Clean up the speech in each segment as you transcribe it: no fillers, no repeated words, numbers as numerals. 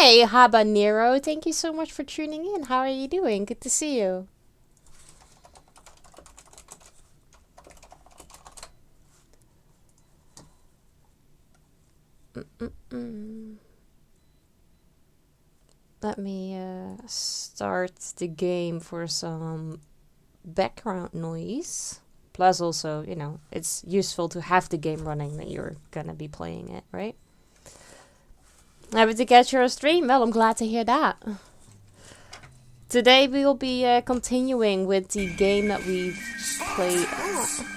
Hi, Habanero. Thank you so much for tuning in. How are you doing? Good to see you. Let me start the game for some background noise. Plus, also, you know, it's useful to have the game running that you're gonna be playing it, right? Happy to catch your stream. Well, I'm glad to hear that. Today we will be continuing with the game that we've played. Oh.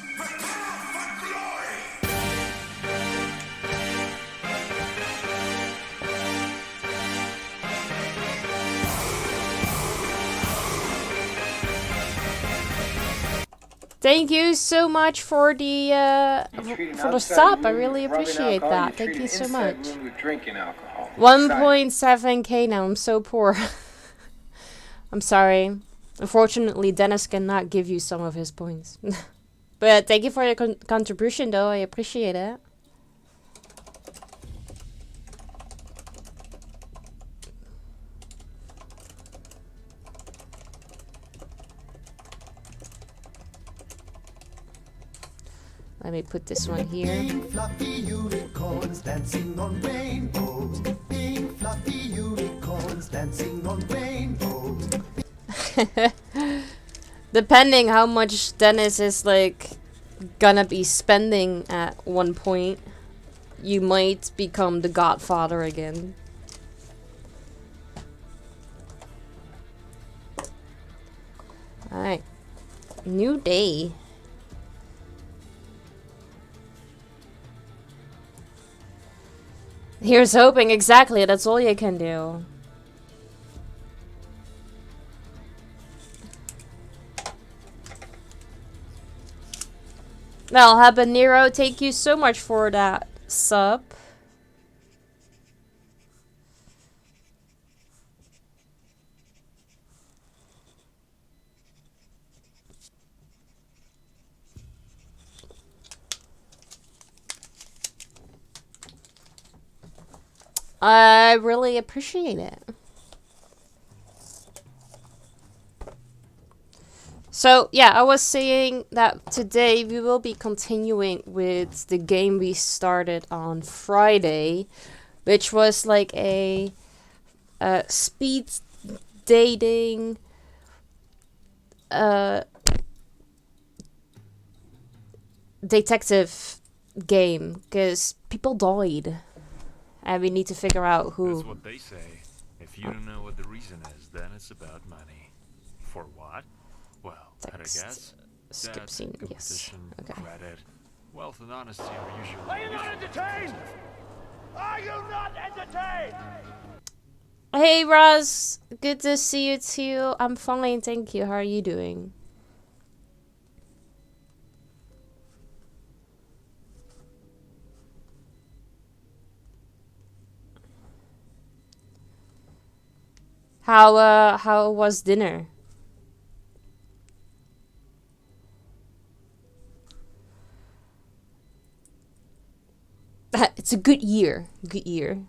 Thank you so much for the sub. I really appreciate that. Thank you so much. 1.7k now. I'm so poor. I'm sorry. Unfortunately, Dennis cannot give you some of his points. But thank you for your contribution, though. I appreciate it. Let me put this one here. Pink fluffy unicorns dancing on rainbows. Pink fluffy unicorns dancing on rainbows. Depending how much Dennis is like gonna be spending at one point, you might become the godfather again. Alright. New day. Here's hoping, exactly, that's all you can do. Well, Habanero, thank you so much for that sub. I really appreciate it. So, yeah, I was saying that today we will be continuing with the game we started on Friday, which was like a speed dating detective game, because people died. And we need to figure out who. That's what they say. If you don't know what the reason is, then it's about money. For what? Well, I guess. Skip scene, yes. Okay. Credit. Wealth and honesty are usually. Are you not entertained? Are you not entertained? Hey, Roz. Good to see you too. I'm fine, thank you. How are you doing? How was dinner? It's a good year. Good year.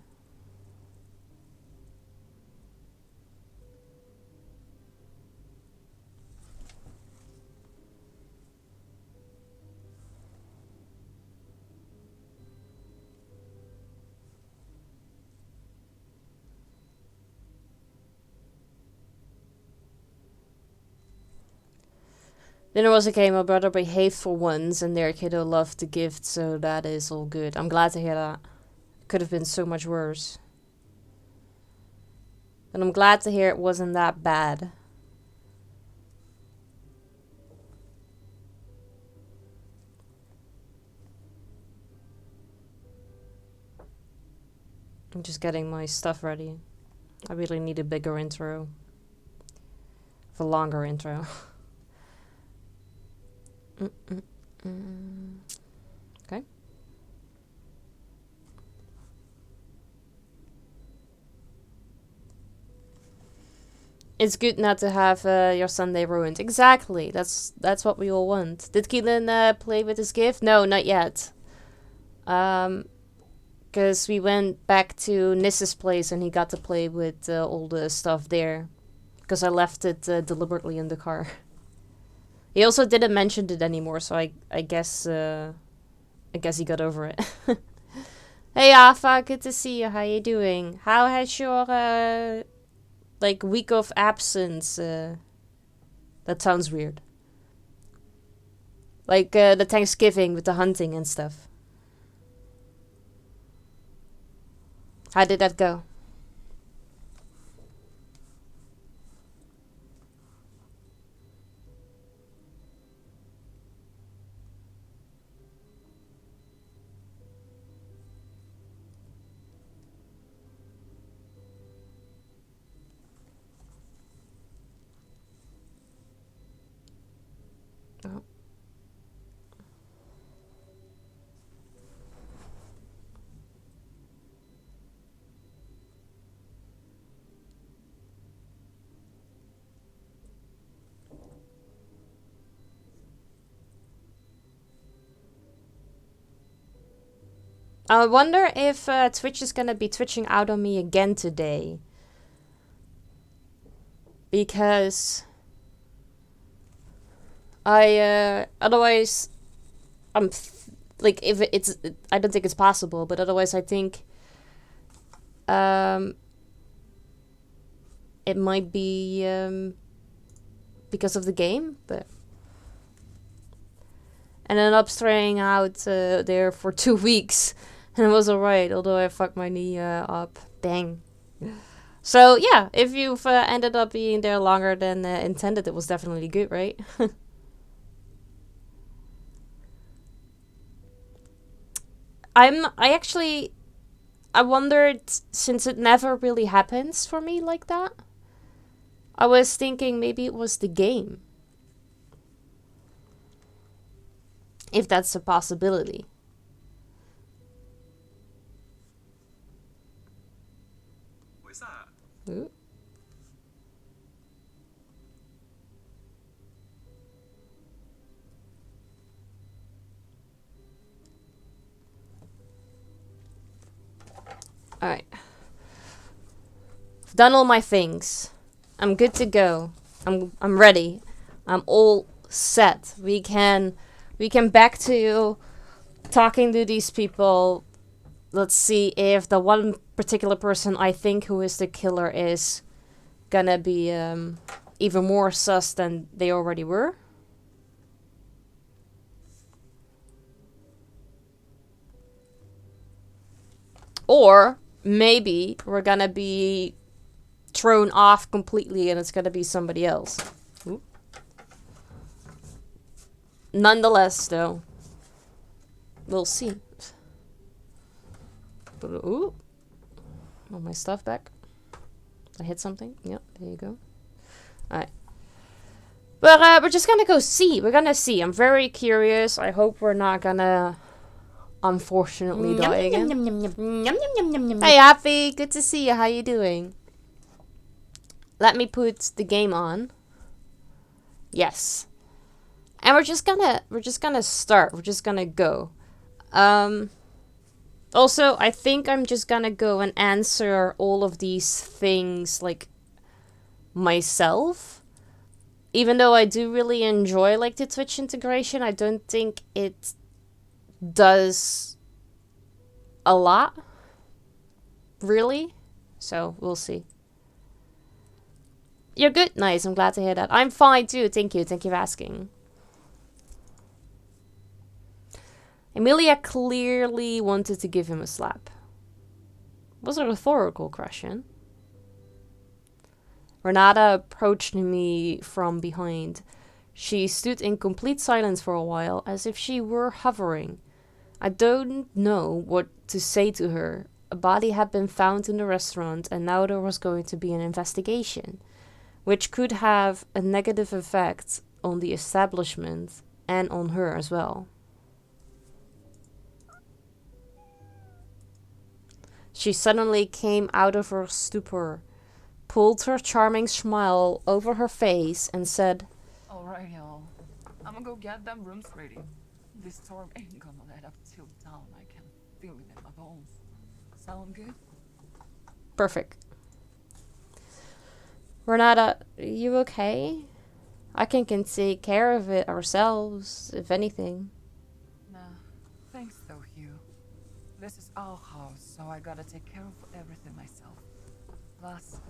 Then there was a game, my brother behaved for once and their kiddo loved the gift, so that is all good. I'm glad to hear that. Could have been so much worse. And I'm glad to hear it wasn't that bad. I'm just getting my stuff ready. I really need a bigger intro. A longer intro. Okay. It's good not to have your Sunday ruined. Exactly. That's what we all want. Did Keelan play with his gift? No, not yet. Because we went back to Nissa's place and he got to play with all the stuff there. Because I left it deliberately in the car. He also didn't mention it anymore, so I guess he got over it. Hey Alpha, good to see you. How you doing? How has your like week of absence? That sounds weird. Like the Thanksgiving with the hunting and stuff. How did that go? Oh. I wonder if Twitch is gonna be twitching out on me again today. Because I otherwise I'm like if I don't think it's possible, but otherwise I think it might be because of the game, but and then up straying out there for 2 weeks. And it was alright, although I fucked my knee up. Dang. So, yeah, if you've ended up being there longer than intended, it was definitely good, right? I wondered, since it never really happens for me like that, I was thinking maybe it was the game. If that's a possibility. Ooh. Alright. I've done all my things. I'm good to go. I'm ready. I'm all set. We can back to talking to these people. Let's see if the one particular person I think who is the killer is gonna be even more sus than they already were. Or maybe we're gonna be thrown off completely and it's gonna be somebody else. Ooh. Nonetheless, though, we'll see. Ooh. Want my stuff back? I hit something? Yep, there you go. Alright. But we're just gonna go see. We're gonna see. I'm very curious. I hope we're not gonna unfortunately die again. Hey Happy, good to see you. How you doing? Let me put the game on. Yes. And we're just gonna start. We're just gonna go. Also, I think I'm just gonna go and answer all of these things, like, myself. Even though I do really enjoy, like, the Twitch integration, I don't think it does a lot. Really. So, we'll see. You're good? Nice, I'm glad to hear that. I'm fine, too. Thank you for asking. Emilia clearly wanted to give him a slap. Was a rhetorical question. Renata approached me from behind. She stood in complete silence for a while, as if she were hovering. I don't know what to say to her. A body had been found in the restaurant, and now there was going to be an investigation, which could have a negative effect on the establishment and on her as well. She suddenly came out of her stupor, pulled her charming smile over her face, and said, "Alright, y'all. I'm gonna go get them rooms ready. This storm ain't gonna let up till dawn. I can feel it in my bones." Sound good? Perfect. Renata, you okay? I can take care of it ourselves, if anything. Nah, thanks though, Hugh. This is our house, so I gotta take care of everything myself. Plus,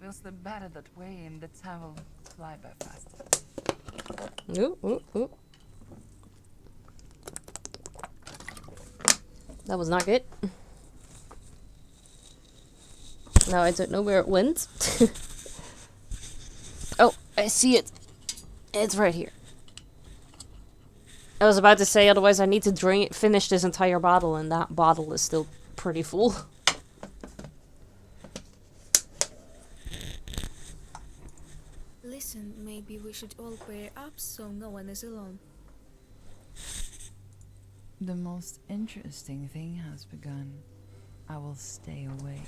we'll slip better that way and the time will fly by faster. Ooh, ooh, ooh. That was not good. Now I don't know where it went. Oh, I see it. It's right here. I was about to say, otherwise I need to finish this entire bottle, and that bottle is still pretty full. Listen, maybe we should all pair up so no one is alone. The most interesting thing has begun. I will stay awake.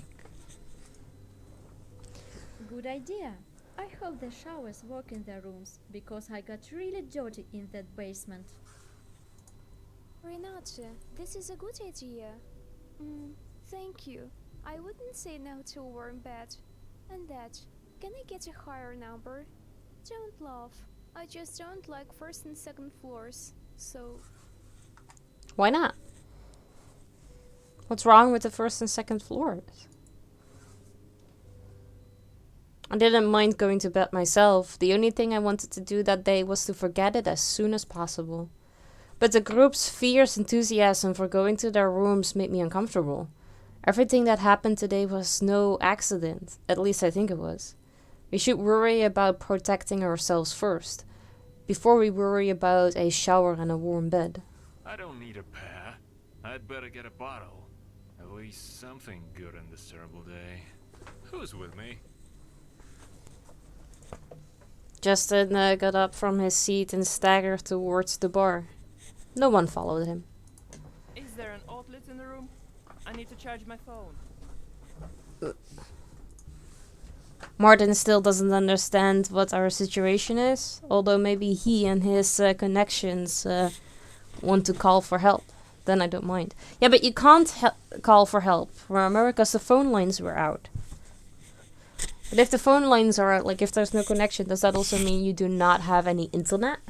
Good idea. I hope the showers work in their rooms, because I got really dirty in that basement. Renata, this is a good idea. Thank you. I wouldn't say no to a warm bed. And that, can I get a higher number? Don't laugh. I just don't like first and second floors, so... Why not? What's wrong with the first and second floors? I didn't mind going to bed myself. The only thing I wanted to do that day was to forget it as soon as possible. But the group's fierce enthusiasm for going to their rooms made me uncomfortable. Everything that happened today was no accident. At least I think it was. We should worry about protecting ourselves first, before we worry about a shower and a warm bed. I don't need a pair. I'd better get a bottle. At least something good on this terrible day. Who's with me? Justin got up from his seat and staggered towards the bar. No one followed him. Is there an outlet in the room? I need to charge my phone. Martin still doesn't understand what our situation is, although maybe he and his connections want to call for help. Then I don't mind. Yeah, but you can't call for help, remember? Because the phone lines were out. But if the phone lines are out, like if there's no connection, does that also mean you do not have any internet?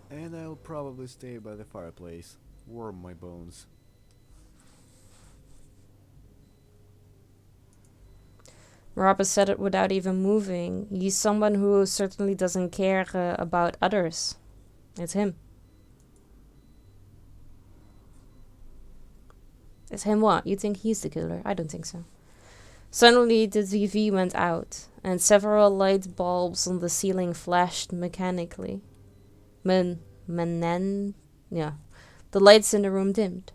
And I'll probably stay by the fireplace, warm my bones. Robert said it without even moving. He's someone who certainly doesn't care about others. It's him. It's him what? You think he's the killer? I don't think so. Suddenly the TV went out, and several light bulbs on the ceiling flashed mechanically. Yeah. The lights in the room dimmed.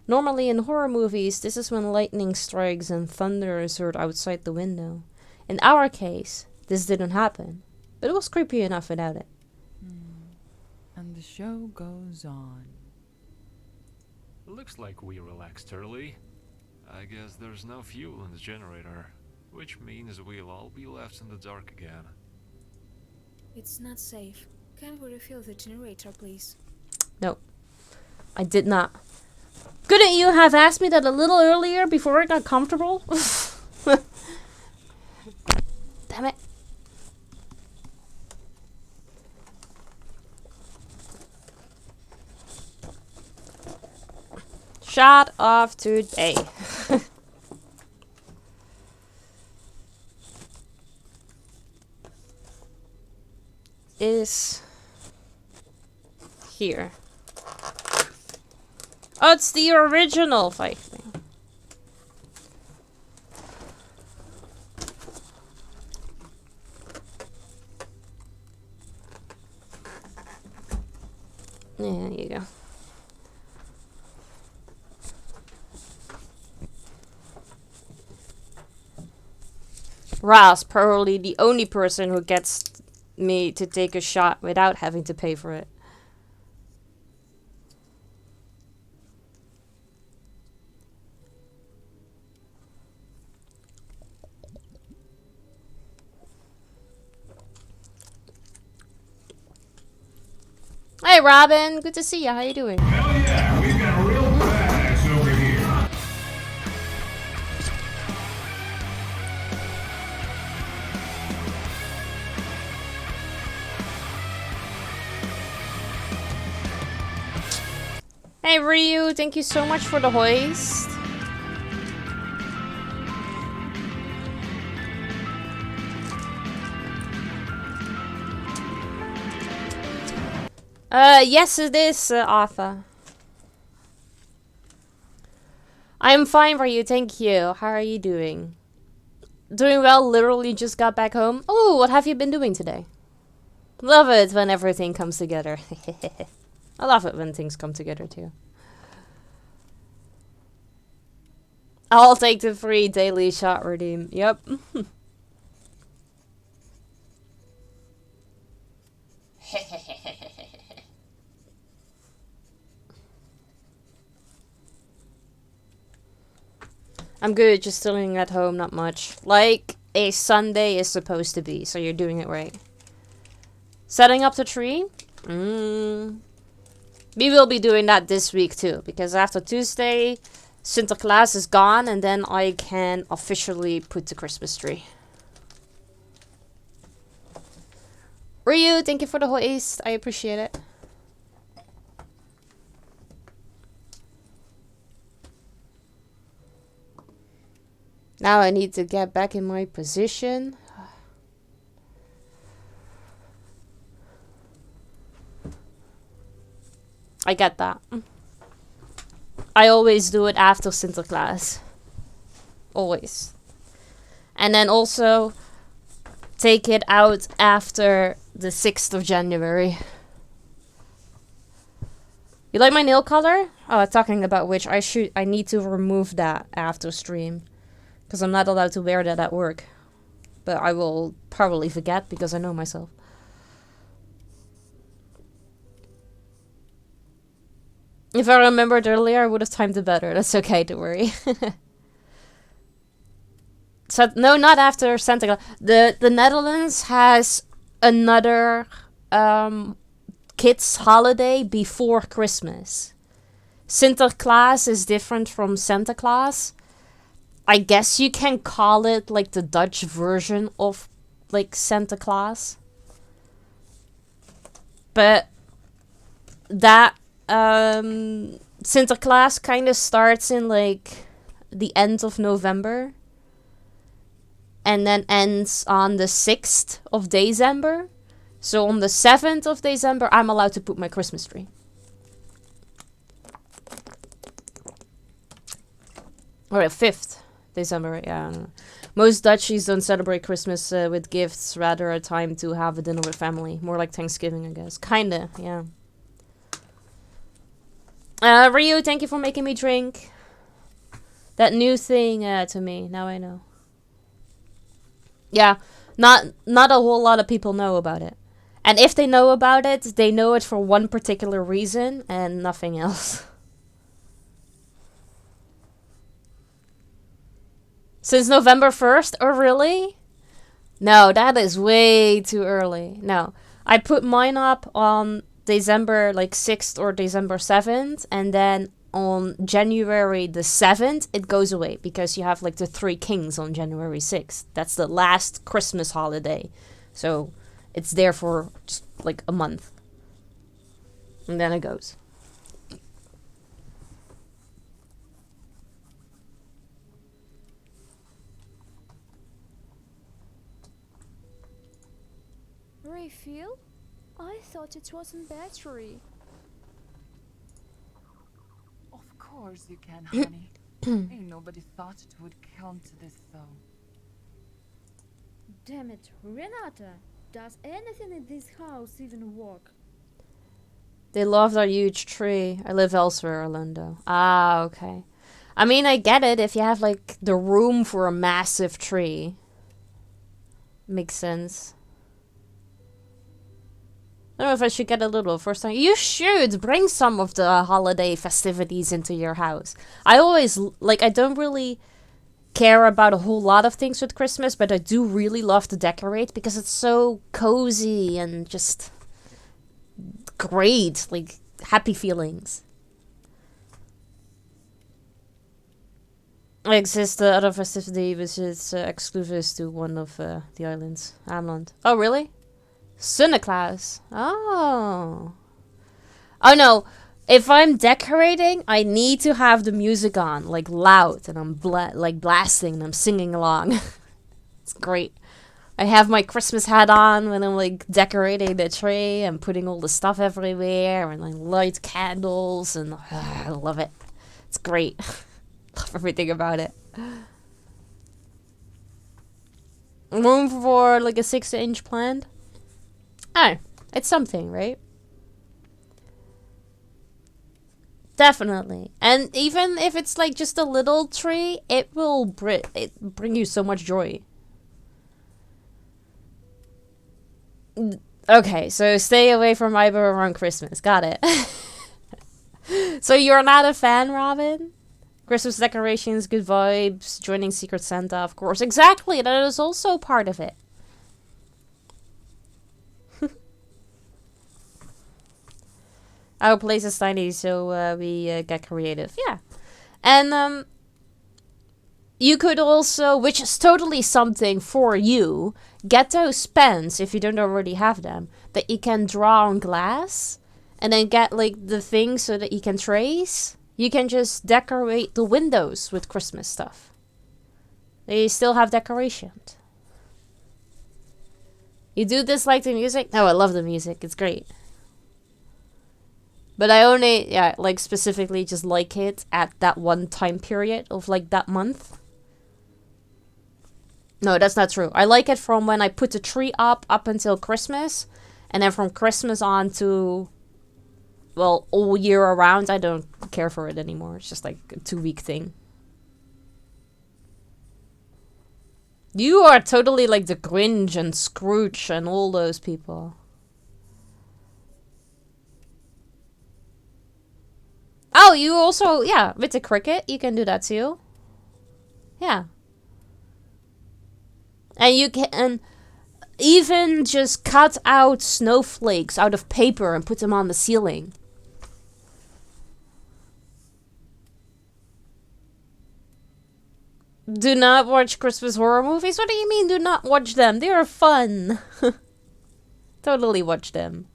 Normally in horror movies, this is when lightning strikes and thunder is heard outside the window. In our case, this didn't happen, but it was creepy enough without it. And the show goes on. Looks like we relaxed early. I guess there's no fuel in the generator, which means we'll all be left in the dark again. It's not safe. Can we refill the generator, please? No, I did not. Couldn't you have asked me that a little earlier before I got comfortable? Damn it. Shot off today. Is here. Oh, it's the original fight thing. Yeah, there you go. Raz, probably the only person who gets me to take a shot without having to pay for it. Hey, Robin. Good to see you. How you doing? Hell yeah, we've got a real badass over here. Hey, Ryu. Thank you so much for the hoist. Yes it is, Arthur. I'm fine, Ryu, thank you. How are you doing? Doing well, literally just got back home. Oh, what have you been doing today? Love it when everything comes together. I love it when things come together too. I'll take the free daily shot redeem. Yep. I'm good, just chilling at home, not much. Like a Sunday is supposed to be, so you're doing it right. Setting up the tree? We will be doing that this week too, because after Tuesday, Sinterklaas is gone, and then I can officially put the Christmas tree. Ryu, thank you for the hoist. I appreciate it. Now I need to get back in my position. I get that. I always do it after Sinterklaas. Always. And then also take it out after the 6th of January. You like my nail color? Oh, talking about which, I need to remove that after stream. Because I'm not allowed to wear that at work. But I will probably forget because I know myself. If I remembered earlier, I would have timed it better. That's okay, don't worry. So, no, not after Santa Claus. The Netherlands has another kids' holiday before Christmas. Sinterklaas is different from Santa Claus. I guess you can call it like the Dutch version of like Santa Claus. But that Sinterklaas kind of starts in like the end of November. And then ends on the 6th of December. So on the 7th of December, I'm allowed to put my Christmas tree. Or 5th December, yeah, I don't know. Most Dutchies don't celebrate Christmas with gifts, rather a time to have a dinner with family. More like Thanksgiving, I guess. Kinda, yeah. Ryu, thank you for making me drink. That new thing to me, now I know. Yeah, not a whole lot of people know about it. And if they know about it, they know it for one particular reason and nothing else. Since November 1st? Oh, really? No, that is way too early. No. I put mine up on December like 6th or December 7th. And then on January the 7th, it goes away. Because you have like the Three Kings on January 6th. That's the last Christmas holiday. So it's there for just like a month. And then it goes. Refill? I thought it wasn't battery. Of course you can, honey. Ain't nobody thought it would come to this, though. Damn it, Renata! Does anything in this house even work? They loved our huge tree. I live elsewhere, Orlando. Ah, okay. I mean, I get it if you have, like, the room for a massive tree. Makes sense. I don't know if I should get a little first time. You should bring some of the holiday festivities into your house. I always, like, I don't really care about a whole lot of things with Christmas, but I do really love to decorate because it's so cozy and just great. Like, happy feelings. Exists the other festivity which is exclusive to one of the islands, Ameland. Oh, really? Sunneclaus. Oh. Oh no. If I'm decorating, I need to have the music on, like loud, and I'm blasting and I'm singing along. It's great. I have my Christmas hat on when I'm like decorating the tree and putting all the stuff everywhere, and I light candles, and I love it. It's great. Love everything about it. Room for like a 6-inch plant? Oh, it's something, right? Definitely. And even if it's like just a little tree, it will bring you so much joy. Okay, so stay away from Iber around Christmas. Got it. So you're not a fan, Robin? Christmas decorations, good vibes, joining Secret Santa, of course. Exactly, that is also part of it. Our place is tiny, so we get creative. Yeah. And you could also, which is totally something for you, get those pens, if you don't already have them, that you can draw on glass, and then get like the thing so that you can trace. You can just decorate the windows with Christmas stuff. They still have decorations. You do dislike the music? No, I love the music. It's great. But I only, like specifically just like it at that one time period of like that month. No, that's not true. I like it from when I put the tree up until Christmas. And then from Christmas on to, well, all year around, I don't care for it anymore. It's just like a 2-week thing. You are totally like the Grinch and Scrooge and all those people. Oh, you also, yeah, with the cricket, you can do that too. Yeah. And you can even just cut out snowflakes out of paper and put them on the ceiling. Do not watch Christmas horror movies? What do you mean do not watch them? They are fun. Totally watch them.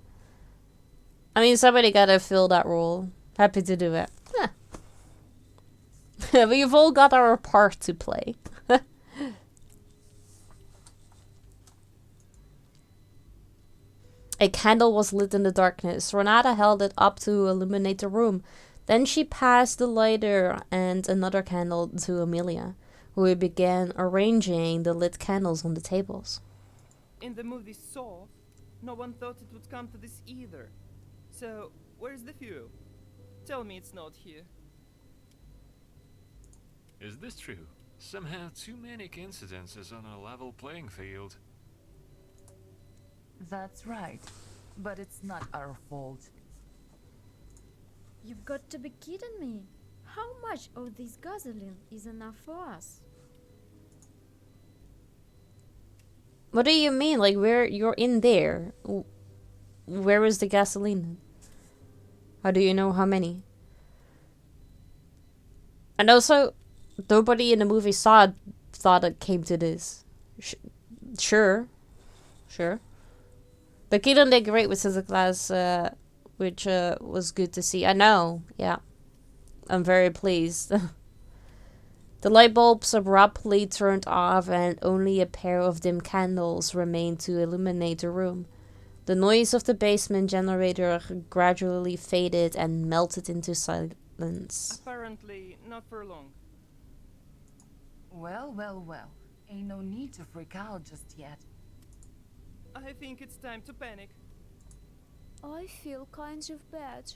I mean, somebody gotta fill that role. Happy to do it. We've all got our part to play. A candle was lit in the darkness. Renata held it up to illuminate the room. Then she passed the lighter and another candle to Amelia, who began arranging the lit candles on the tables. In the movie Saw, no one thought it would come to this either. So, where's the fuel? Tell me it's not here. Is this true? Somehow too many coincidences on a level playing field. That's right. But it's not our fault. You've got to be kidding me. How much of this gasoline is enough for us? What do you mean? Like, where you're in there? Where is the gasoline? How do you know how many? And also, nobody in the movie thought it came to this. Sure. But Keaton did great with Sunneclaus, which was good to see. I know, yeah. I'm very pleased. The light bulbs abruptly turned off and only a pair of dim candles remained to illuminate the room. The noise of the basement generator gradually faded and melted into silence. Apparently, not for long. Well. Ain't no need to freak out just yet. I think it's time to panic. I feel kind of bad.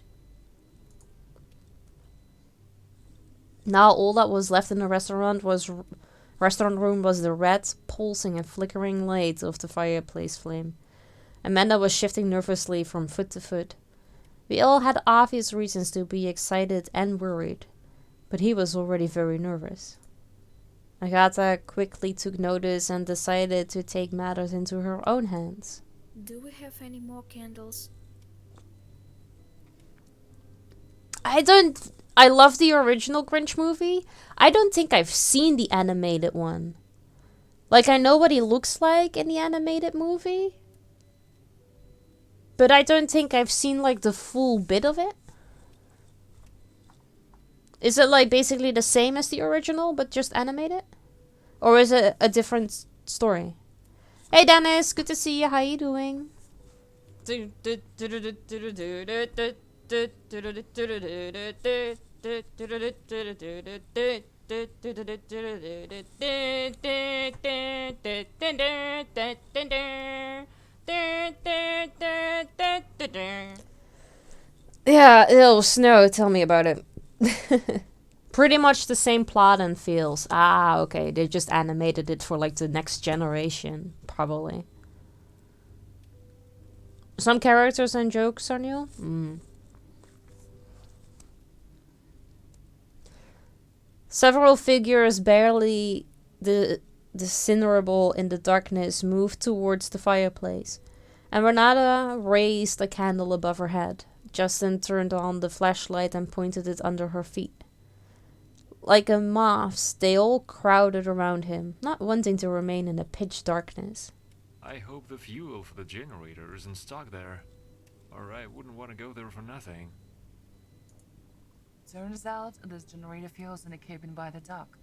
Now all that was left in the restaurant room was the red, pulsing and flickering light of the fireplace flame. Amanda was shifting nervously from foot to foot. We all had obvious reasons to be excited and worried, but he was already very nervous. Agatha quickly took notice and decided to take matters into her own hands. Do we have any more candles? I love the original Grinch movie. I don't think I've seen the animated one. Like, I know what he looks like in the animated movie. But I don't think I've seen, like, the full bit of it. Is it, like, basically the same as the original, but just animated? Or is it a different story? Hey, Dennis. Good to see you. How you doing? Yeah, it'll snow. Tell me about it. Pretty much the same plot and feels. Ah, okay. They just animated it for like the next generation, probably. Some characters and jokes are new. Several figures barely discernible in the darkness moved towards the fireplace, and Renata raised a candle above her head. Justin turned on the flashlight and pointed it under her feet. Like a moths, they all crowded around him, not wanting to remain in the pitch darkness. I hope the fuel for the generator is in stock there, or I wouldn't want to go there for nothing. Turns out this generator fuel's in a cabin by the dock.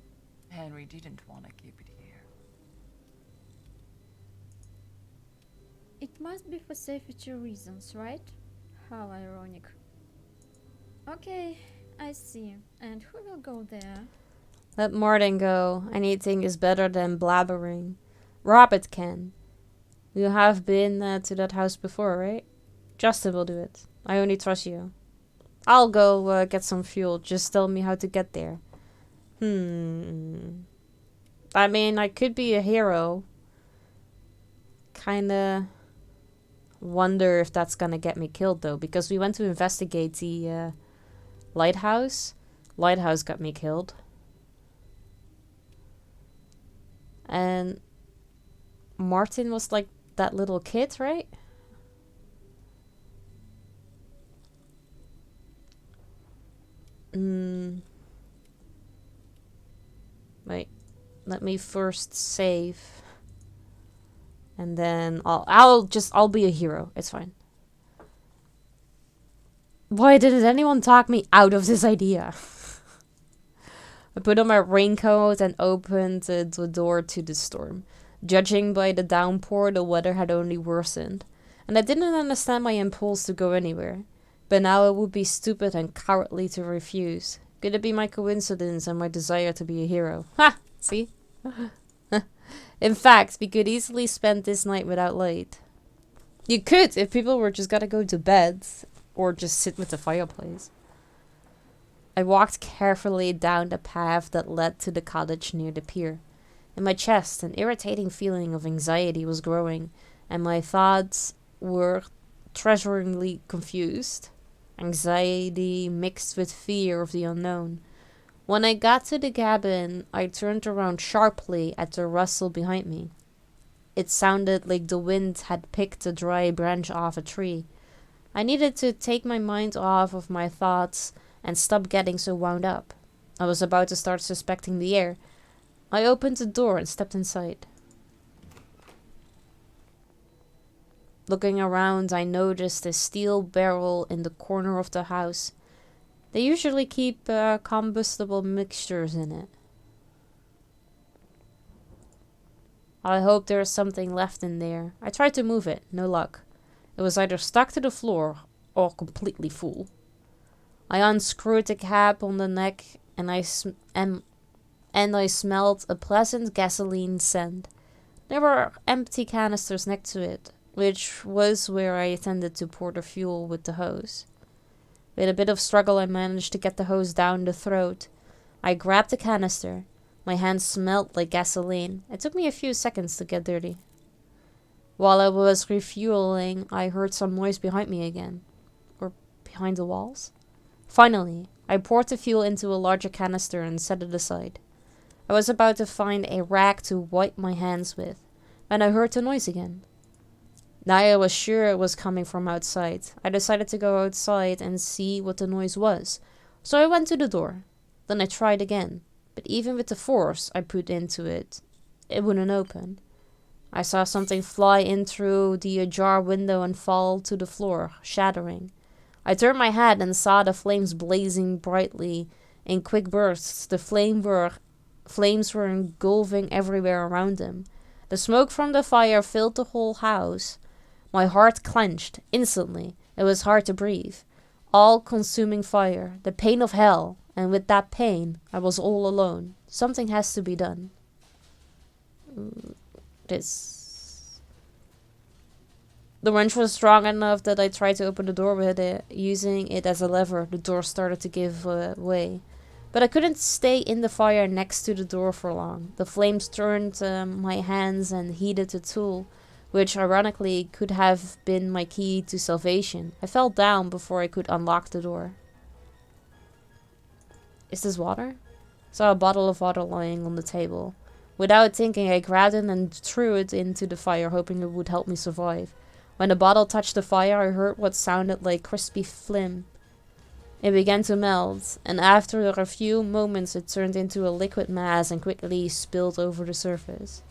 Henry didn't want to keep it here. It must be for safety reasons, right? How ironic. Okay, I see. And who will go there? Let Martin go. Anything is better than blabbering. Robert can. You have been to that house before, right? Justin will do it. I only trust you. I'll go get some fuel. Just tell me how to get there. I mean, I could be a hero. Kinda wonder if that's gonna get me killed, though. Because we went to investigate the lighthouse. Lighthouse got me killed. And Martin was like that little kid, right? Wait, let me first save, and then I'll be a hero. It's fine. Why didn't anyone talk me out of this idea? I put on my raincoat and opened the door to the storm. Judging by the downpour, the weather had only worsened, and I didn't understand my impulse to go anywhere. But now it would be stupid and cowardly to refuse. Could it be my coincidence and my desire to be a hero? Ha! See? In fact, we could easily spend this night without light. You could, if people were just gotta go to bed. Or just sit with the fireplace. I walked carefully down the path that led to the cottage near the pier. In my chest, an irritating feeling of anxiety was growing, and my thoughts were treasuringly confused. Anxiety mixed with fear of the unknown. When I got to the cabin, I turned around sharply at the rustle behind me. It sounded like the wind had picked a dry branch off a tree. I needed to take my mind off of my thoughts and stop getting so wound up. I was about to start suspecting the air. I opened the door and stepped inside. Looking around, I noticed a steel barrel in the corner of the house. They usually keep combustible mixtures in it. I hope there is something left in there. I tried to move it, no luck. It was either stuck to the floor or completely full. I unscrewed the cap on the neck and I smelled a pleasant gasoline scent. There were empty canisters next to it, which was where I intended to pour the fuel with the hose. With a bit of struggle, I managed to get the hose down the throat. I grabbed the canister. My hands smelled like gasoline. It took me a few seconds to get dirty. While I was refueling, I heard some noise behind me again. Or behind the walls? Finally, I poured the fuel into a larger canister and set it aside. I was about to find a rag to wipe my hands with, when I heard the noise again. Now I was sure it was coming from outside. I decided to go outside and see what the noise was. So I went to the door. Then I tried again, but even with the force I put into it, it wouldn't open. I saw something fly in through the ajar window and fall to the floor, shattering. I turned my head and saw the flames blazing brightly in quick bursts. The flames were engulfing everywhere around them. The smoke from the fire filled the whole house. My heart clenched instantly. It was hard to breathe. All-consuming fire, the pain of hell, and with that pain, I was all alone. Something has to be done. The wrench was strong enough that I tried to open the door with it. Using it as a lever, the door started to give way. But I couldn't stay in the fire next to the door for long. The flames turned my hands and heated the tool, which ironically could have been my key to salvation. I fell down before I could unlock the door. Is this water? I saw a bottle of water lying on the table. Without thinking, I grabbed it and threw it into the fire, hoping it would help me survive. When the bottle touched the fire, I heard what sounded like crispy phlegm. It began to melt, and after a few moments it turned into a liquid mass and quickly spilled over the surface.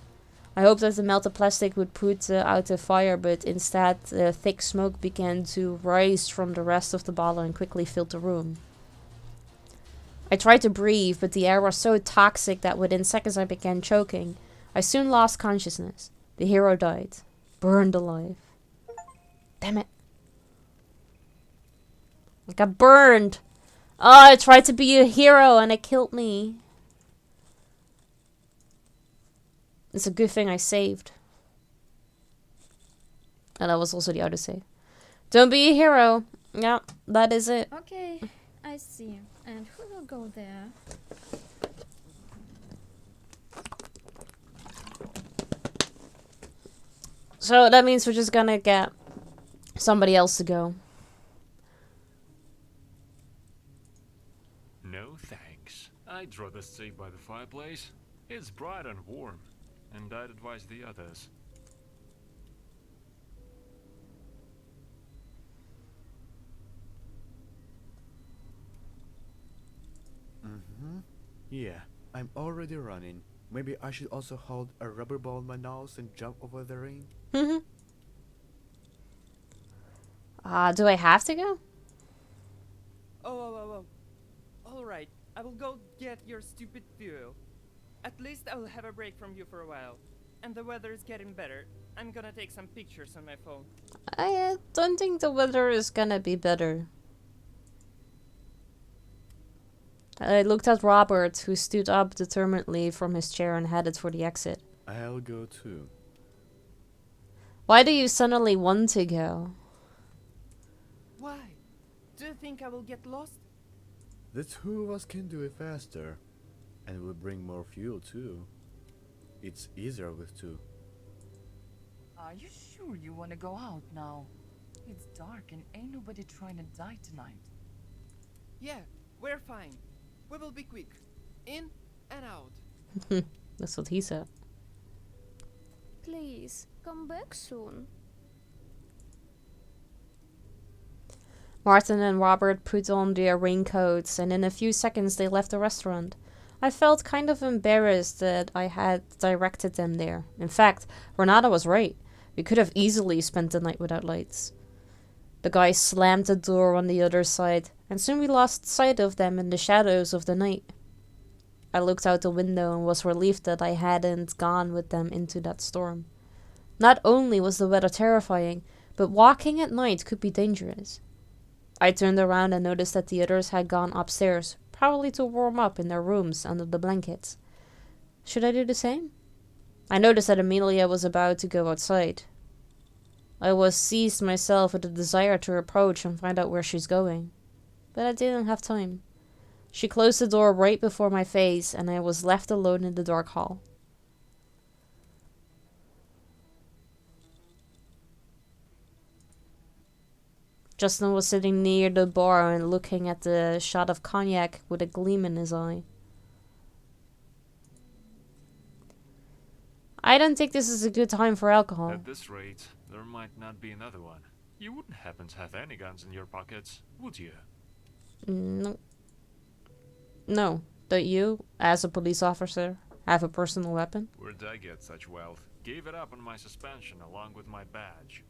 I hoped that the melted plastic would put out the fire, but instead thick smoke began to rise from the rest of the bottle and quickly filled the room. I tried to breathe, but the air was so toxic that within seconds I began choking. I soon lost consciousness. The hero died. Burned alive. Damn it. I got burned. Oh, I tried to be a hero and it killed me. It's a good thing I saved. And that was also the autosave. Don't be a hero. Yeah, that is it. Okay, I see. And who will go there? So that means we're just gonna get somebody else to go. No thanks. I'd rather stay by the fireplace. It's bright and warm, and I'd advise the others. Yeah, I'm already running. Maybe I should also hold a rubber ball in my nose and jump over the ring? Do I have to go? Oh. Alright, I will go get your stupid fuel. At least I'll have a break from you for a while. And the weather is getting better. I'm gonna take some pictures on my phone. I don't think the weather is gonna be better. I looked at Robert, who stood up determinedly from his chair and headed for the exit. I'll go too. Why do you suddenly want to go? Why? Do you think I will get lost? The two of us can do it faster. And we'll bring more fuel too. It's easier with two. Are you sure you want to go out now? It's dark and ain't nobody trying to die tonight. Yeah, we're fine. We will be quick. In and out. That's what he said. Please, come back soon. Martin and Robert put on their raincoats, and in a few seconds they left the restaurant. I felt kind of embarrassed that I had directed them there. In fact, Renata was right. We could have easily spent the night without lights. The guy slammed the door on the other side, and soon we lost sight of them in the shadows of the night. I looked out the window and was relieved that I hadn't gone with them into that storm. Not only was the weather terrifying, but walking at night could be dangerous. I turned around and noticed that the others had gone upstairs, probably to warm up in their rooms under the blankets. Should I do the same? I noticed that Amelia was about to go outside. I was seized myself with a desire to approach and find out where she's going. But I didn't have time. She closed the door right before my face, and I was left alone in the dark hall. Justin was sitting near the bar and looking at the shot of cognac with a gleam in his eye. I don't think this is a good time for alcohol. At this rate, there might not be another one. You wouldn't happen to have any guns in your pockets, would you? No. No. Don't you, as a police officer, have a personal weapon? Where'd I get such wealth? Gave it up on my suspension along with my badge.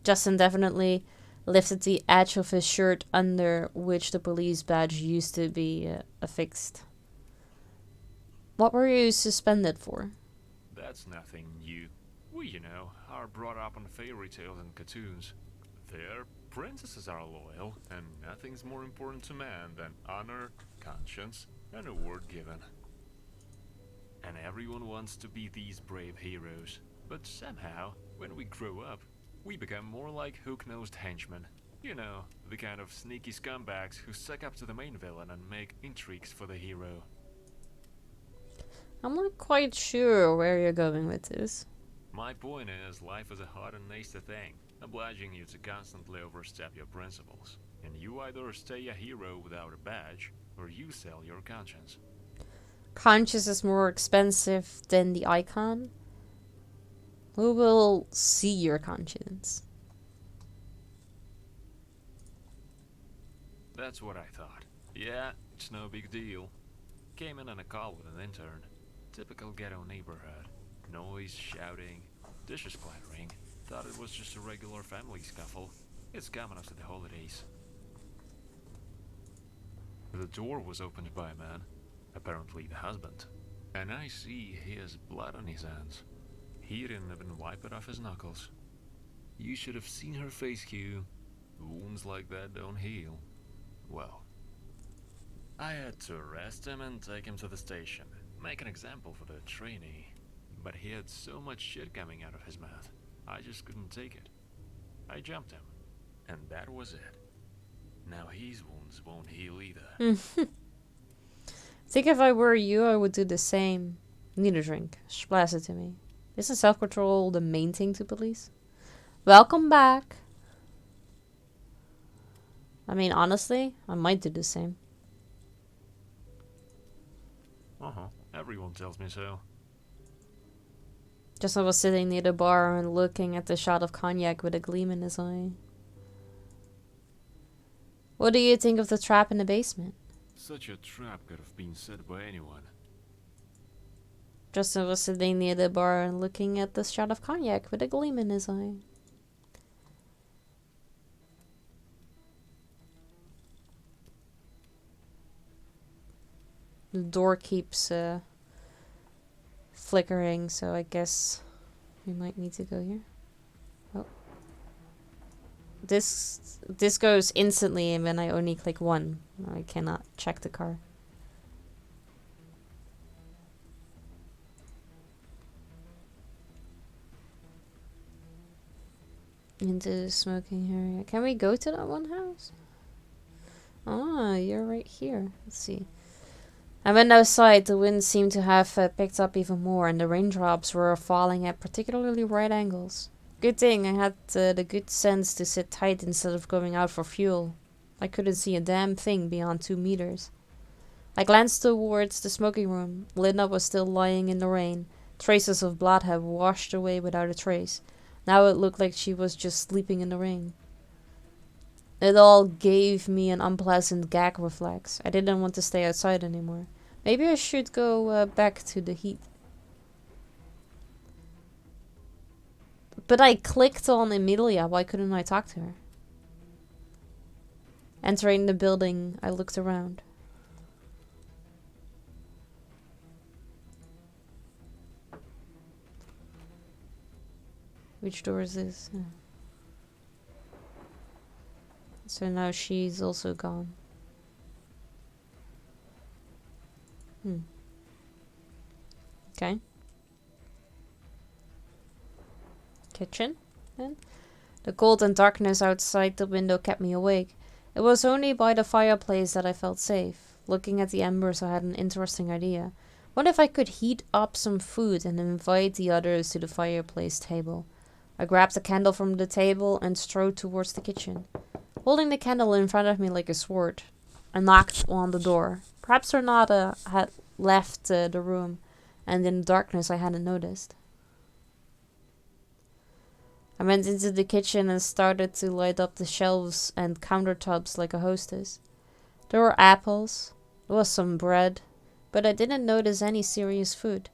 Justin definitely lifted the edge of his shirt under which the police badge used to be affixed. What were you suspended for? That's nothing new. We, you know, are brought up on fairy tales and cartoons. There, princesses are loyal, and nothing's more important to man than honor, conscience, and a word given. And everyone wants to be these brave heroes. But somehow, when we grow up, we become more like hook-nosed henchmen. You know, the kind of sneaky scumbags who suck up to the main villain and make intrigues for the hero. I'm not quite sure where you're going with this. My point is, life is a hard and nasty thing, obliging you to constantly overstep your principles. And you either stay a hero without a badge, or you sell your conscience. Conscience is more expensive than the icon. Who will see your conscience? That's what I thought. Yeah, it's no big deal. Came in on a call with an intern. Typical ghetto neighborhood. Noise, shouting, dishes clattering. Thought it was just a regular family scuffle. It's common after the holidays. The door was opened by a man, apparently the husband. And I see he has blood on his hands. He didn't even wipe it off his knuckles. You should have seen her face, Hugh. Wounds like that don't heal. Well, I had to arrest him and take him to the station. Make an example for the trainee. But he had so much shit coming out of his mouth, I just couldn't take it. I jumped him. And that was it. Now his wounds won't heal either. I think if I were you, I would do the same. Need a drink. Splash it to me. Isn't self-control the main thing to police? Welcome back. I mean, honestly, I might do the same. Uh-huh. Everyone tells me so. Justin was sitting near the bar and looking at the shot of cognac with a gleam in his eye. What do you think of the trap in the basement? Such a trap could have been set by anyone. Justin was sitting near the bar and looking at the shot of cognac with a gleam in his eye. The door keeps flickering, so I guess we might need to go here. Oh. This goes instantly, and then I only click one. I cannot check the car. Into the smoking area. Can we go to that one house? Ah, you're right here. Let's see. I went outside. The wind seemed to have picked up even more, and the raindrops were falling at particularly right angles. Good thing I had the good sense to sit tight instead of going out for fuel. I couldn't see a damn thing beyond 2 meters. I glanced towards the smoking room. Linda was still lying in the rain. Traces of blood had washed away without a trace. Now it looked like she was just sleeping in the rain. It all gave me an unpleasant gag reflex. I didn't want to stay outside anymore. Maybe I should go back to the heat. But I clicked on Emilia. Why couldn't I talk to her? Entering the building, I looked around. Which door is this? Yeah. So now she's also gone. Okay. Kitchen, then. The cold and darkness outside the window kept me awake. It was only by the fireplace that I felt safe. Looking at the embers, I had an interesting idea. What if I could heat up some food and invite the others to the fireplace table? I grabbed a candle from the table and strode towards the kitchen. Holding the candle in front of me like a sword, I knocked on the door. Perhaps Renata had left the room, and in the darkness I hadn't noticed. I went into the kitchen and started to light up the shelves and countertops like a hostess. There were apples. There was some bread. But I didn't notice any serious food.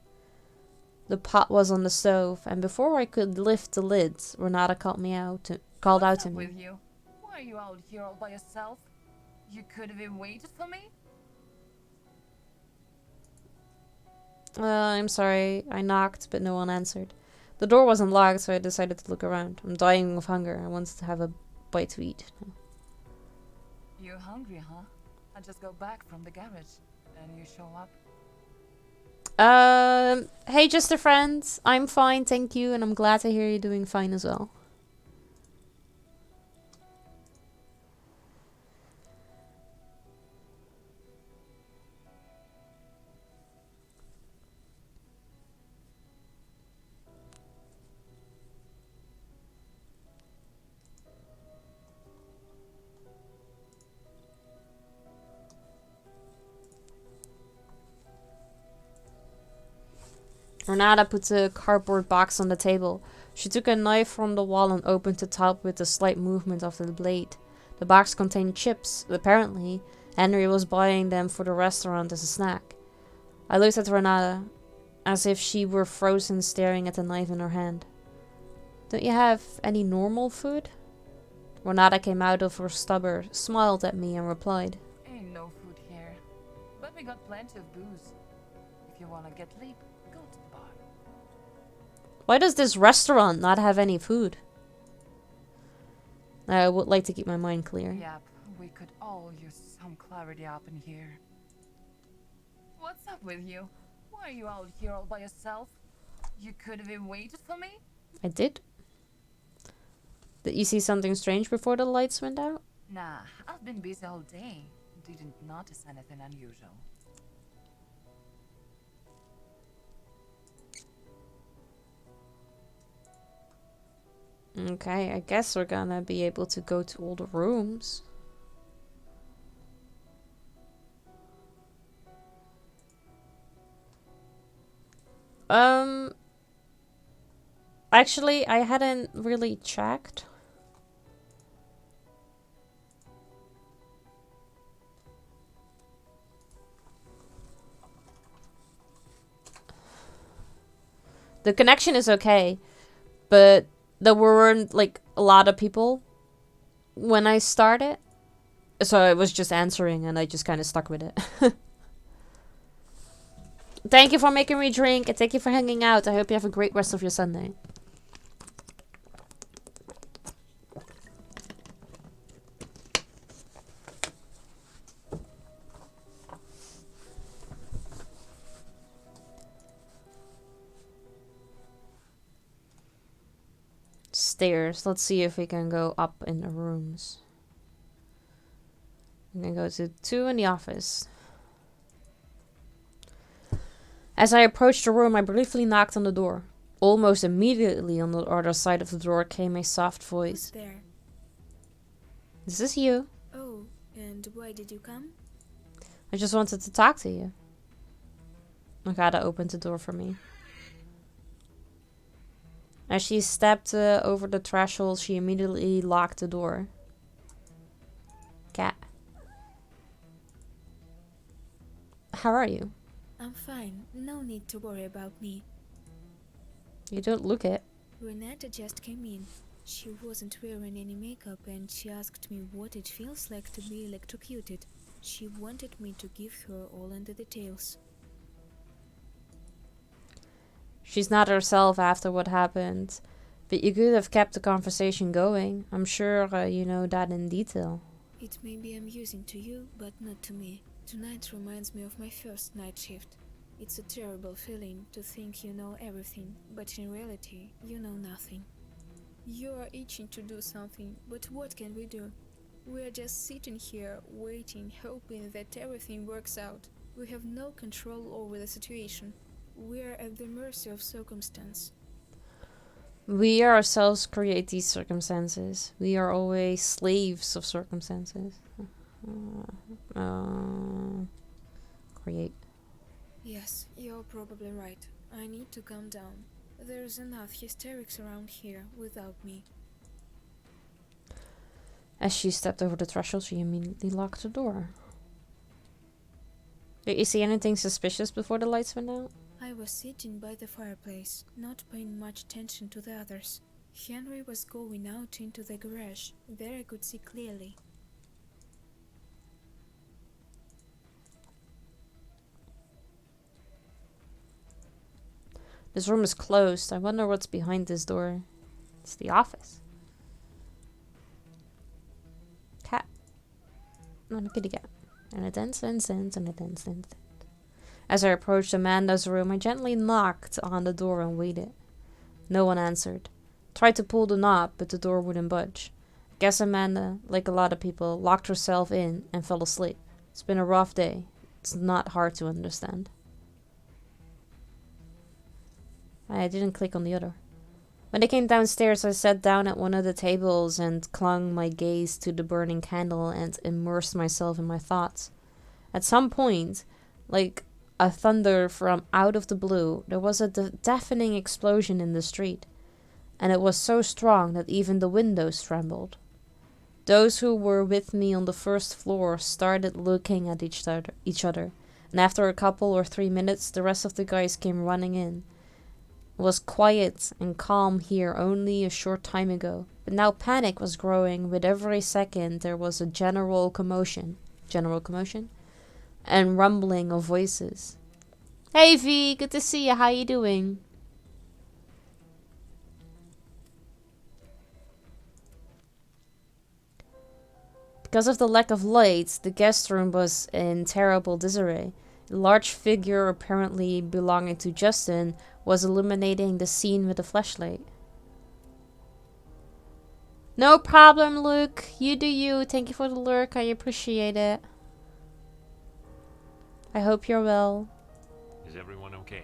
The pot was on the stove, and before I could lift the lid, Renata called out to me. With you? Why are you out here all by yourself? You could have even waited for me? I'm sorry. I knocked, but no one answered. The door wasn't locked, so I decided to look around. I'm dying of hunger. I wanted to have a bite to eat. You're hungry, huh? I just got back from the garage, and you show up. Hey, just a friend. I'm fine, thank you, and I'm glad to hear you're doing fine as well. Renata put the cardboard box on the table. She took a knife from the wall and opened the top with a slight movement of the blade. The box contained chips. Apparently, Henry was buying them for the restaurant as a snack. I looked at Renata, as if she were frozen, staring at the knife in her hand. Don't you have any normal food? Renata came out of her stubber, smiled at me and replied. Ain't no food here, but we got plenty of booze. If you wanna get lit, go to the bar. Why does this restaurant not have any food? I would like to keep my mind clear. Yep, we could all use some clarity up in here. What's up with you? Why are you out here all by yourself? You could have even waited for me? I did. Did you see something strange before the lights went out? Nah, I've been busy all day. Didn't notice anything unusual. Okay, I guess we're gonna be able to go to all the rooms. Actually, I hadn't really checked. The connection is okay, but there weren't like a lot of people when I started. So I was just answering and I just kind of stuck with it. Thank you for making me drink and thank you for hanging out. I hope you have a great rest of your Sunday. Stairs. Let's see if we can go up in the rooms. I'm gonna go to 2 in the office. As I approached the room, I briefly knocked on the door. Almost immediately on the other side of the door came a soft voice. Who's there? Is this you? Oh, and why did you come? I just wanted to talk to you. Agata opened the door for me. As she stepped over the threshold, she immediately locked the door. Cat. How are you? I'm fine. No need to worry about me. You don't look it. Renata just came in. She wasn't wearing any makeup and she asked me what it feels like to be electrocuted. She wanted me to give her all in the details. She's not herself after what happened. But you could have kept the conversation going. I'm sure you know that in detail. It may be amusing to you, but not to me. Tonight reminds me of my first night shift. It's a terrible feeling to think you know everything, but in reality, you know nothing. You are itching to do something, but what can we do? We are just sitting here, waiting, hoping that everything works out. We have no control over the situation. We are at the mercy of circumstance. We ourselves create these circumstances. We are always slaves of circumstances. Create. Yes, you're probably right. I need to calm down. There's enough hysterics around here without me. As she stepped over the threshold, she immediately locked the door. Did you see anything suspicious before the lights went out? I was sitting by the fireplace, not paying much attention to the others. Henry was going out into the garage. There I could see clearly. This room is closed. I wonder what's behind this door. It's the office. Cat. Not a kitty cat. And a dance, and a dance. As I approached Amanda's room, I gently knocked on the door and waited. No one answered. Tried to pull the knob, but the door wouldn't budge. I guess Amanda, like a lot of people, locked herself in and fell asleep. It's been a rough day. It's not hard to understand. I didn't click on the other. When I came downstairs, I sat down at one of the tables and clung my gaze to the burning candle and immersed myself in my thoughts. At some point, like a thunder from out of the blue, there was a deafening explosion in the street, and it was so strong that even the windows trembled. Those who were with me on the first floor started looking at each other, and after a couple or 3 minutes, the rest of the guys came running in. It was quiet and calm here only a short time ago, but now panic was growing. With every second there was a general commotion, and rumbling of voices. Hey V, good to see you, how you doing? Because of the lack of lights, the guest room was in terrible disarray. A large figure, apparently belonging to Justin, was illuminating the scene with a flashlight. No problem, Luke. You do you. Thank you for the lurk. I appreciate it. I hope you're well. Is everyone okay?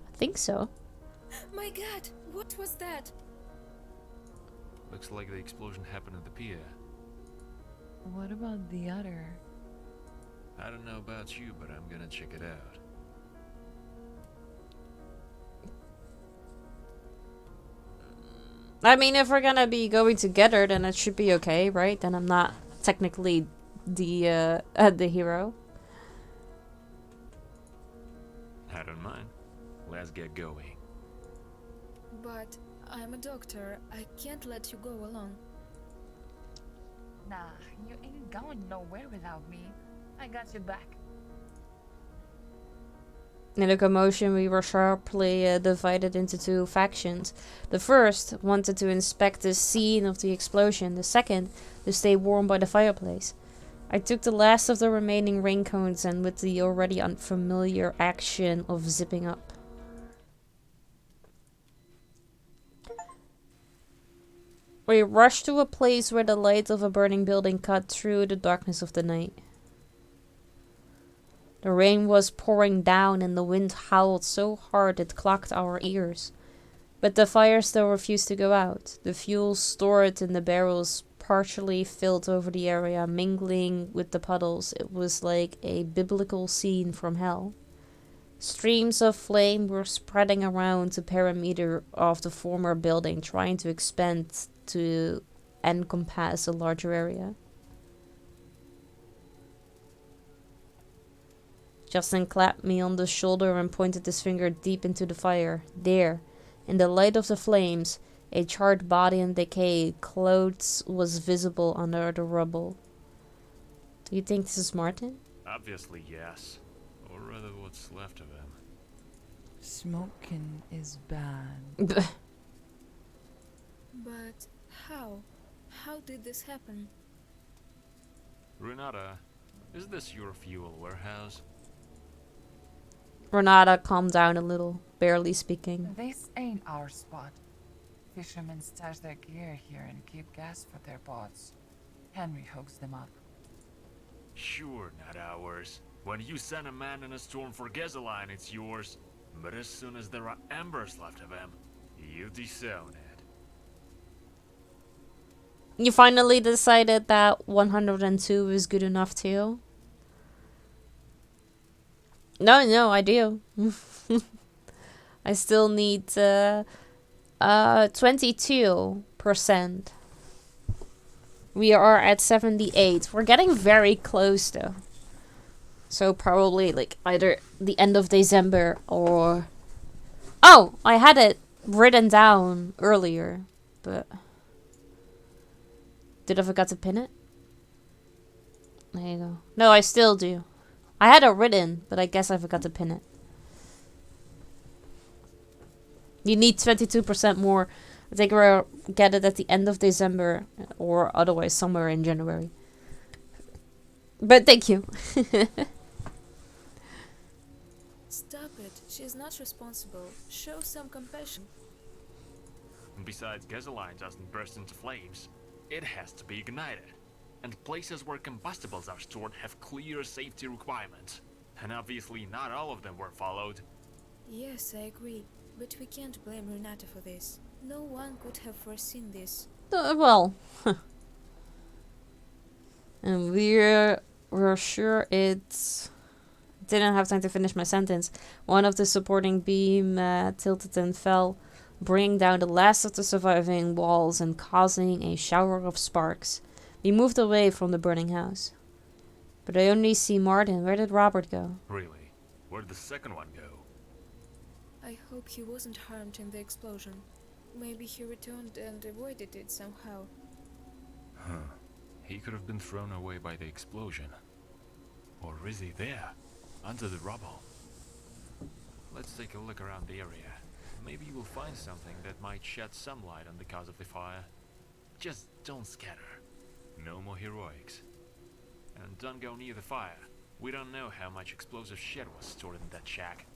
I think so. My God, what was that? Looks like the explosion happened at the pier. What about the other? I don't know about you, but I'm gonna check it out. I mean, if we're gonna be going together, then it should be okay, right? Then I'm not technically the hero. I don't mind. Let's get going. But I'm a doctor. I can't let you go alone. Nah, you ain't going nowhere without me. I got you back. In the commotion, we were sharply divided into two factions. The first wanted to inspect the scene of the explosion. The second, to stay warm by the fireplace. I took the last of the remaining raincoats and with the already unfamiliar action of zipping up. We rushed to a place where the light of a burning building cut through the darkness of the night. The rain was pouring down and the wind howled so hard it clogged our ears. But the fire still refused to go out. The fuel stored in the barrels partially filled over the area, mingling with the puddles. It was like a biblical scene from hell. Streams of flame were spreading around the perimeter of the former building, trying to expand to encompass a larger area. Justin clapped me on the shoulder and pointed his finger deep into the fire. There, in the light of the flames, a charred body in decay, clothes was visible under the rubble. Do you think this is Martin? Obviously, yes. Or rather, what's left of him. Smoking is bad. But how? How did this happen? Renata, is this your fuel warehouse? Renata calmed down a little, barely speaking. This ain't our spot. Fishermen stash their gear here and keep gas for their boats. Henry hooks them up. Sure, not ours. When you send a man in a storm for gasoline, it's yours. But as soon as there are embers left of him, you disown it. You finally decided that 102 is good enough too? No, I do. I still need 22%. We are at 78. We're getting very close though. So probably like either the end of December or... Oh! I had it written down earlier, but... Did I forget to pin it? There you go. No, I still do. I had it written, but I guess I forgot to pin it. You need 22% more. I think we'll get it at the end of December or otherwise somewhere in January. But thank you. Stop it. She is not responsible. Show some compassion. And besides, gasoline doesn't burst into flames. It has to be ignited. And places where combustibles are stored have clear safety requirements. And obviously not all of them were followed. Yes, I agree. But we can't blame Renata for this. No one could have foreseen this. Well. And we're sure it's... Didn't have time to finish my sentence. One of the supporting beam tilted and fell, bringing down the last of the surviving walls and causing a shower of sparks. We moved away from the burning house. But I only see Martin. Where did Robert go? Really? Where did the second one go? I hope he wasn't harmed in the explosion. Maybe he returned and avoided it somehow. Huh. He could have been thrown away by the explosion. Or is he there? Under the rubble. Let's take a look around the area. Maybe we'll find something that might shed some light on the cause of the fire. Just don't scatter. No more heroics. And don't go near the fire. We don't know how much explosive shit was stored in that shack.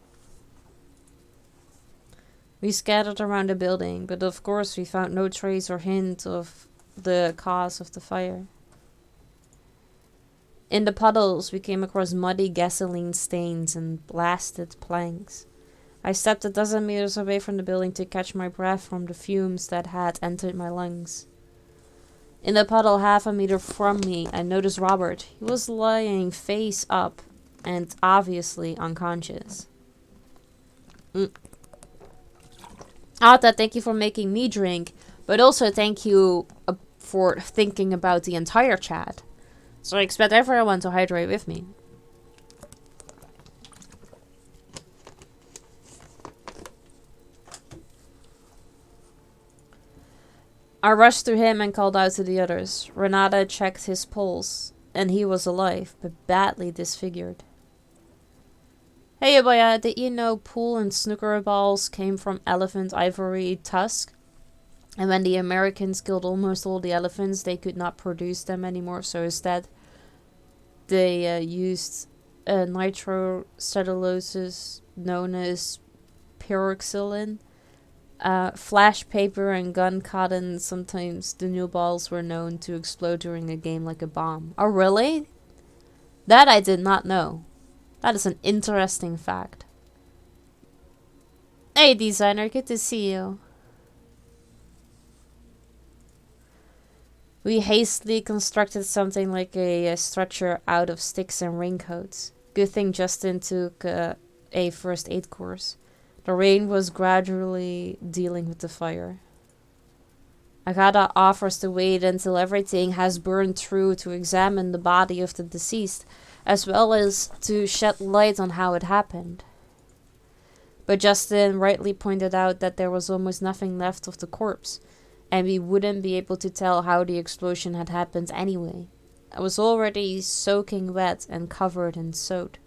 We scattered around the building, but of course we found no trace or hint of the cause of the fire. In the puddles, we came across muddy gasoline stains and blasted planks. I stepped a dozen meters away from the building to catch my breath from the fumes that had entered my lungs. In the puddle half a meter from me, I noticed Robert. He was lying face up and obviously unconscious. Ata, thank you for making me drink, but also thank you for thinking about the entire chat. So I expect everyone to hydrate with me. I rushed to him and called out to the others. Renata checked his pulse, and he was alive, but badly disfigured. Hey Abaya, did you know pool and snooker balls came from elephant ivory tusk? And when the Americans killed almost all the elephants, they could not produce them anymore, so instead they used nitrocellulose known as pyroxylin. Flash paper and gun cotton. Sometimes the new balls were known to explode during a game like a bomb. Oh, really? That I did not know. That is an interesting fact. Hey, designer, good to see you. We hastily constructed something like a stretcher out of sticks and raincoats. Good thing Justin took a first aid course. The rain was gradually dealing with the fire. Agata offers to wait until everything has burned through to examine the body of the deceased, as well as to shed light on how it happened. But Justin rightly pointed out that there was almost nothing left of the corpse, and we wouldn't be able to tell how the explosion had happened anyway. I was already soaking wet and covered in soot.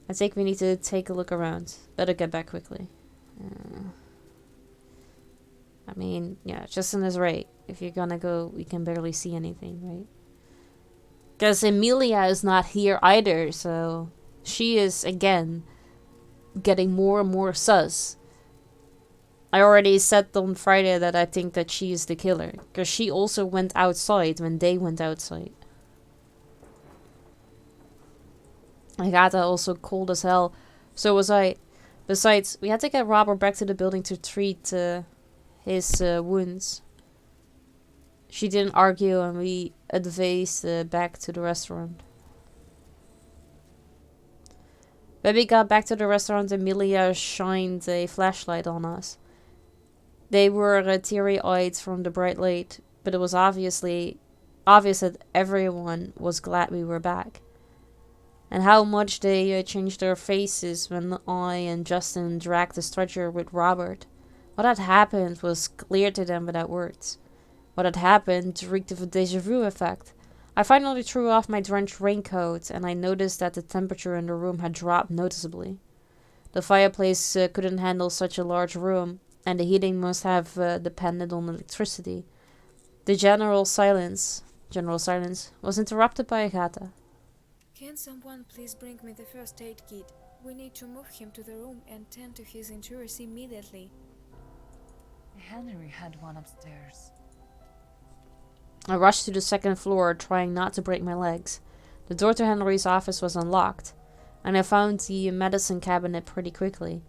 I think we need to take a look around. Better get back quickly. I mean, yeah, Justin is right. If you're gonna go, we can barely see anything, right? Because Emilia is not here either, so she is, again, getting more and more sus. I already said on Friday that I think that she is the killer. Because she also went outside when they went outside. Agata also cold as hell. So was I. Besides, we had to get Robert back to the building to treat his wounds. She didn't argue and we advanced back to the restaurant. When we got back to the restaurant, Emilia shined a flashlight on us. They were teary-eyed from the bright light, but it was obvious that everyone was glad we were back. and how much they changed their faces when I and Justin dragged the stretcher with Robert. What had happened was clear to them without words. What had happened reeked of a deja vu effect. I finally threw off my drenched raincoat, and I noticed that the temperature in the room had dropped noticeably. The fireplace couldn't handle such a large room, and the heating must have depended on electricity. The general silence was interrupted by Agatha. Can someone please bring me the first aid kit? We need to move him to the room and tend to his injuries immediately. Henry had one upstairs. I rushed to the second floor, trying not to break my legs. The door to Henry's office was unlocked, and I found the medicine cabinet pretty quickly.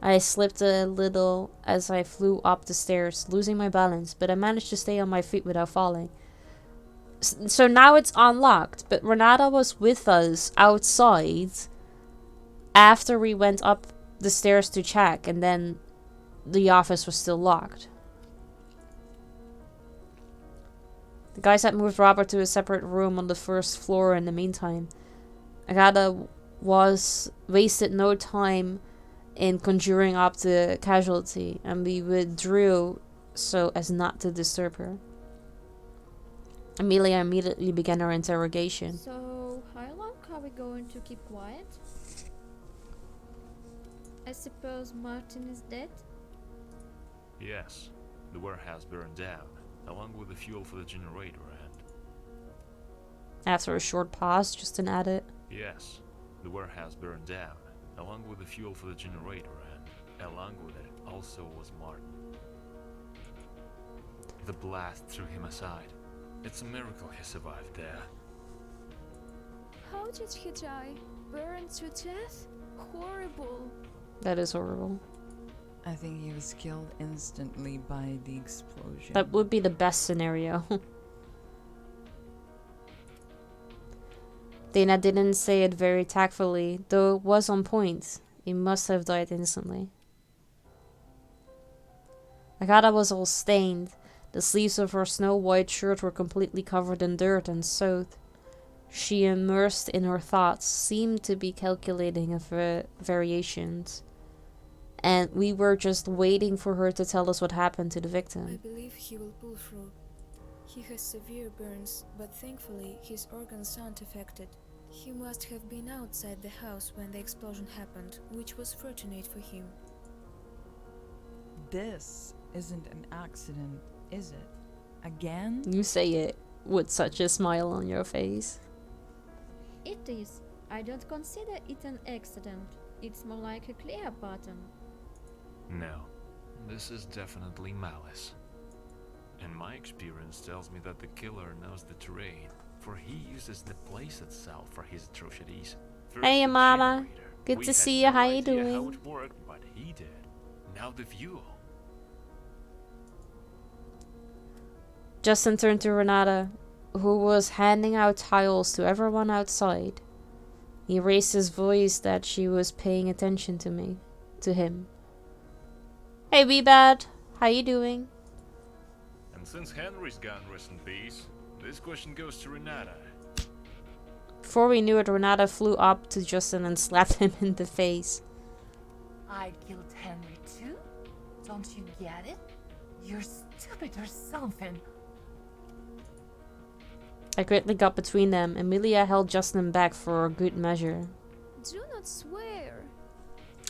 I slipped a little as I flew up the stairs, losing my balance, but I managed to stay on my feet without falling. So now it's unlocked, but Renata was with us outside after we went up the stairs to check, and then the office was still locked. The guys had moved Robert to a separate room on the first floor in the meantime. Agatha wasted no time in conjuring up the casualty, and we withdrew so as not to disturb her. Amelia immediately began her interrogation. So, how long are we going to keep quiet? I suppose Martin is dead? Yes, the warehouse burned down, along with the fuel for the generator and... After a short pause, Justin added, Yes, the warehouse burned down, along with the fuel for the generator and, along with it, also was Martin. The blast threw him aside. It's a miracle he survived there. How did he die? Burned to death? Horrible. That is horrible. I think he was killed instantly by the explosion. That would be the best scenario. Dana didn't say it very tactfully, though it was on point. He must have died instantly. Agatha was all stained. The sleeves of her snow-white shirt were completely covered in dirt and soot. She, immersed in her thoughts, seemed to be calculating variations. And we were just waiting for her to tell us what happened to the I victim. believe he will pull through. He has severe burns, but thankfully his organs aren't affected. He must have been outside the house when the explosion happened, which was fortunate for him. This isn't an accident, is it? Again? You say it with such a smile on your face. It is. I don't consider it an accident. It's more like a clear pattern. No, this is definitely malice. And my experience tells me that the killer knows the terrain, for he uses the place itself for his atrocities. First Hey, the Mama. generator. Good We to had see you. no How you idea doing? How it worked, but he did. Now the fuel. Justin turned to Renata, who was handing out tiles to everyone outside. He raised his voice that she was paying attention to him. Hey, Weebad, how you doing? And since Henry's gone, rest in peace, this question goes to Renata. Before we knew it, Renata flew up to Justin and slapped him in the face. I killed Henry too? Don't you get it? You're stupid or something. I quickly got between them. Amelia held Justin back for good measure. Do not swear.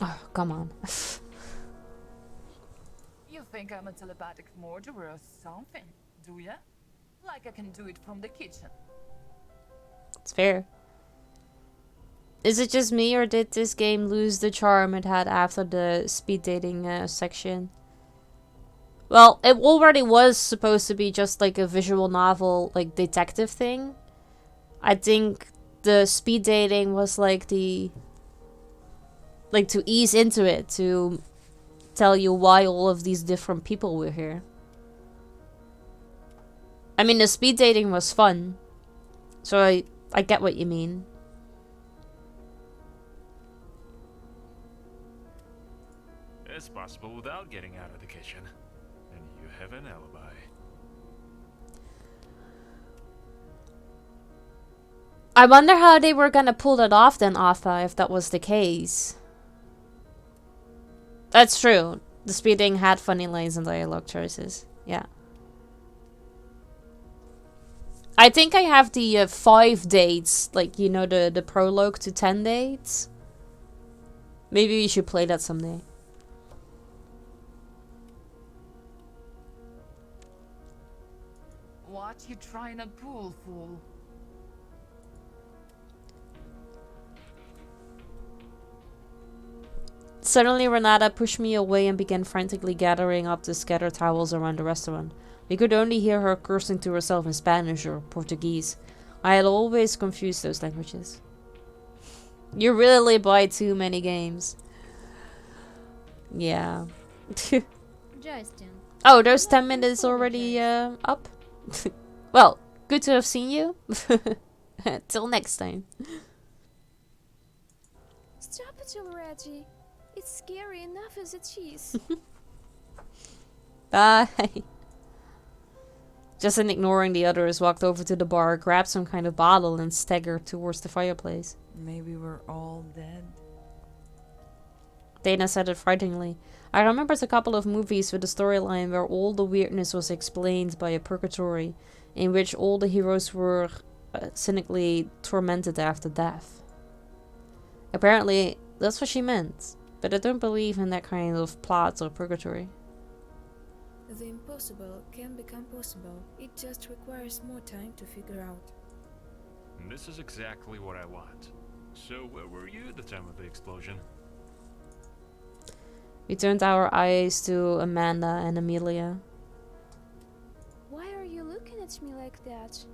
Oh, come on. You think I'm a telepathic murderer or something, do ya? Like I can do it from the kitchen. It's fair. Is it just me, or did this game lose the charm it had after the speed dating section? Well, it already was supposed to be just like a visual novel, like detective thing. I think the speed dating was like to ease into it, to tell you why all of these different people were here. I mean, the speed dating was fun, so I get what you mean. It's possible without getting out of the kitchen. And you have an alibi. I wonder how they were gonna pull that off then, Arthur, if that was the case. That's true. The speeding had funny lines and dialogue choices. Yeah. I think I have the 5 dates, like, you know, the prologue to 10 dates. Maybe we should play that someday. What you trying to pull, fool? Suddenly Renata pushed me away and began frantically gathering up the scattered towels around the restaurant. We could only hear her cursing to herself in Spanish or Portuguese. I had always confused those languages. You really buy too many games. Yeah. Justin. Oh, there's 10 minutes already up? Well, good to have seen you. Till next time. Stop it already. It's scary enough as it is. Bye. Justin, ignoring the others, walked over to the bar, grabbed some kind of bottle, and staggered towards the fireplace. Maybe we're all dead. Dana said it frighteningly. I remembered a couple of movies with a storyline where all the weirdness was explained by a purgatory, in which all the heroes were cynically tormented after death. Apparently, that's what she meant, but I don't believe in that kind of plot or purgatory. The impossible can become possible. It just requires more time to figure out. This is exactly what I want. So where were you at the time of the explosion? We turned our eyes to Amanda and Amelia. Why are you looking at me like that?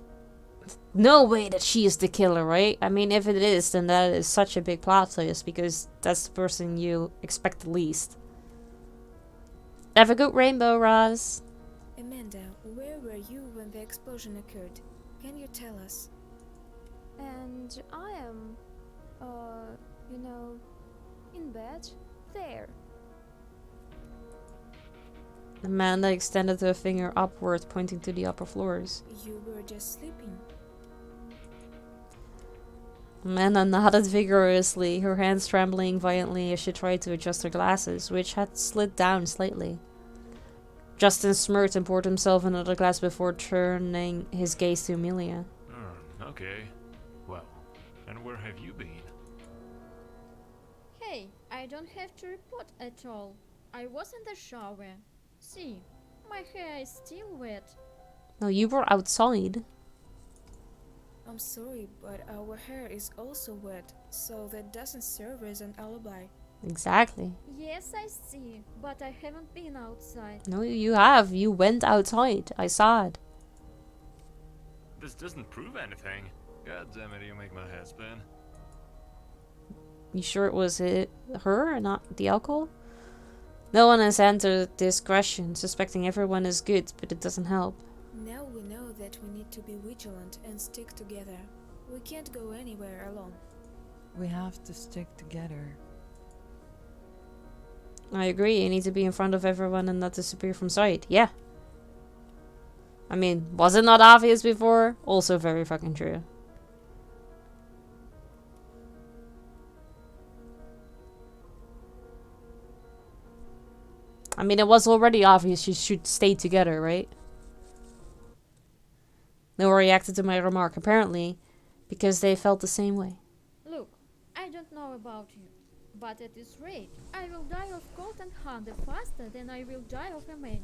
No way that she is the killer, right? I mean, if it is, then that is such a big plot twist, because that's the person you expect the least. Have a good rainbow, Roz. Amanda, where were you when the explosion occurred? Can you tell us? And I am, you know, in bed. There. Amanda extended her finger upward, pointing to the upper floors. You were just sleeping. Amanda nodded vigorously, her hands trembling violently as she tried to adjust her glasses, which had slid down slightly. Justin smirked and poured himself another glass before turning his gaze to Amelia. Okay. Well, and where have you been? Hey, I don't have to report at all. I was in the shower. See, my hair is still wet. No, you were outside. I'm sorry, but our hair is also wet, so that doesn't serve as an alibi. Exactly. Yes, I see, but I haven't been outside. No, you have. You went outside. I saw it. This doesn't prove anything. God damn it, you make my head spin. You sure it was her and not the alcohol? No one has answered this question, suspecting everyone is good, but it doesn't help. Now we know that we need to be vigilant and stick together. We can't go anywhere alone. We have to stick together. I agree, you need to be in front of everyone and not disappear from sight. Yeah. I mean, was it not obvious before? Also very fucking true. I mean, it was already obvious you should stay together, right? No one reacted to my remark, apparently, because they felt the same way. Look, I don't know about you, but at this rate, I will die of cold and hunger faster than I will die of a maniac.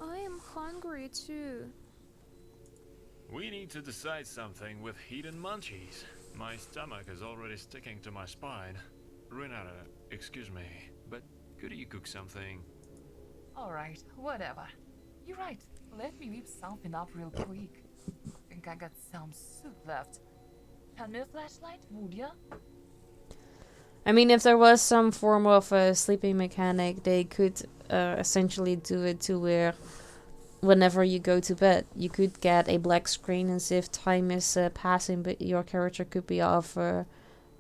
I am hungry too. We need to decide something with heat and munchies. My stomach is already sticking to my spine. Renata, excuse me, but could you cook something? Alright, whatever. You're right. Let me whip something up real quick. Think I got some soup left. And no flashlight, would ya? I mean, if there was some form of a sleeping mechanic, they could essentially do it to where whenever you go to bed, you could get a black screen as if time is passing, but your character could be off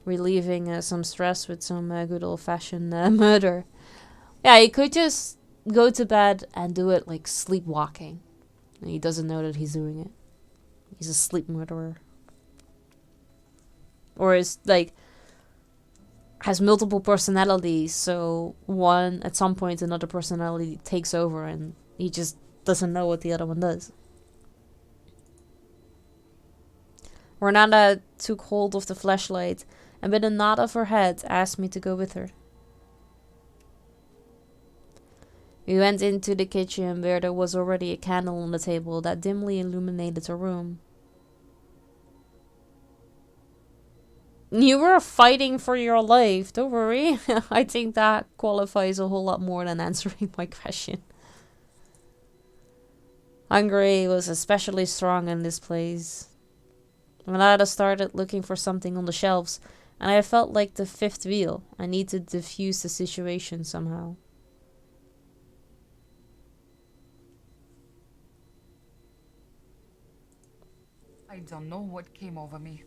relieving some stress with some good old-fashioned murder. Yeah, he could just go to bed and do it like sleepwalking. And he doesn't know that he's doing it. He's a sleep murderer. Or is like has multiple personalities, so one at some point another personality takes over and he just doesn't know what the other one does. Renata took hold of the flashlight and with a nod of her head asked me to go with her. We went into the kitchen where there was already a candle on the table that dimly illuminated the room. You were fighting for your life, don't worry. I think that qualifies a whole lot more than answering my question. Hungry was especially strong in this place. Renata started looking for something on the shelves, and I felt like the fifth wheel. I need to defuse the situation somehow. I don't know what came over me.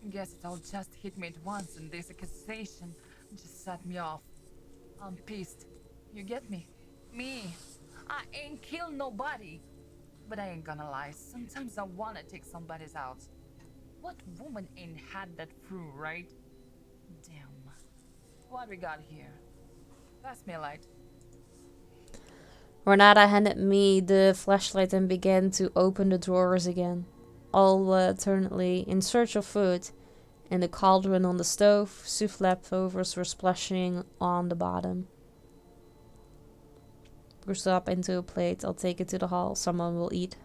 Guess it all just hit me at once, and this accusation just set me off. I'm pissed. You get me? Me. I ain't killed nobody. But I ain't gonna lie, sometimes I wanna take somebody's out. What woman ain't had that through, right? Damn. What we got here? Pass me a light. Renata handed me the flashlight and began to open the drawers again. Alternately in search of food. In the cauldron on the stove, soup leftovers were splashing on the bottom. Pour up into a plate. I'll take it to the hall. Someone will eat.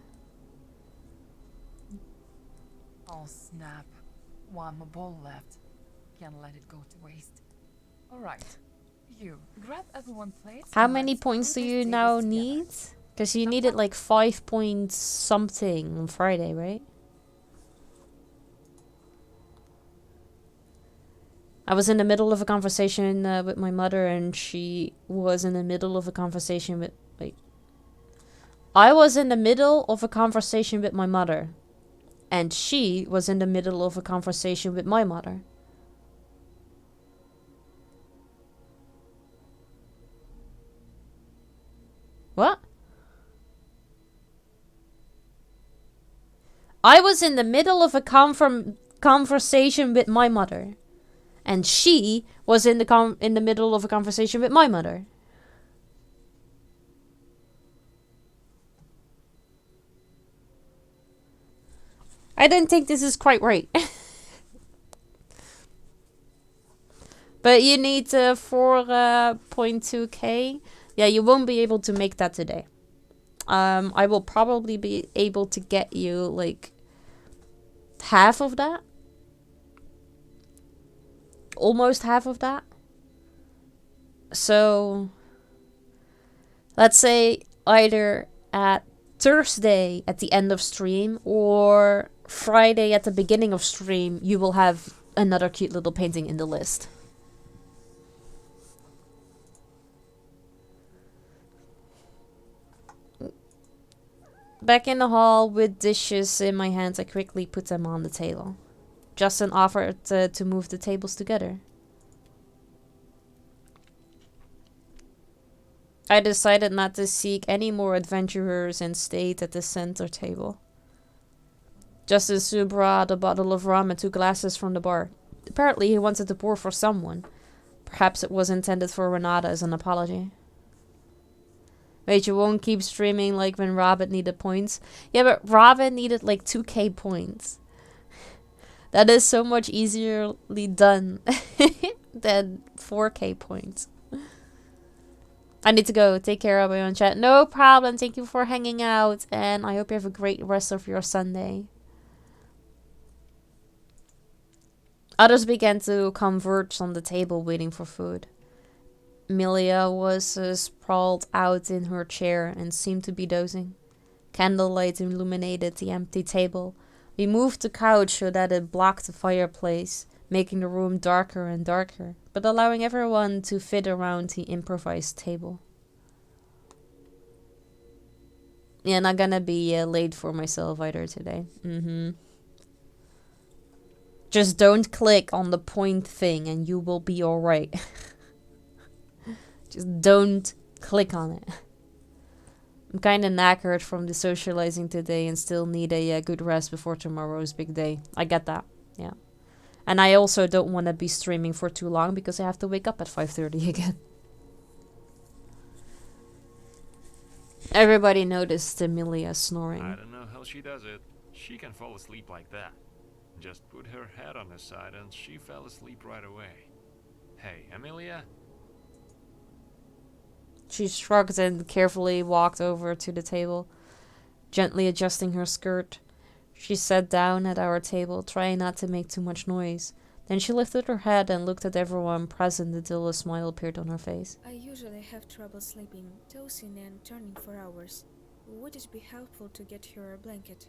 Oh snap. One more bowl left. Can't let it go to waste. Alright. You, grab everyone plates. How many points do you now need? Because you needed like 5 points something on Friday, right? I was in the middle of a conversation with my mother, and she was in the middle of a conversation with... Wait. I was in the middle of a conversation with my mother, and she was in the middle of a conversation with my mother. What? I was in the middle of a conversation with my mother. And she was in the middle of a conversation with my mother. I don't think this is quite right. But you need 4.2k. Yeah, you won't be able to make that today. I will probably be able to get you like half of that. Almost half of that. So let's say either at Thursday at the end of stream or Friday at the beginning of stream, you will have another cute little painting in the list. Back in the hall with dishes in my hands, I quickly put them on the table. Justin offered to move the tables together. I decided not to seek any more adventurers and stayed at the center table. Justin soon brought a bottle of rum and 2 glasses from the bar. Apparently he wanted to pour for someone. Perhaps it was intended for Renata as an apology. Wait, you won't keep streaming like when Robin needed points? Yeah, but Robin needed like 2k points. That is so much easierly done than 4k points. I need to go. Take care of my own chat. No problem. Thank you for hanging out. And I hope you have a great rest of your Sunday. Others began to converge on the table waiting for food. Amelia was sprawled out in her chair and seemed to be dozing. Candlelight illuminated the empty table. We moved the couch so that it blocked the fireplace, making the room darker and darker, but allowing everyone to fit around the improvised table. Yeah, not gonna be late for myself either today. Just don't click on the point thing and you will be alright. Just don't click on it. I'm kind of knackered from the socializing today and still need a good rest before tomorrow's big day. I get that, yeah. And I also don't want to be streaming for too long because I have to wake up at 5:30 again. Everybody noticed Amelia snoring. I don't know how she does it. She can fall asleep like that. Just put her head on her side and she fell asleep right away. Hey, Amelia? She shrugged and carefully walked over to the table, gently adjusting her skirt. She sat down at our table, trying not to make too much noise. Then she lifted her head and looked at everyone present until a smile appeared on her face. I usually have trouble sleeping, tossing and turning for hours. Would it be helpful to get her a blanket?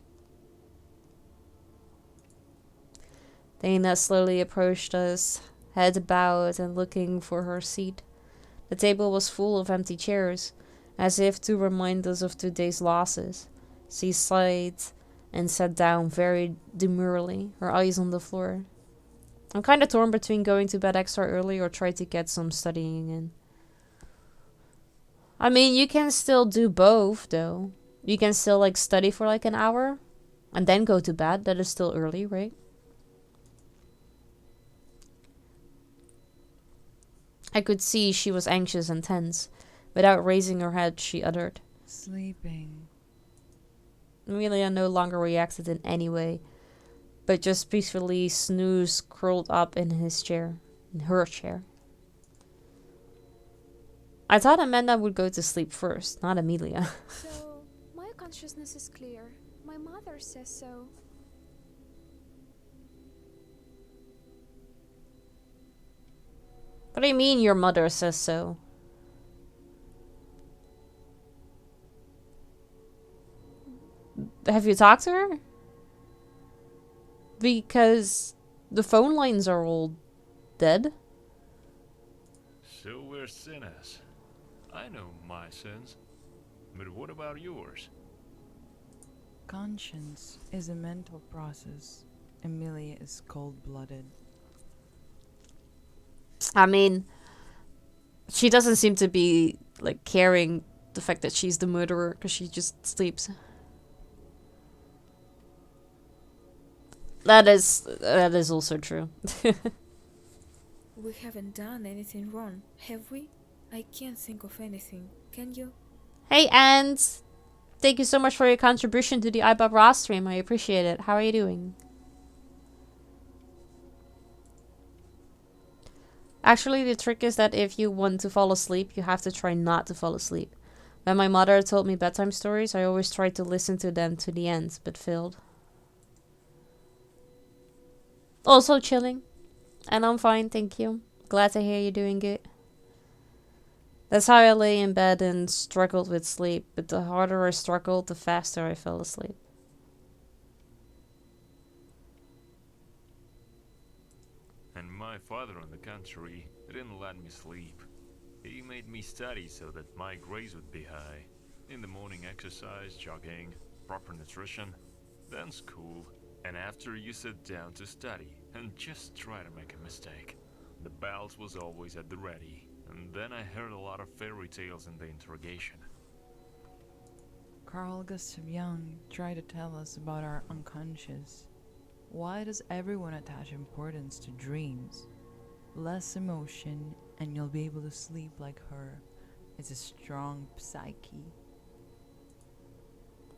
Dana slowly approached us, head bowed and looking for her seat. The table was full of empty chairs, as if to remind us of today's losses. She sighed and sat down very demurely, her eyes on the floor. I'm kind of torn between going to bed extra early or try to get some studying in. I mean, you can still do both, though. You can still, like, study for, like, an hour and then go to bed. That is still early, right? I could see she was anxious and tense. Without raising her head, she uttered, Sleeping. Amelia no longer reacted in any way, but just peacefully snoozed curled up in his chair. In her chair. I thought Amanda would go to sleep first, not Amelia. So, my consciousness is clear. My mother says so. What do you mean your mother says so? Have you talked to her? Because the phone lines are all dead. So we're sinners. I know my sins. But what about yours? Conscience is a mental process. Amelia is cold-blooded. I mean, she doesn't seem to be, like, caring the fact that she's the murderer because she just sleeps. That is also true. We haven't done anything wrong, have we? I can't think of anything. Can you? Hey, and thank you so much for your contribution to the iBob Raw stream. I appreciate it. How are you doing? Actually, the trick is that if you want to fall asleep, you have to try not to fall asleep. When my mother told me bedtime stories, I always tried to listen to them to the end, but failed. Also chilling. And I'm fine, thank you. Glad to hear you're doing good. That's how I lay in bed and struggled with sleep, but the harder I struggled, the faster I fell asleep. And my father, on the contrary, didn't let me sleep. He made me study so that my grades would be high. In the morning, exercise, jogging, proper nutrition, then school. And after you sit down to study and just try to make a mistake, the bells was always at the ready. And then I heard a lot of fairy tales in the interrogation. Carl Gustav Jung tried to tell us about our unconscious. Why does everyone attach importance to dreams? Less emotion and you'll be able to sleep like her. It's a strong psyche.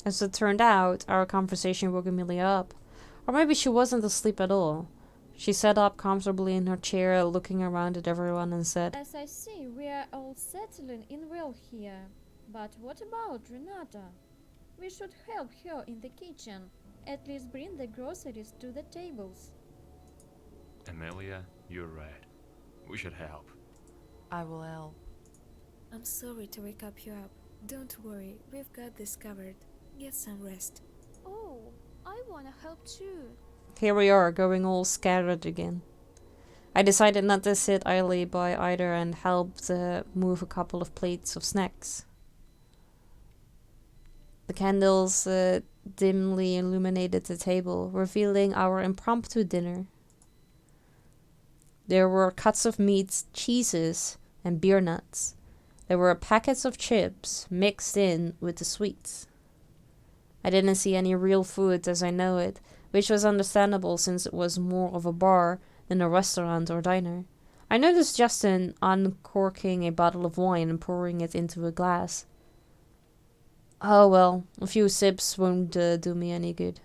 As it turned out, our conversation woke Amelia up. Or maybe she wasn't asleep at all. She sat up comfortably in her chair, looking around at everyone and said, As I see, we are all settling in well here. But what about Renata? We should help her in the kitchen. At least bring the groceries to the tables. Amelia, you're right. We should help. I will help. I'm sorry to wake up you up. Don't worry, we've got this covered. Get some rest. Oh, I wanna help too. Here we are, going all scattered again. I decided not to sit idly by either and helped move a couple of plates of snacks. The candles dimly illuminated the table, revealing our impromptu dinner. There were cuts of meat, cheeses, and beer nuts. There were packets of chips mixed in with the sweets. I didn't see any real food as I know it, which was understandable since it was more of a bar than a restaurant or diner. I noticed Justin uncorking a bottle of wine and pouring it into a glass. Oh well, a few sips won't do me any good.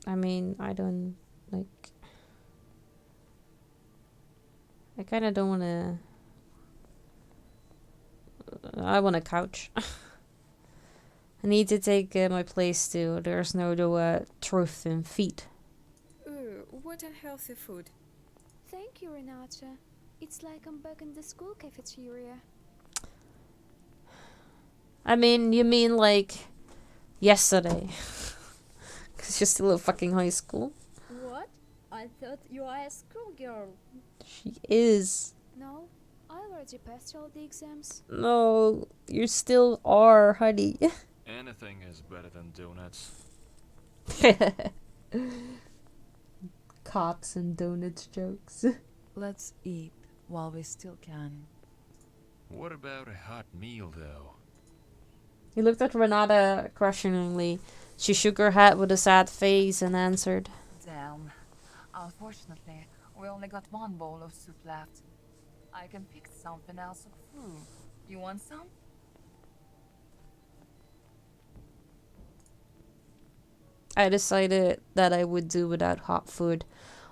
I mean, I don't, like... I kinda don't wanna... I want a couch. I need to take my place too. There's no truth in feet. What unhealthy food. Thank you, Renata. It's like I'm back in the school cafeteria. I mean, you mean like yesterday. Because you're still in fucking high school. What? I thought you are a schoolgirl. She is. No, I already passed all the exams. No, you still are, honey. Anything is better than donuts. Cocks and donuts jokes. Let's eat while we still can. What about a hot meal, though? He looked at Renata questioningly. She shook her head with a sad face and answered. Damn. Unfortunately, we only got one bowl of soup left. I can pick something else of food. You want some? I decided that I would do without hot food.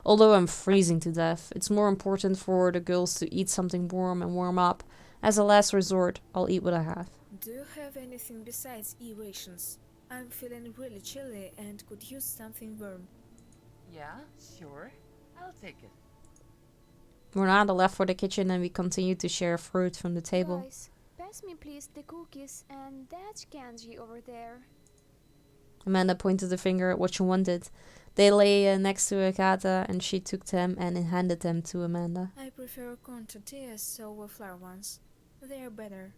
Although I'm freezing to death, it's more important for the girls to eat something warm and warm up. As a last resort, I'll eat what I have. Do you have anything besides e-rations? I'm feeling really chilly and could use something warm. Yeah, sure. I'll take it. Renata left for the kitchen and we continued to share fruit from the table. Guys, pass me please the cookies and that candy over there. Amanda pointed the finger at what she wanted. They lay next to Agatha and she took them and handed them to Amanda. I prefer corn tortillas over flour ones. They are better.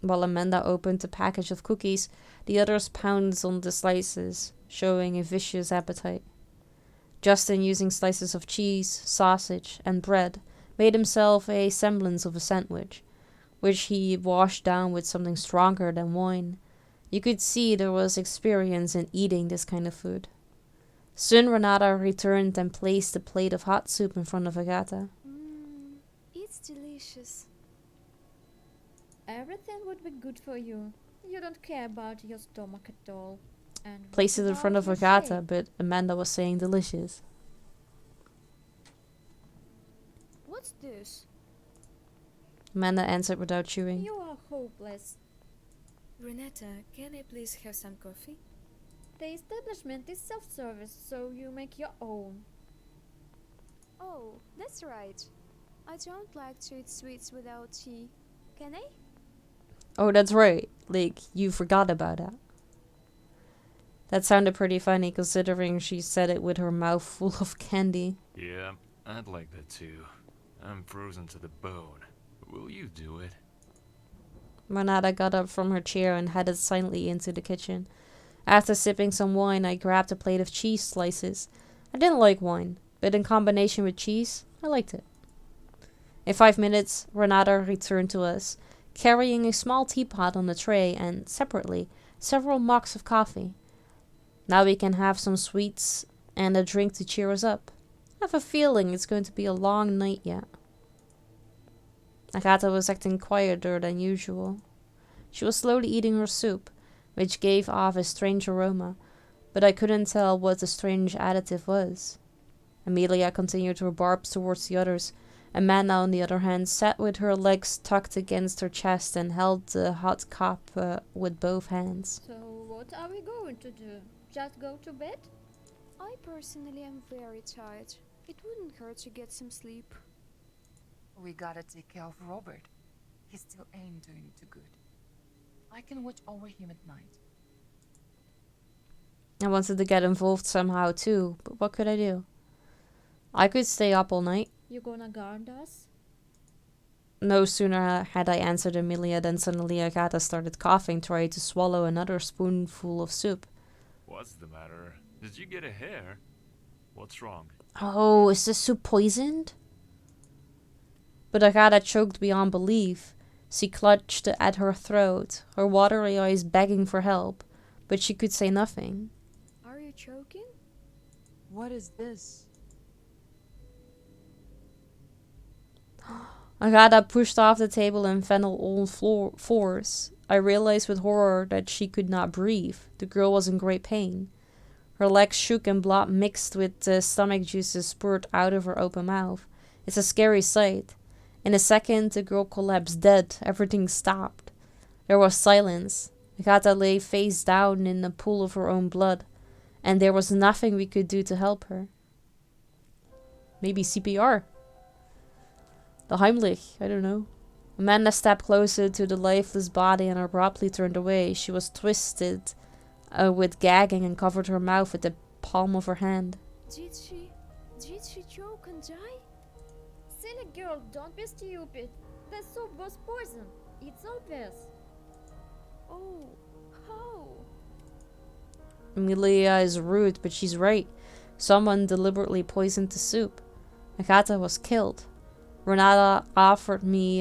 While Amanda opened the package of cookies, the others pounded on the slices, showing a vicious appetite. Justin, using slices of cheese, sausage, and bread, made himself a semblance of a sandwich, which he washed down with something stronger than wine. You could see there was experience in eating this kind of food. Soon Renata returned and placed a plate of hot soup in front of Agatha. It's delicious. Everything would be good for you. You don't care about your stomach at all. And Placed it what in front of about your Agatha, shape? but Amanda was saying delicious. What's this? Amanda answered without chewing. You are hopeless. Renata, can I please have some coffee? The establishment is self-service, so you make your own. Oh, that's right. I don't like to eat sweets without tea. Can I? Oh, that's right. Like, you forgot about that. That sounded pretty funny considering she said it with her mouth full of candy. Yeah, I'd like that too. I'm frozen to the bone. Will you do it? Renata got up from her chair and headed silently into the kitchen. After sipping some wine, I grabbed a plate of cheese slices. I didn't like wine, but in combination with cheese, I liked it. In 5 minutes, Renata returned to us, carrying a small teapot on the tray and, separately, several mugs of coffee. Now we can have some sweets and a drink to cheer us up. I have a feeling it's going to be a long night yet. Agatha was acting quieter than usual. She was slowly eating her soup, which gave off a strange aroma, but I couldn't tell what the strange additive was. Amelia continued her barbs towards the others. Amanda, on the other hand, sat with her legs tucked against her chest and held the hot cup with both hands. So what are we going to do? Just go to bed? I personally am very tired. It wouldn't hurt to get some sleep. We gotta take care of Robert. He still ain't doing too good. I can watch over him at night. I wanted to get involved somehow too, but what could I do? I could stay up all night. You gonna guard us? No sooner had I answered Amelia than suddenly Agatha started coughing, trying to swallow another spoonful of soup. What's the matter? Did you get a hair? What's wrong? Oh, is the soup poisoned? But Agata choked beyond belief. She clutched at her throat, her watery eyes begging for help, but she could say nothing. Are you choking? What is this? Agata pushed off the table and fell on all fours. I realized with horror that she could not breathe. The girl was in great pain. Her legs shook and blood mixed with the stomach juices spurted out of her open mouth. It's a scary sight. In a second, the girl collapsed dead. Everything stopped. There was silence. Agata lay face down in a pool of her own blood, and there was nothing we could do to help her. Maybe CPR? The Heimlich, I don't know. Amanda stepped closer to the lifeless body and abruptly turned away. She was twisted with gagging and covered her mouth with the palm of her hand. Did she choke and die? Silly girl, don't be stupid. The soup was poisoned. It's obvious. Oh, how? Emilia is rude, but she's right. Someone deliberately poisoned the soup. Agata was killed. Renata offered me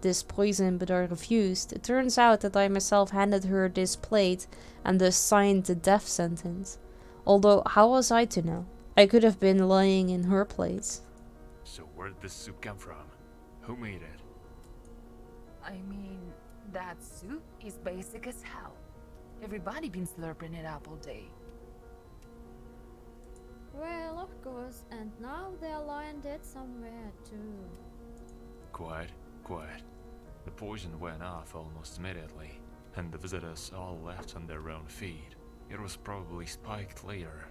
this poison, but I refused. It turns out that I myself handed her this plate and thus signed the death sentence. Although, how was I to know? I could have been lying in her place. So where did this soup come from? Who made it? I mean, that soup is basic as hell. Everybody been slurping it up all day. Well, of course, and now they're lying dead somewhere too. Quiet, quiet. The poison went off almost immediately, and the visitors all left on their own feet. It was probably spiked later.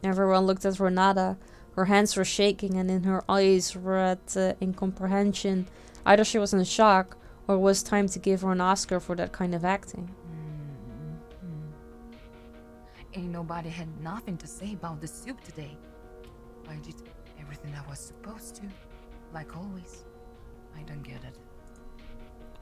Everyone looked at Renata. Her hands were shaking and in her eyes read incomprehension. Either she was in shock, or it was time to give her an Oscar for that kind of acting. Ain't nobody had nothing to say about the soup today. I did everything I was supposed to, like always. I don't get it.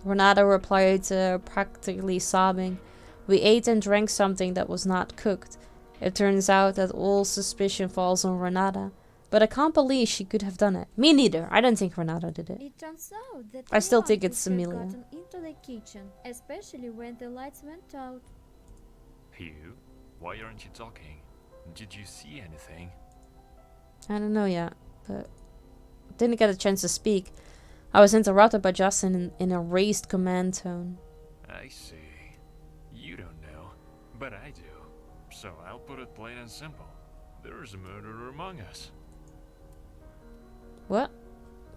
Renata replied, practically sobbing. We ate and drank something that was not cooked. It turns out that all suspicion falls on Renata. But I can't believe she could have done it. Me neither. I don't think Renata did it. It turns out that I still no think one it's could have Emilia. gotten into the kitchen, especially when the lights went out. Hugh, why aren't you talking? Did you see anything? I don't know yet, but didn't get a chance to speak. I was interrupted by Justin in a raised command tone. I see. You don't know, but I do. So I'll put it plain and simple. There's a murderer among us. What?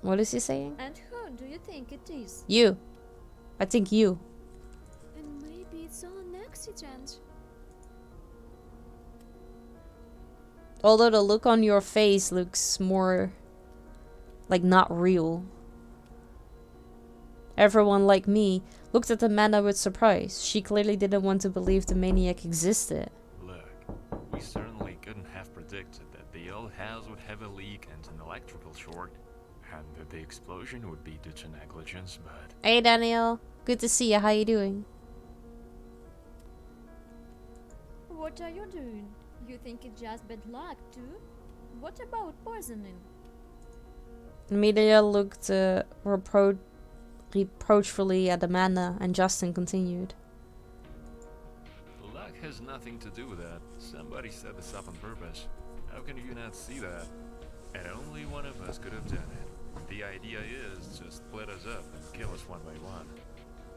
What is he saying? And who do you think it is? You. I think you. And maybe it's all an accident. Although the look on your face looks more like not real. Everyone like me looked at Amanda with surprise. She clearly didn't want to believe the maniac existed. Look, we certainly couldn't have predicted that the old house would have a leak and an electrical short, and that the explosion would be due to negligence, but... Hey Daniel, good to see you. How you doing? What are you doing? You think it's just bad luck too? What about poisoning? Emilia looked reproachfully at Amanda, and Justin continued. Luck has nothing to do with that. Somebody set this up on purpose. How can you not see that? And only one of us could have done it. The idea is to split us up and kill us one by one.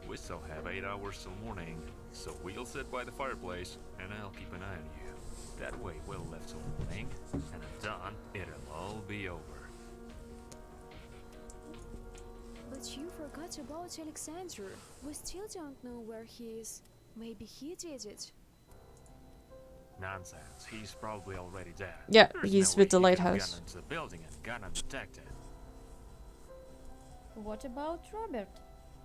We still have 8 hours till morning, so we'll sit by the fireplace, and I'll keep an eye on you. That way we'll live till morning, and at dawn, it'll all be over. But you forgot about Alexander. We still don't know where he is. Maybe he did it. Nonsense. He's probably already dead. Yeah, There's he's no with the way he could have lighthouse. gotten into the building and gone undetected. What about Robert?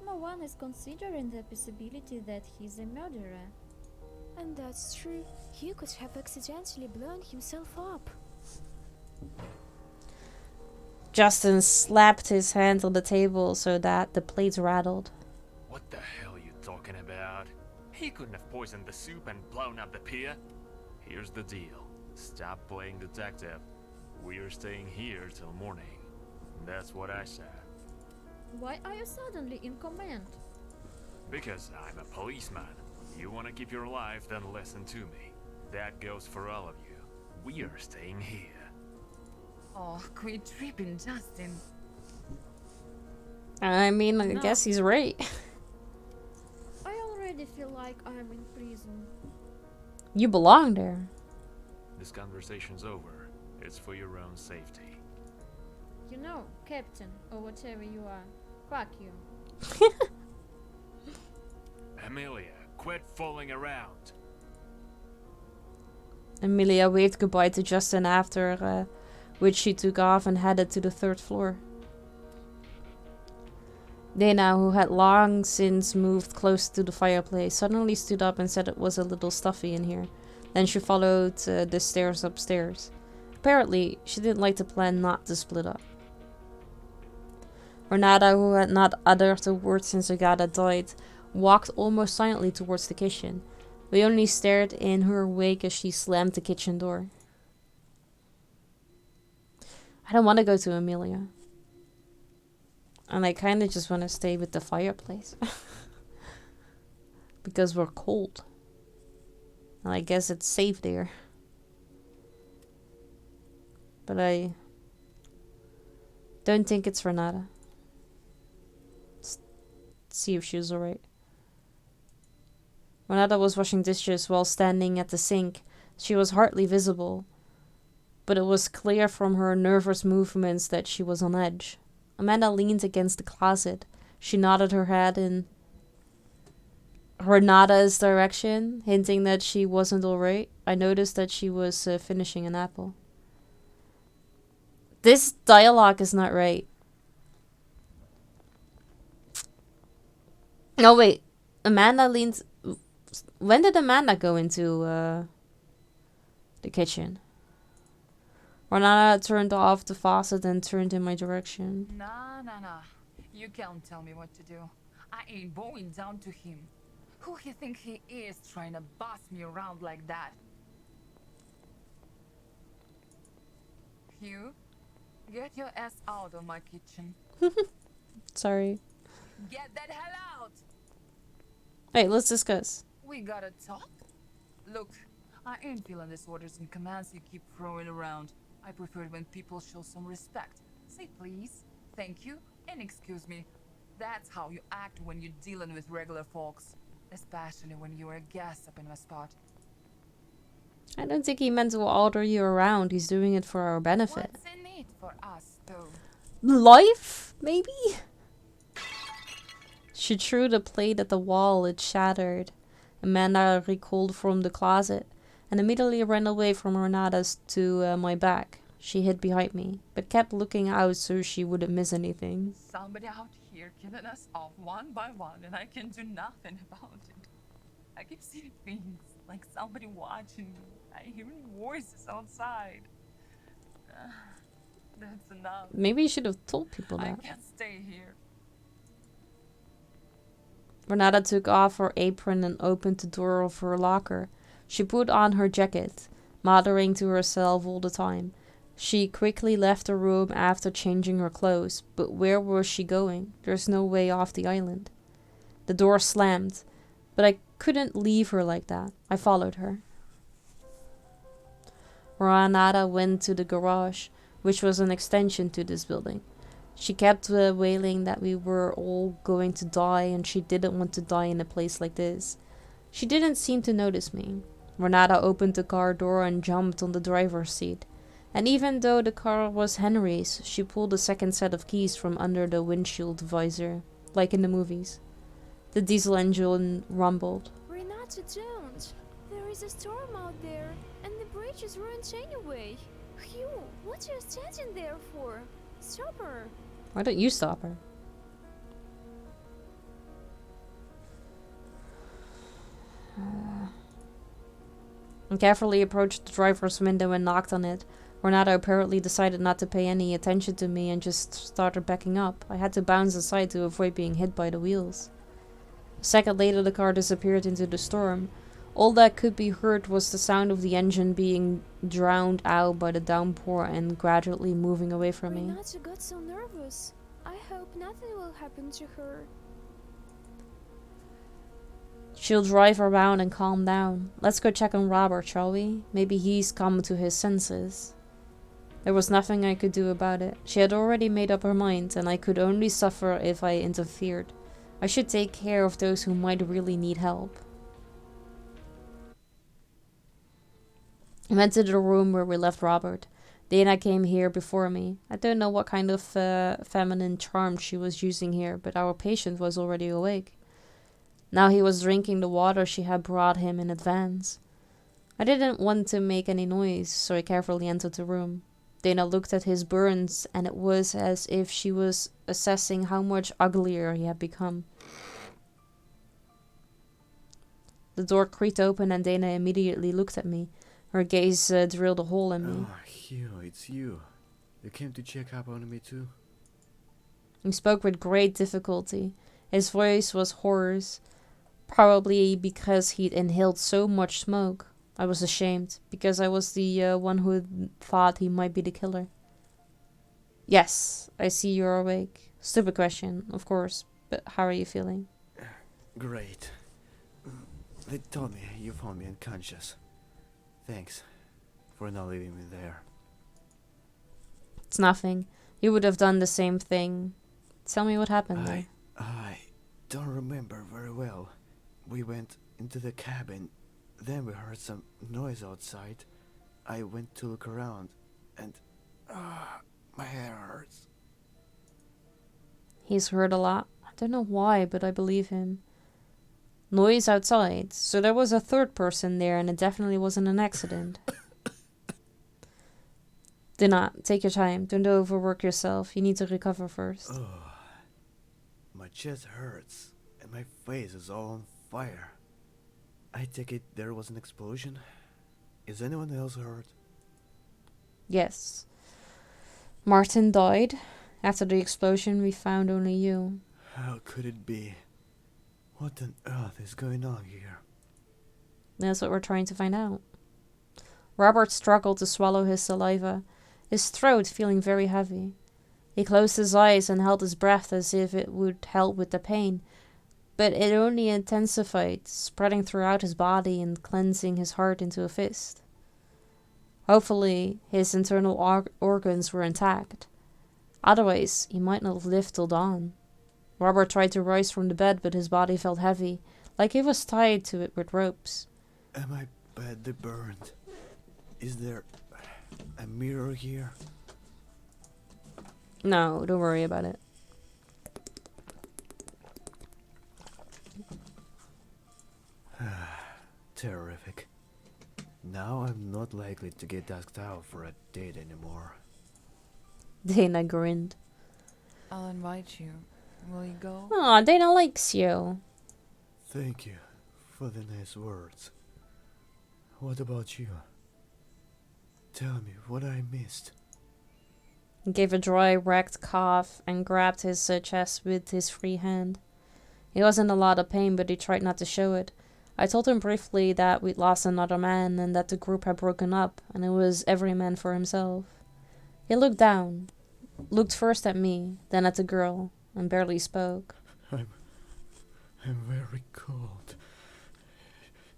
No one is considering the possibility that he's a murderer. And that's true. He could have accidentally blown himself up. Justin slapped his hand on the table so that the plates rattled. What the hell are you talking about? He couldn't have poisoned the soup and blown up the pier. Here's the deal. Stop playing detective. We're staying here till morning. That's what I said. Why are you suddenly in command? Because I'm a policeman. You want to keep your life, then listen to me. That goes for all of you. We're staying here. Oh, quit tripping, Justin. I mean, I No. guess he's right. I already feel like I'm in prison. You belong there. This conversation's over. It's for your own safety. You know, Captain, or whatever you are. Fuck you. Amelia, quit fooling around. Amelia waved goodbye to Justin after which she took off and headed to the 3rd floor. Dana, who had long since moved close to the fireplace, suddenly stood up and said it was a little stuffy in here. Then she followed the stairs upstairs. Apparently, she didn't like the plan not to split up. Renata, who had not uttered a word since Agatha died, walked almost silently towards the kitchen. We only stared in her wake as she slammed the kitchen door. I don't want to go to Amelia. And I kind of just want to stay with the fireplace. Because we're cold. And I guess it's safe there. But I don't think it's Renata. Let's see if she's alright. Renata was washing dishes while standing at the sink. She was hardly visible, but it was clear from her nervous movements that she was on edge. Amanda leaned against the closet. She nodded her head in Renata's direction, hinting that she wasn't alright. I noticed that she was finishing an apple. This dialogue is not right. No, wait. Amanda leaned... When did Amanda go into the kitchen? Renata turned off the faucet and turned in my direction. Nah. You can't tell me what to do. I ain't bowing down to him. Who he think he is trying to boss me around like that? Hugh, get your ass out of my kitchen. Sorry. Get that hell out! Hey, let's discuss. We gotta talk. Look, I ain't feeling these orders and commands you keep throwing around. I prefer it when people show some respect. Say please, thank you, and excuse me. That's how you act when you're dealing with regular folks. Especially when you're a guest up in my spot. I don't think he meant to order you around. He's doing it for our benefit. What's in it for us, though? Life, maybe? She threw the plate at the wall. It shattered. Amanda recalled from the closet and immediately ran away from Renata's to my back. She hid behind me, but kept looking out so she wouldn't miss anything. Somebody out here killing us off one by one, and I can do nothing about it. I keep seeing things, like somebody watching me. I hear voices outside. That's enough. Maybe you should have told people I that. can't stay here. Renata took off her apron and opened the door of her locker. She put on her jacket, muttering to herself all the time. She quickly left the room after changing her clothes, but where was she going? There's no way off the island. The door slammed, but I couldn't leave her like that. I followed her. Renata went to the garage, which was an extension to this building. She kept wailing that we were all going to die and she didn't want to die in a place like this. She didn't seem to notice me. Renata opened the car door and jumped on the driver's seat. And even though the car was Henry's, she pulled a second set of keys from under the windshield visor, like in the movies. The diesel engine rumbled. Renata, don't! There is a storm out there, and the bridge is ruined anyway. Hugh, what are you standing there for? Stop her! Why don't you stop her? I carefully approached the driver's window and knocked on it. Renata apparently decided not to pay any attention to me and just started backing up. I had to bounce aside to avoid being hit by the wheels. A second later, the car disappeared into the storm. All that could be heard was the sound of the engine being drowned out by the downpour and gradually moving away from me. Renata got so nervous. I hope nothing will happen to her. She'll drive around and calm down. Let's go check on Robert, shall we? Maybe he's come to his senses. There was nothing I could do about it. She had already made up her mind, and I could only suffer if I interfered. I should take care of those who might really need help. I went to the room where we left Robert. Dana came here before me. I don't know what kind of feminine charm she was using here, but our patient was already awake. Now he was drinking the water she had brought him in advance. I didn't want to make any noise, so I carefully entered the room. Dana looked at his burns, and it was as if she was assessing how much uglier he had become. The door creaked open, and Dana immediately looked at me. Her gaze drilled a hole in me. Oh, Hugh, it's you. You came to check up on me too? He spoke with great difficulty. His voice was hoarse, probably because he'd inhaled so much smoke. I was ashamed, because I was the one who thought he might be the killer. Yes, I see you're awake. Stupid question, of course, but how are you feeling? Great. They told me you found me unconscious. Thanks for not leaving me there. It's nothing. You would have done the same thing. Tell me what happened there. I don't remember very well. We went into the cabin, then we heard some noise outside. I went to look around, and my head hurts. He's heard a lot. I don't know why, but I believe him. Noise outside, so there was a third person there, and it definitely wasn't an accident. Do not. Take your time. Don't overwork yourself. You need to recover first. Oh, my chest hurts, and my face is all on fire. I take it there was an explosion? Is anyone else hurt? Yes. Martin died. After the explosion, we found only you. How could it be? What on earth is going on here? That's what we're trying to find out. Robert struggled to swallow his saliva, his throat feeling very heavy. He closed his eyes and held his breath as if it would help with the pain, but it only intensified, spreading throughout his body and cleansing his heart into a fist. Hopefully, his internal organs were intact. Otherwise, he might not have lived till dawn. Robert tried to rise from the bed, but his body felt heavy, like he was tied to it with ropes. Am I badly burned? Is there a mirror here? No, don't worry about it. Terrific. Now I'm not likely to get asked out for a date anymore. Dana grinned. I'll invite you. Will you go? Aw, Dana likes you. Thank you for the nice words. What about you? Tell me what I missed. He gave a dry, racked cough and grabbed his chest with his free hand. He was in a lot of pain, but he tried not to show it. I told him briefly that we'd lost another man and that the group had broken up, and it was every man for himself. He looked down, looked first at me, then at the girl, and barely spoke. I'm very cold.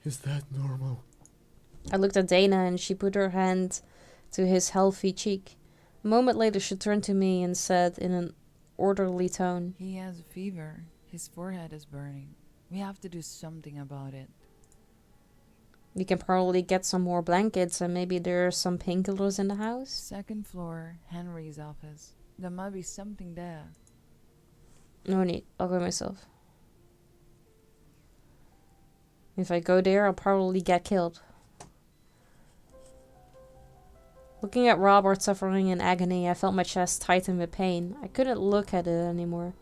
Is that normal? I looked at Dana, and she put her hand to his healthy cheek. A moment later, she turned to me and said in an orderly tone, He has a fever. His forehead is burning. We have to do something about it. We can probably get some more blankets and maybe there's some painkillers in the house. Second floor, Henry's office. There might be something there. No need. I'll go myself. If I go there, I'll probably get killed. Looking at Robert suffering in agony, I felt my chest tighten with pain. I couldn't look at it anymore.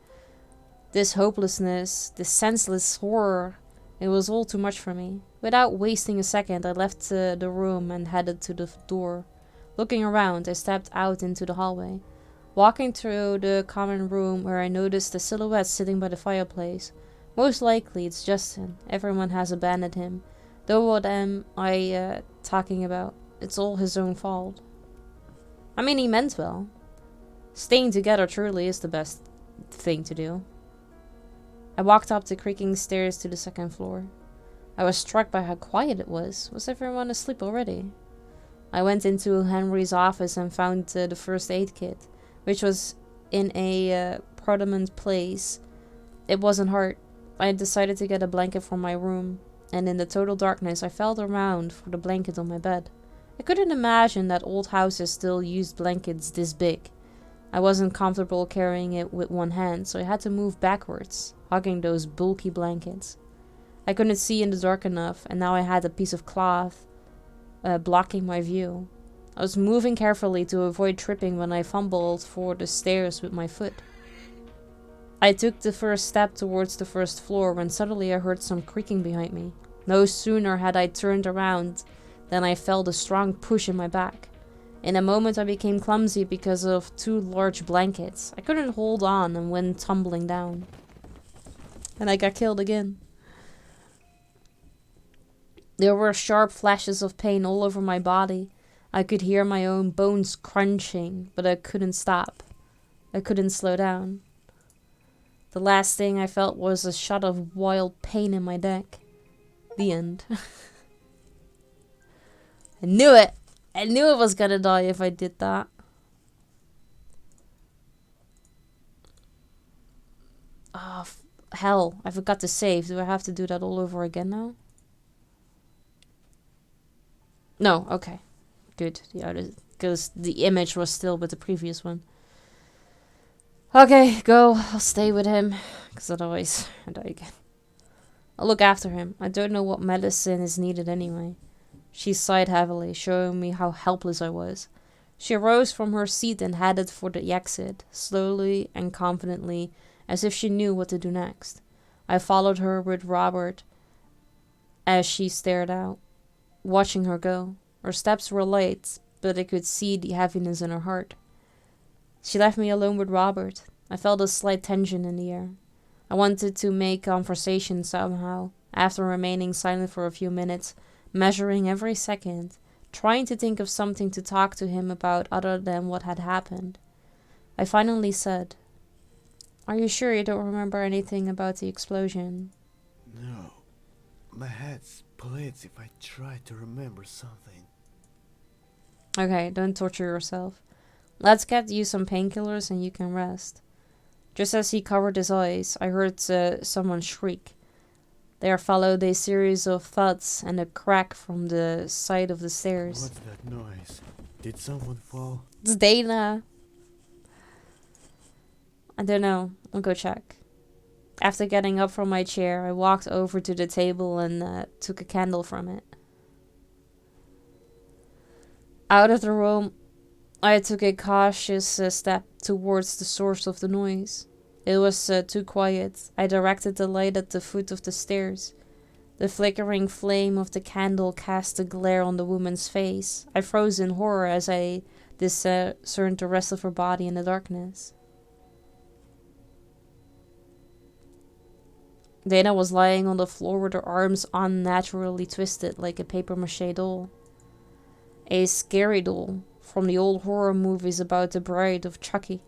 This hopelessness, this senseless horror, it was all too much for me. Without wasting a second, I left the room and headed to the door. Looking around, I stepped out into the hallway. Walking through the common room where I noticed a silhouette sitting by the fireplace. Most likely it's Justin. Everyone has abandoned him. Though what am I talking about? It's all his own fault. I mean, he meant well. Staying together truly is the best thing to do. I walked up the creaking stairs to the second floor. I was struck by how quiet it was. Was everyone asleep already? I went into Henry's office and found the first aid kit, which was in a prominent place. It wasn't hard. I decided to get a blanket from my room, and in the total darkness I felt around for the blanket on my bed. I couldn't imagine that old houses still used blankets this big. I wasn't comfortable carrying it with one hand, so I had to move backwards, hugging those bulky blankets. I couldn't see in the dark enough, and now I had a piece of cloth blocking my view. I was moving carefully to avoid tripping when I fumbled for the stairs with my foot. I took the first step towards the first floor when suddenly I heard some creaking behind me. No sooner had I turned around than I felt a strong push in my back. In a moment I became clumsy because of two large blankets. I couldn't hold on and went tumbling down. And I got killed again. There were sharp flashes of pain all over my body. I could hear my own bones crunching, but I couldn't stop. I couldn't slow down. The last thing I felt was a shot of wild pain in my neck. The end. I knew it! I knew I was gonna die if I did that. Oh, hell. I forgot to save. Do I have to do that all over again now? No, okay. Good. Yeah, because the image was still with the previous one. Okay, go. I'll stay with him, because otherwise I die again. I'll look after him. I don't know what medicine is needed anyway. She sighed heavily, showing me how helpless I was. She rose from her seat and headed for the exit, slowly and confidently, as if she knew what to do next. I followed her with Robert as she stared out, watching her go. Her steps were light, but I could see the heaviness in her heart. She left me alone with Robert. I felt a slight tension in the air. I wanted to make conversation somehow, after remaining silent for a few minutes, measuring every second, trying to think of something to talk to him about other than what had happened. I finally said, "Are you sure you don't remember anything about the explosion?" No. My head splits if I try to remember something. Okay, don't torture yourself. Let's get you some painkillers and you can rest. Just as he covered his eyes, I heard someone shriek. There followed a series of thuds and a crack from the side of the stairs. What's that noise? Did someone fall? It's Dana. I don't know. I'll go check. After getting up from my chair, I walked over to the table and took a candle from it. Out of the room, I took a cautious step towards the source of the noise. It was too quiet. I directed the light at the foot of the stairs. The flickering flame of the candle cast a glare on the woman's face. I froze in horror as I discerned the rest of her body in the darkness. Dana was lying on the floor with her arms unnaturally twisted like a papier-mâché doll. A scary doll from the old horror movies about the bride of Chucky.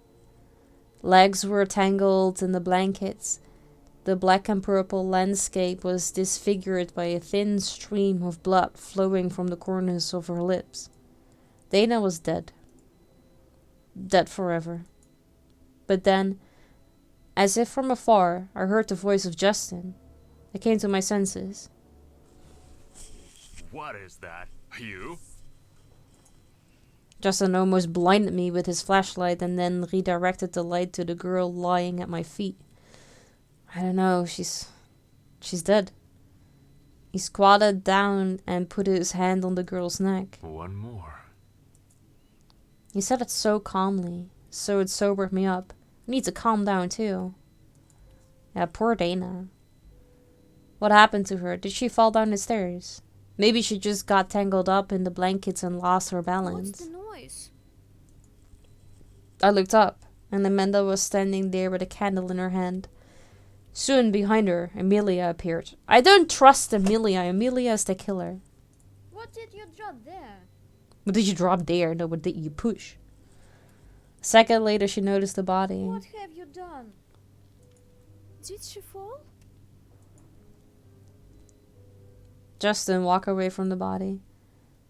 Legs were tangled in the blankets. The black and purple landscape was disfigured by a thin stream of blood flowing from the corners of her lips. Dana was dead. Dead forever. But then, as if from afar, I heard the voice of Justin. I came to my senses. What is that? You? Justin almost blinded me with his flashlight and then redirected the light to the girl lying at my feet. I don't know, she's dead. He squatted down and put his hand on the girl's neck. One more. He said it so calmly, so it sobered me up. I need to calm down too. Yeah, poor Dana. What happened to her? Did she fall down the stairs? Maybe she just got tangled up in the blankets and lost her balance. What's the noise? I looked up, and Amanda was standing there with a candle in her hand. Soon behind her, Amelia appeared. I don't trust Amelia. Amelia is the killer. What did you drop there? What did you drop there? No, what did you push? A second later, she noticed the body. What have you done? Did she fall? Justin walked away from the body.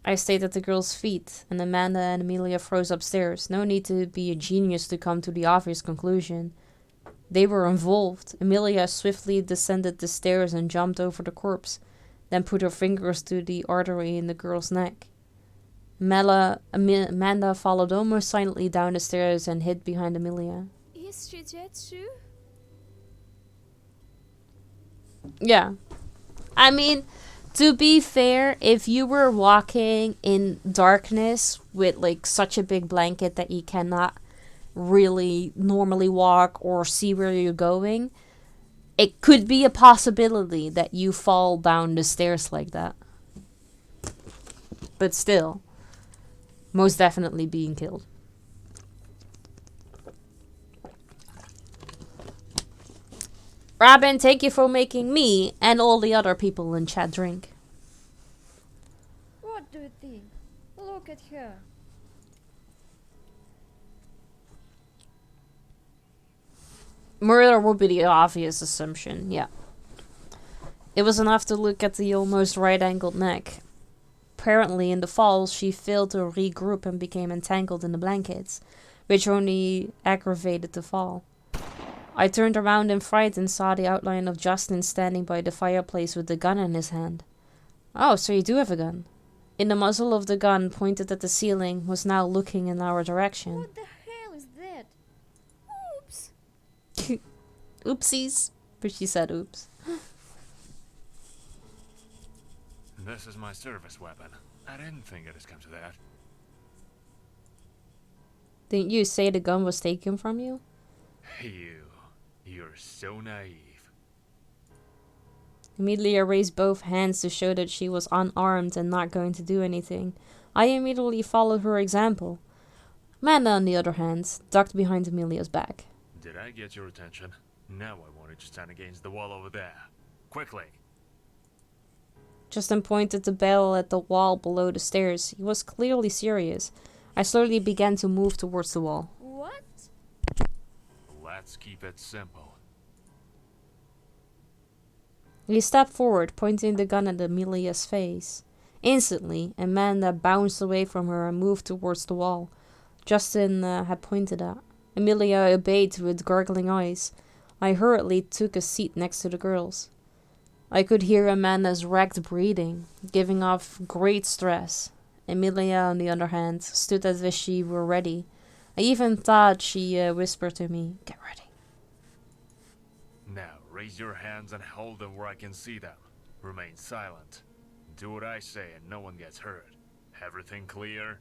I stayed at the girl's feet, and Amanda and Amelia froze upstairs. No need to be a genius to come to the obvious conclusion. They were involved. Amelia swiftly descended the stairs and jumped over the corpse, then put her fingers to the artery in the girl's neck. Amanda followed almost silently down the stairs and hid behind Amelia. Is she dead too? Yeah. I mean, to be fair, if you were walking in darkness with like such a big blanket that you cannot really normally walk or see where you're going, it could be a possibility that you fall down the stairs like that. But still, most definitely being killed. Robin, thank you for making me and all the other people in chat drink. What do you think? Look at her. Murder would be the obvious assumption, yeah. It was enough to look at the almost right-angled neck. Apparently, in the fall, she failed to regroup and became entangled in the blankets, which only aggravated the fall. I turned around in fright and saw the outline of Justin standing by the fireplace with the gun in his hand. Oh, so you do have a gun. In the muzzle of the gun, pointed at the ceiling, was now looking in our direction. What the hell is that? Oops. Oopsies. But she said oops. This is my service weapon. I didn't think it has come to that. Didn't you say the gun was taken from you? You're so naive. Amelia raised both hands to show that she was unarmed and not going to do anything. I immediately followed her example. Amanda, on the other hand, ducked behind Amelia's back. Did I get your attention? Now I want you to stand against the wall over there. Quickly. Justin pointed the barrel at the wall below the stairs. He was clearly serious. I slowly began to move towards the wall. What? Let's keep it simple. He stepped forward, pointing the gun at Amelia's face. Instantly, Amanda bounced away from her and moved towards the wall Justin had pointed at. Amelia obeyed with gargling eyes. I hurriedly took a seat next to the girls. I could hear Amanda's ragged breathing, giving off great stress. Amelia, on the other hand, stood as if she were ready. I even thought she whispered to me, "Get ready." Now, raise your hands and hold them where I can see them. Remain silent. Do what I say and no one gets hurt. Everything clear?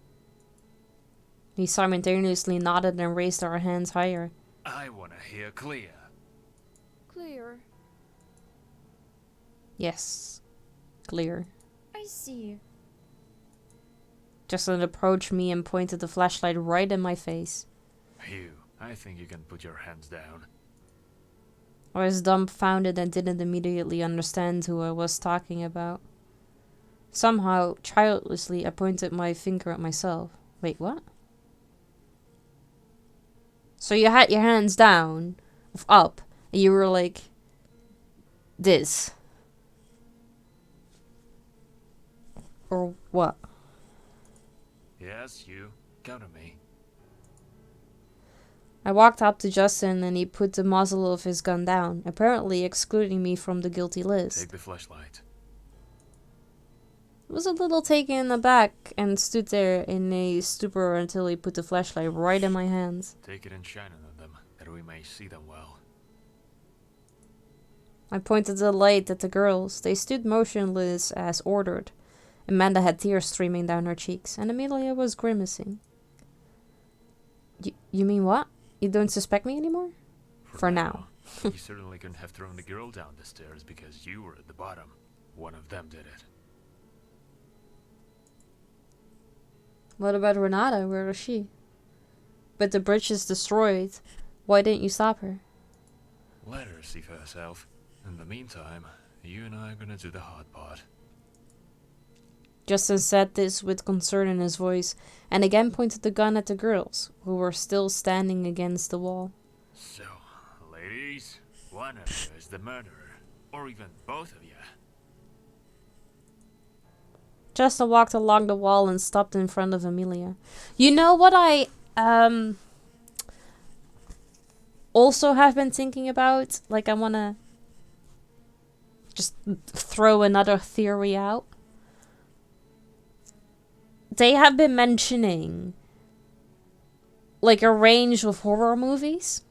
We simultaneously nodded and raised our hands higher. I want to hear clear. Clear. Yes. Clear. I see. Justin approached me and pointed the flashlight right in my face. Hugh, I think you can put your hands down. I was dumbfounded and didn't immediately understand who I was talking about. Somehow, childishly, I pointed my finger at myself. Wait, what? So you had your hands down, up, and you were like, this. Or what? Yes, you. Counter me. I walked up to Justin and he put the muzzle of his gun down, apparently excluding me from the guilty list. Take the flashlight. I was a little taken aback and stood there in a stupor until he put the flashlight right in my hands. Take it and shine it on them, that we may see them well. I pointed the light at the girls. They stood motionless as ordered. Amanda had tears streaming down her cheeks, and Amelia was grimacing. You mean what? You don't suspect me anymore? For now. You certainly couldn't have thrown the girl down the stairs because you were at the bottom. One of them did it. What about Renata? Where was she? But the bridge is destroyed. Why didn't you stop her? Let her see for herself. In the meantime, you and I are gonna do the hard part. Justin said this with concern in his voice, and again pointed the gun at the girls, who were still standing against the wall. So, ladies, one of you is the murderer, or even both of you. Justin walked along the wall and stopped in front of Amelia. You know what I also have been thinking about? Like, I want to just throw another theory out. They have been mentioning like a range of horror movies.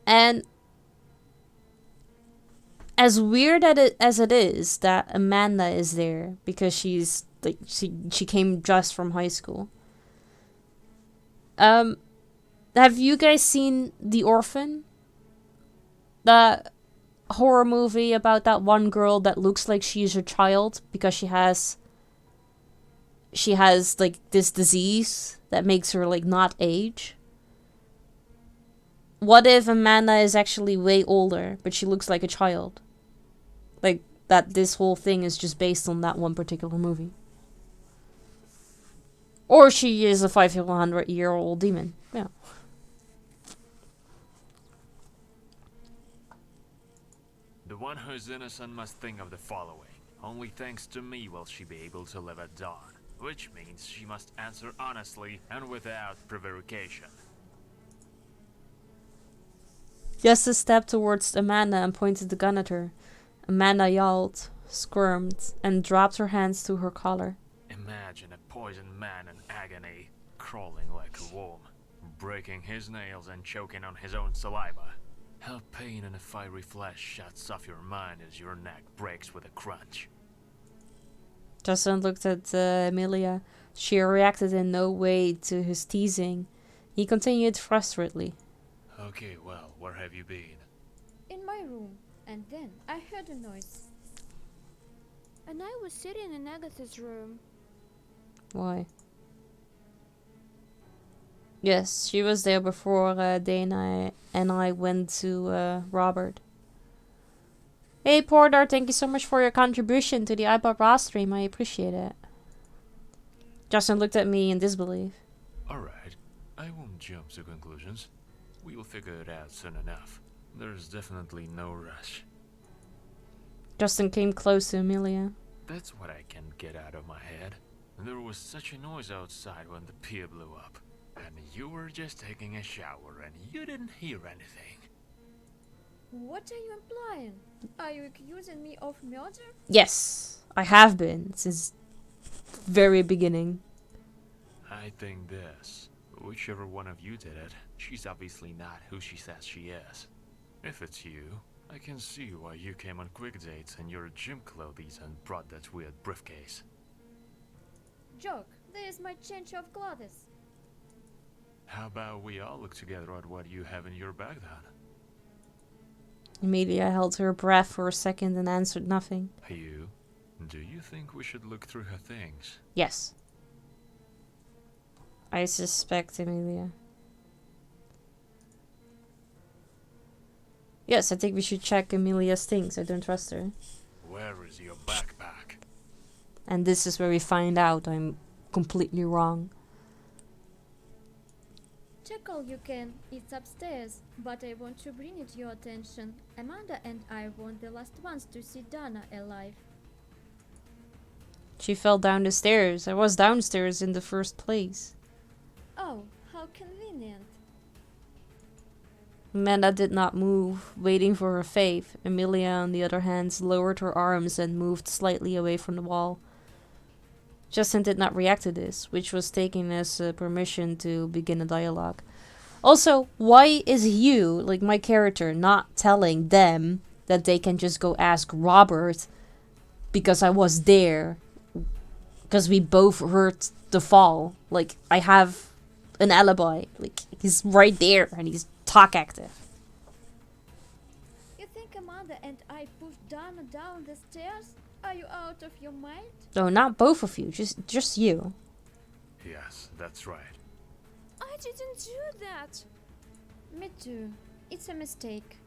And as weird as it is that Amanda is there because she's like she came just from high school. Have you guys seen The Orphan? The horror movie about that one girl that looks like she's a child because she has like this disease that makes her like not age. What if Amanda is actually way older, but she looks like a child? Like, that this whole thing is just based on that one particular movie. Or she is a 500-year-old demon. Yeah. The one who's innocent must think of the following. Only thanks to me will she be able to live at dawn. Which means she must answer honestly and without prevarication. Justice stepped towards Amanda and pointed the gun at her. Amanda yelled, squirmed, and dropped her hands to her collar. Imagine a poisoned man in agony, crawling like a worm, breaking his nails and choking on his own saliva. How pain and a fiery flash shuts off your mind as your neck breaks with a crunch. Justin looked at Amelia. She reacted in no way to his teasing. He continued frustratedly. Okay, well, where have you been? In my room, and then I heard a noise. And I was sitting in Agatha's room. Why? Yes, she was there before Dana and I went to Robert. Hey Porter, thank you so much for your contribution to the iPod Raw stream. I appreciate it. Justin looked at me in disbelief. Alright, I won't jump to conclusions. We'll figure it out soon enough. There's definitely no rush. Justin came close to Amelia. That's what I can get out of my head. There was such a noise outside when the pier blew up. And you were just taking a shower and you didn't hear anything. What are you implying? Are you accusing me of murder? Yes, I have been since very beginning. I think this. Whichever one of you did it, she's obviously not who she says she is. If it's you, I can see why you came on quick dates in your gym clothes and brought that weird briefcase. Joke, there is my change of clothes. How about we all look together at what you have in your bag then? Amelia held her breath for a second and answered nothing. You? Do you think we should look through her things? Yes. I suspect Amelia. Yes, I think we should check Amelia's things. I don't trust her. Where is your backpack? And this is where we find out I'm completely wrong. Check all you can. It's upstairs, but I want to bring it to your attention. Amanda and I weren't the last ones to see Dana alive. She fell down the stairs. I was downstairs in the first place. Oh, how convenient. Amanda did not move, waiting for her fate. Amelia, on the other hand, lowered her arms and moved slightly away from the wall. Justin did not react to this, which was taken as permission to begin a dialogue. Also, why is you, like my character, not telling them that they can just go ask Robert because I was there? Because we both heard the fall. Like, I have an alibi. Like, he's right there and he's talk active. You think Amanda and I pushed Dana down the stairs? Are you out of your mind? No, not both of you. Just you. Yes, that's right. I didn't do that. Me too. It's a mistake.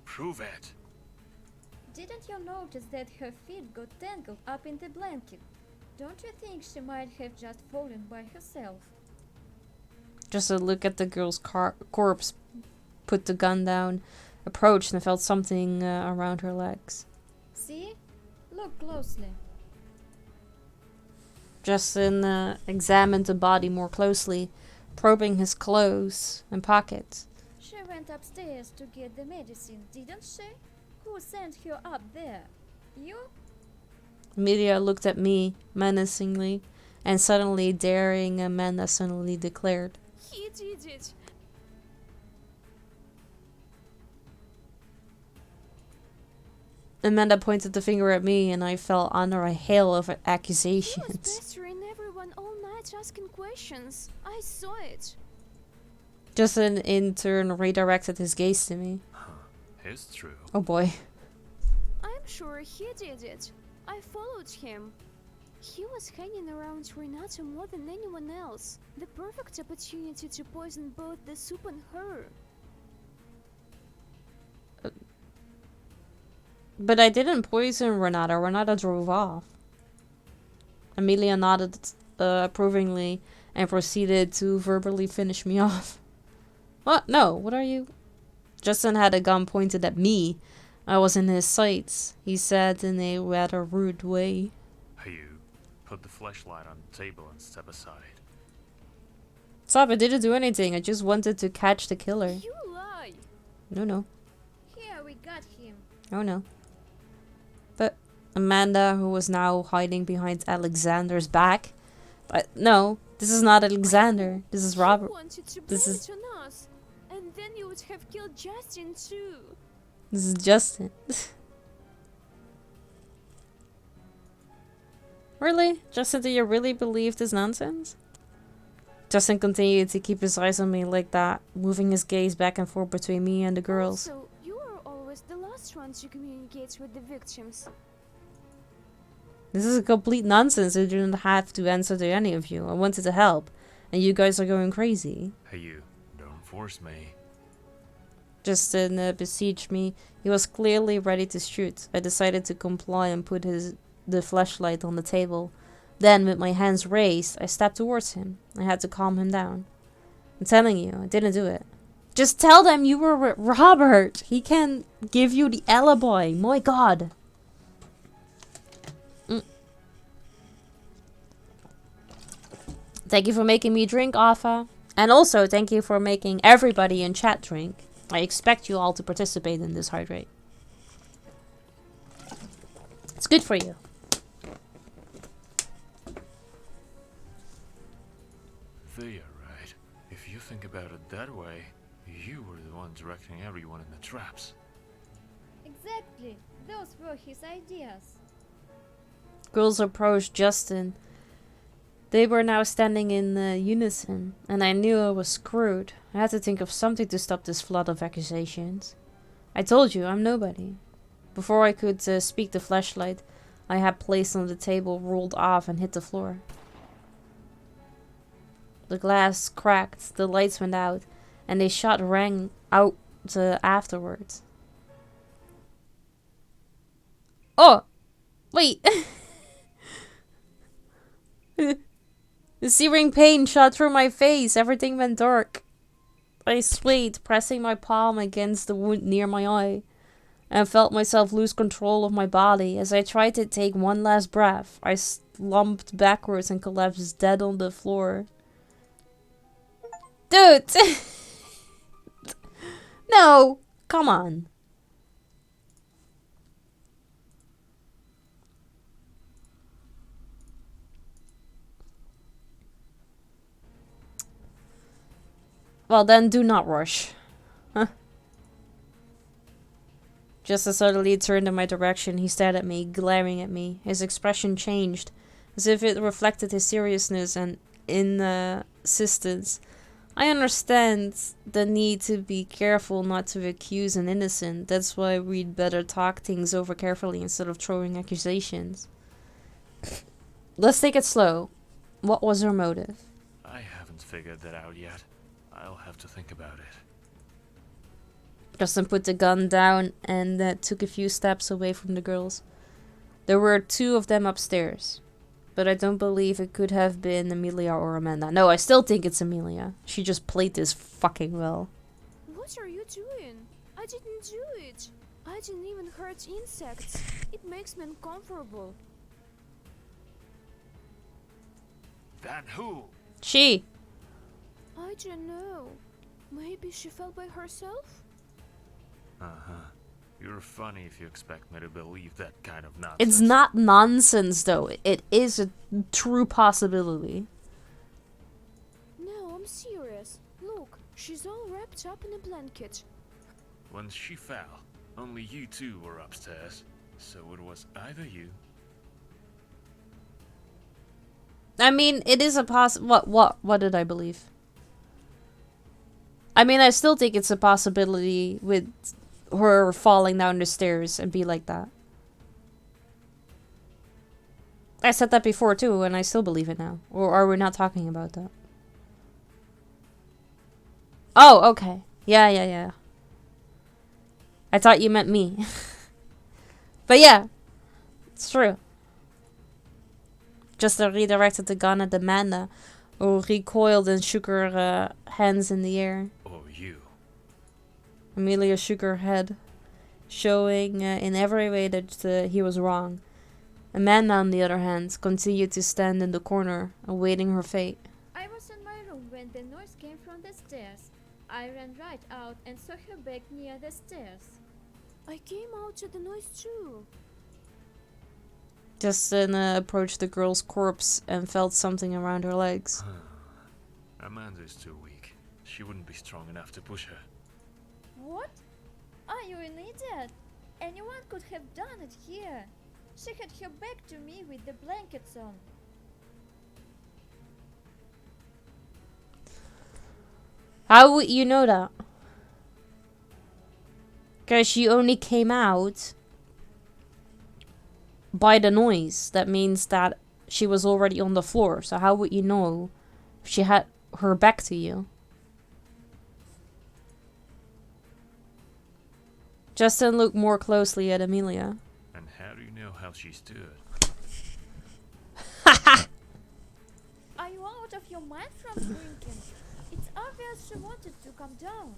Prove it. Didn't you notice that her feet got tangled up in the blanket? Don't you think she might have just fallen by herself? Just a look at the girl's corpse, put the gun down, approached and felt something around her legs. See? Look closely. Justin examined the body more closely, probing his clothes and pockets. She went upstairs to get the medicine, didn't she? Who sent her up there? You? Amelia looked at me menacingly, and suddenly daring Amanda suddenly declared, He did it. Amanda pointed the finger at me, and I fell under a hail of He was accusations. pestering everyone all night asking questions. I saw it. Justin in turn redirected his gaze to me. It's true. Oh boy. I'm sure he did it. I followed him. He was hanging around Renata more than anyone else. The perfect opportunity to poison both the soup and her. But I didn't poison Renata. Renata drove off. Amelia nodded approvingly and proceeded to verbally finish me off. What? No, what are you? Justin had a gun pointed at me. I was in his sights, he said in a rather rude way. Hey, you. Put the flashlight on the table and step aside. Stop, I didn't do anything. I just wanted to catch the killer. You lie. No. Here, we got him. Oh no. But Amanda, who was now hiding behind Alexander's back. No, this is not Alexander. This is Robert. You wanted to This blame is it on us. And then you would have killed Justin too. this is Justin. Really? Justin, do you really believe this nonsense? Justin continued to keep his eyes on me like that, moving his gaze back and forth between me and the girls. Also, you are always the last one to communicate with the victims. This is a complete nonsense. I didn't have to answer to any of you. I wanted to help, and you guys are going crazy. Hey, you. Don't force me. Justin besieged me. He was clearly ready to shoot. I decided to comply and put the flashlight on the table. Then, with my hands raised, I stepped towards him. I had to calm him down. I'm telling you, I didn't do it. Just tell them you were with Robert. He can give you the alibi. My God. Thank you for making me drink, Alpha. And also, thank you for making everybody in chat drink. I expect you all to participate in this hydrate. It's good for you. They are right. If you think about it that way, you were the one directing everyone in the traps. Exactly. Those were his ideas. Girls approached Justin. They were now standing in unison, and I knew I was screwed. I had to think of something to stop this flood of accusations. I told you, I'm nobody. Before I could speak, the flashlight I had placed on the table rolled off and hit the floor. The glass cracked, the lights went out, and a shot rang out afterwards. Oh! Wait! The searing pain shot through my face. Everything went dark. I swayed, pressing my palm against the wound near my eye, and felt myself lose control of my body. As I tried to take one last breath, I slumped backwards and collapsed dead on the floor. Dude! No! Come on. Well, then do not rush. Huh? Just as suddenly turned in my direction, he stared at me, glaring at me. His expression changed, as if it reflected his seriousness and insistence. I understand the need to be careful not to accuse an innocent. That's why we'd better talk things over carefully instead of throwing accusations. Let's take it slow. What was her motive? I haven't figured that out yet. I'll have to think about it. Justin put the gun down and took a few steps away from the girls. There were 2 of them upstairs, but I don't believe it could have been Amelia or Amanda. No, I still think it's Amelia. She just played this fucking well. What are you doing? I didn't do it. I didn't even hurt insects. It makes me uncomfortable. Then who? She. I don't know. Maybe she fell by herself? Uh-huh. You're funny if you expect me to believe that kind of nonsense. It's not nonsense, though. It is a true possibility. No, I'm serious. Look, she's all wrapped up in a blanket. When she fell, only you 2 were upstairs. So it was either you. I mean, it is a What did I believe? I mean, I still think it's a possibility with her falling down the stairs and be like that. I said that before too, and I still believe it now. Or are we not talking about that? Oh, okay. Yeah. I thought you meant me. But yeah, it's true. Just redirected the gun at Amanda, who recoiled and shook her hands in the air. Or you. Amelia shook her head, showing in every way that he was wrong. Amanda, on the other hand, continued to stand in the corner, awaiting her fate. I was in my room when the noise came from the stairs. I ran right out and saw her back near the stairs. I came out to the noise too. Justin approached the girl's corpse and felt something around her legs. Amanda's too weak. She wouldn't be strong enough to push her. What? Are you an idiot? Anyone could have done it here. She had her back to me with the blankets on. How would you know that? Because she only came out by the noise. That means that she was already on the floor. So how would you know if she had her back to you? Justin looked more closely at Amelia. And how do you know how she stood? Are you out of your mind from drinking? It's obvious she wanted to come down.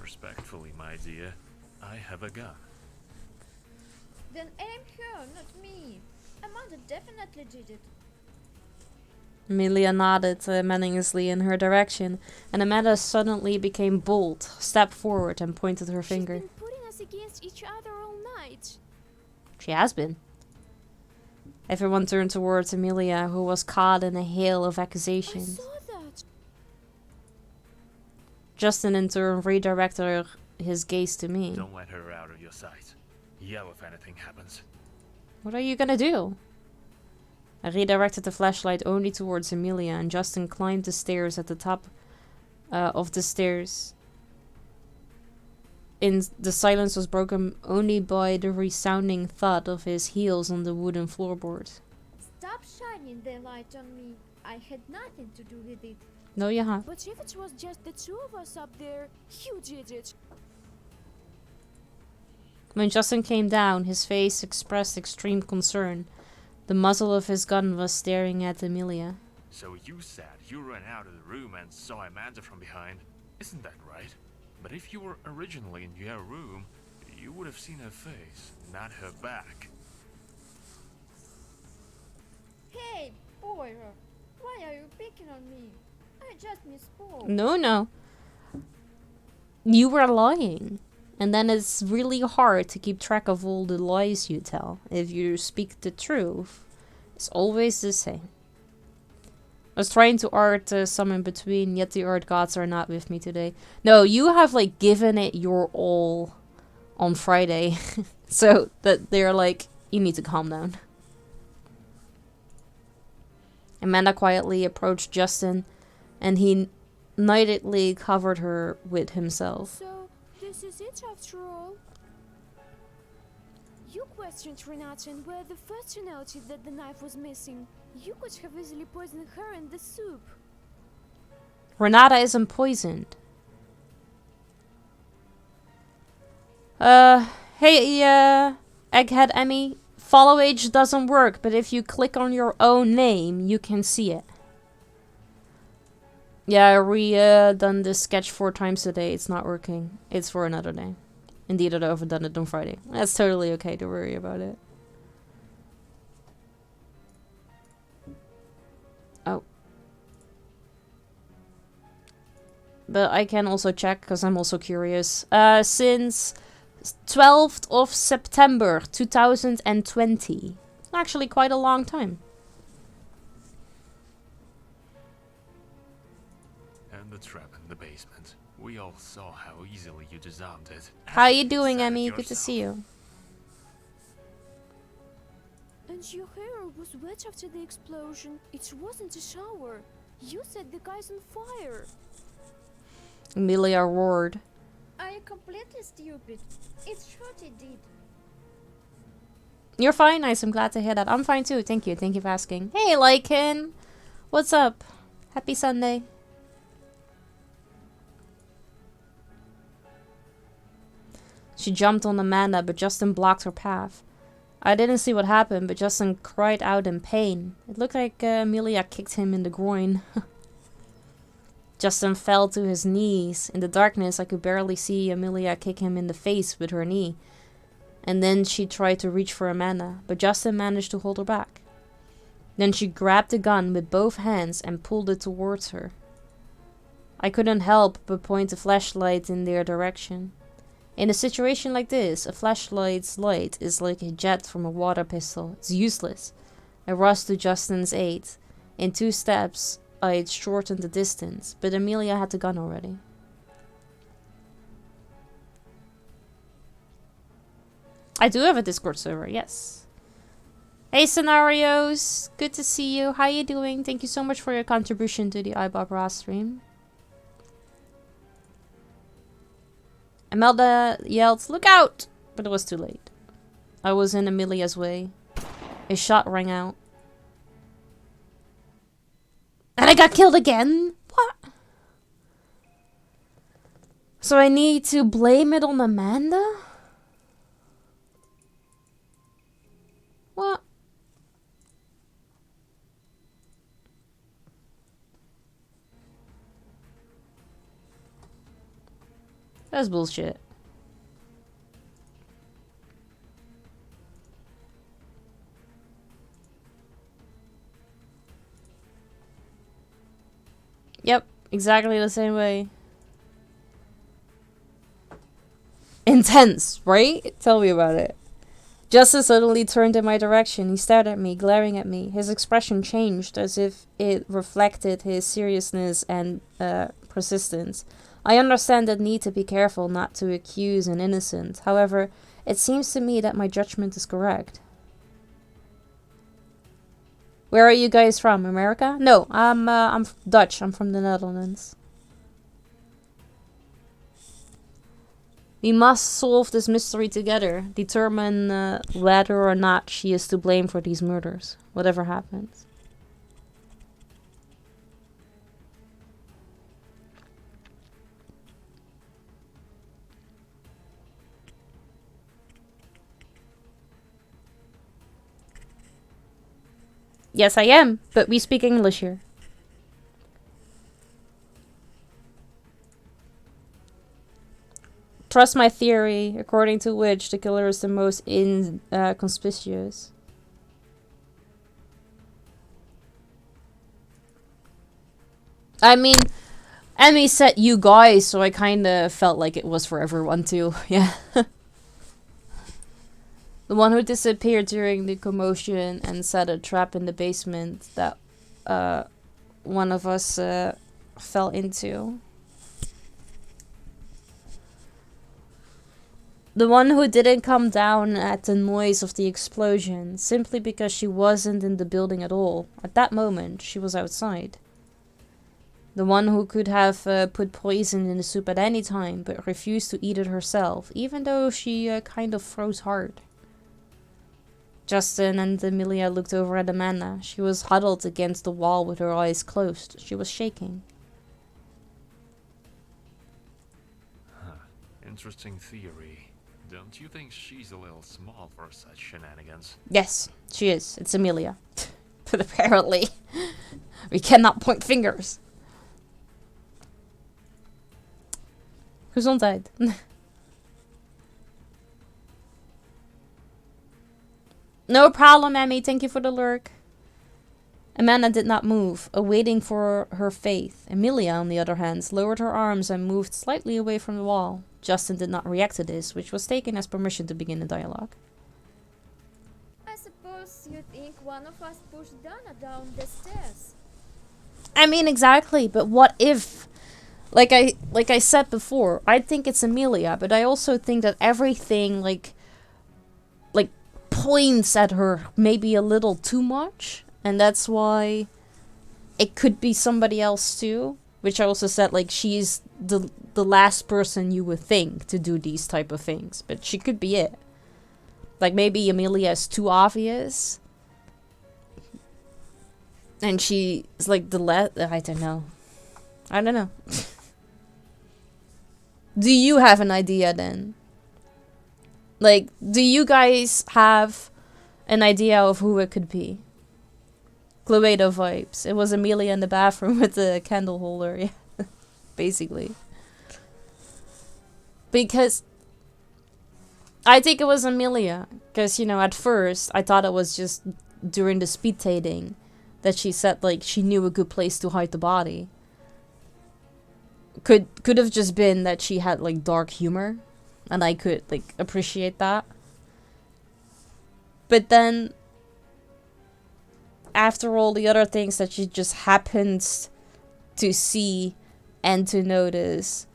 Respectfully, my dear, I have a gun. Then aim her, not me. Amanda definitely did it. Amelia nodded menacingly in her direction, and Amanda suddenly became bold, stepped forward, and pointed her finger. She's been putting us against each other all night. She has been. Everyone turned towards Amelia, who was caught in a hail of accusations. I saw that. Justin in turn redirected his gaze to me. Don't let her out of your sight. Yell if anything happens. What are you gonna do? I redirected the flashlight only towards Amelia, and Justin climbed the stairs at the top of the stairs. The silence was broken only by the resounding thud of his heels on the wooden floorboard. Stop shining the light on me. I had nothing to do with it. No, you have. But if it was just the 2 of us up there, you did it. When Justin came down, his face expressed extreme concern. The muzzle of his gun was staring at Amelia. So you said you ran out of the room and saw Amanda from behind. Isn't that right? But if you were originally in your room, you would have seen her face, not her back. Hey, Boyer, why are you picking on me? I just misspoke. No. You were lying. And then it's really hard to keep track of all the lies you tell. If you speak the truth, it's always the same. I was trying to art some in between, yet the art gods are not with me today. No, you have like given it your all on Friday. So that they're like, you need to calm down. Amanda quietly approached Justin, and he nightly covered her with himself. So, this is it after all? You questioned Renata and were the first to notice that the knife was missing. You could have easily poisoned her in the soup. Renata isn't poisoned. Hey, Egghead Emmy. Follow age doesn't work, but if you click on your own name, you can see it. Yeah, I done this sketch 4 times today. It's not working. It's for another day. Indeed, I'd overdone it on Friday. That's totally okay. Don't worry about it. Oh. But I can also check, because I'm also curious. Since 12th of September 2020. Actually quite a long time. And the trap in the basement. We all saw how easily you disarmed it. How you doing, Said it Emmy? Good to yourself. see you. And your hair was wet after the explosion. It wasn't a shower. You set the guys on fire. Amelia roared. Are you completely stupid? It's Shorty did. You're fine, nice. I'm glad to hear that. I'm fine too. Thank you. Thank you for asking. Hey, Lycan. What's up? Happy Sunday. She jumped on Amanda, but Justin blocked her path. I didn't see what happened, but Justin cried out in pain. It looked like Amelia kicked him in the groin. Justin fell to his knees. In the darkness, I could barely see Amelia kick him in the face with her knee. And then she tried to reach for Amanda, but Justin managed to hold her back. Then she grabbed the gun with both hands and pulled it towards her. I couldn't help but point the flashlight in their direction. In a situation like this, a flashlight's light is like a jet from a water pistol. It's useless. I rushed to Justin's aid. In 2 steps, I'd shortened the distance, but Amelia had the gun already. I do have a Discord server, yes. Hey Scenarios, good to see you. How you doing? Thank you so much for your contribution to the iBob Raw stream. Imelda yelled, "Look out!" But it was too late. I was in Amelia's way. A shot rang out. And I got killed again? What? So I need to blame it on Amanda? What? That's bullshit. Yep, exactly the same way. Intense, right? Tell me about it. Justin suddenly turned in my direction. He stared at me, glaring at me. His expression changed as if it reflected his seriousness and persistence. I understand the need to be careful not to accuse an innocent. However, it seems to me that my judgment is correct. Where are you guys from? America? No, I'm Dutch. I'm from the Netherlands. We must solve this mystery together. Determine whether or not she is to blame for these murders. Whatever happens. Yes, I am, but we speak English here. Trust my theory, according to which the killer is the most conspicuous. I mean, Emmy said you guys, so I kinda felt like it was for everyone too, yeah. The one who disappeared during the commotion and set a trap in the basement that one of us fell into. The one who didn't come down at the noise of the explosion, simply because she wasn't in the building at all. At that moment, she was outside. The one who could have put poison in the soup at any time, but refused to eat it herself, even though she kind of froze hard. Justin and Amelia looked over at Amanda. She was huddled against the wall with her eyes closed. She was shaking. Huh. Interesting theory. Don't you think she's a little small for such shenanigans? Yes, she is. It's Amelia. But apparently, we cannot point fingers. Gezondheid. No problem, Emmy. Thank you for the lurk. Amanda did not move, awaiting for her faith. Amelia, on the other hand, lowered her arms and moved slightly away from the wall. Justin did not react to this, which was taken as permission to begin the dialogue. I suppose you think one of us pushed Dana down the stairs. I mean, exactly, but what if... Like I said before, I think it's Amelia, but I also think that everything, like points at her maybe a little too much. And that's why it could be somebody else too. Which I also said, like, she's the last person you would think to do these type of things. But she could be it. Like, maybe Amelia is too obvious. And she is like I don't know. I don't know. Do you have an idea then? Like, do you guys have an idea of who it could be? Cluedo vibes. It was Amelia in the bathroom with the candle holder. Yeah, basically. Because I think it was Amelia. Because, you know, at first I thought it was just during the speed dating that she said, like, she knew a good place to hide the body. Could have just been that she had, like, dark humor. And I could, like, appreciate that. But then, after all the other things that she just happens to see and to notice,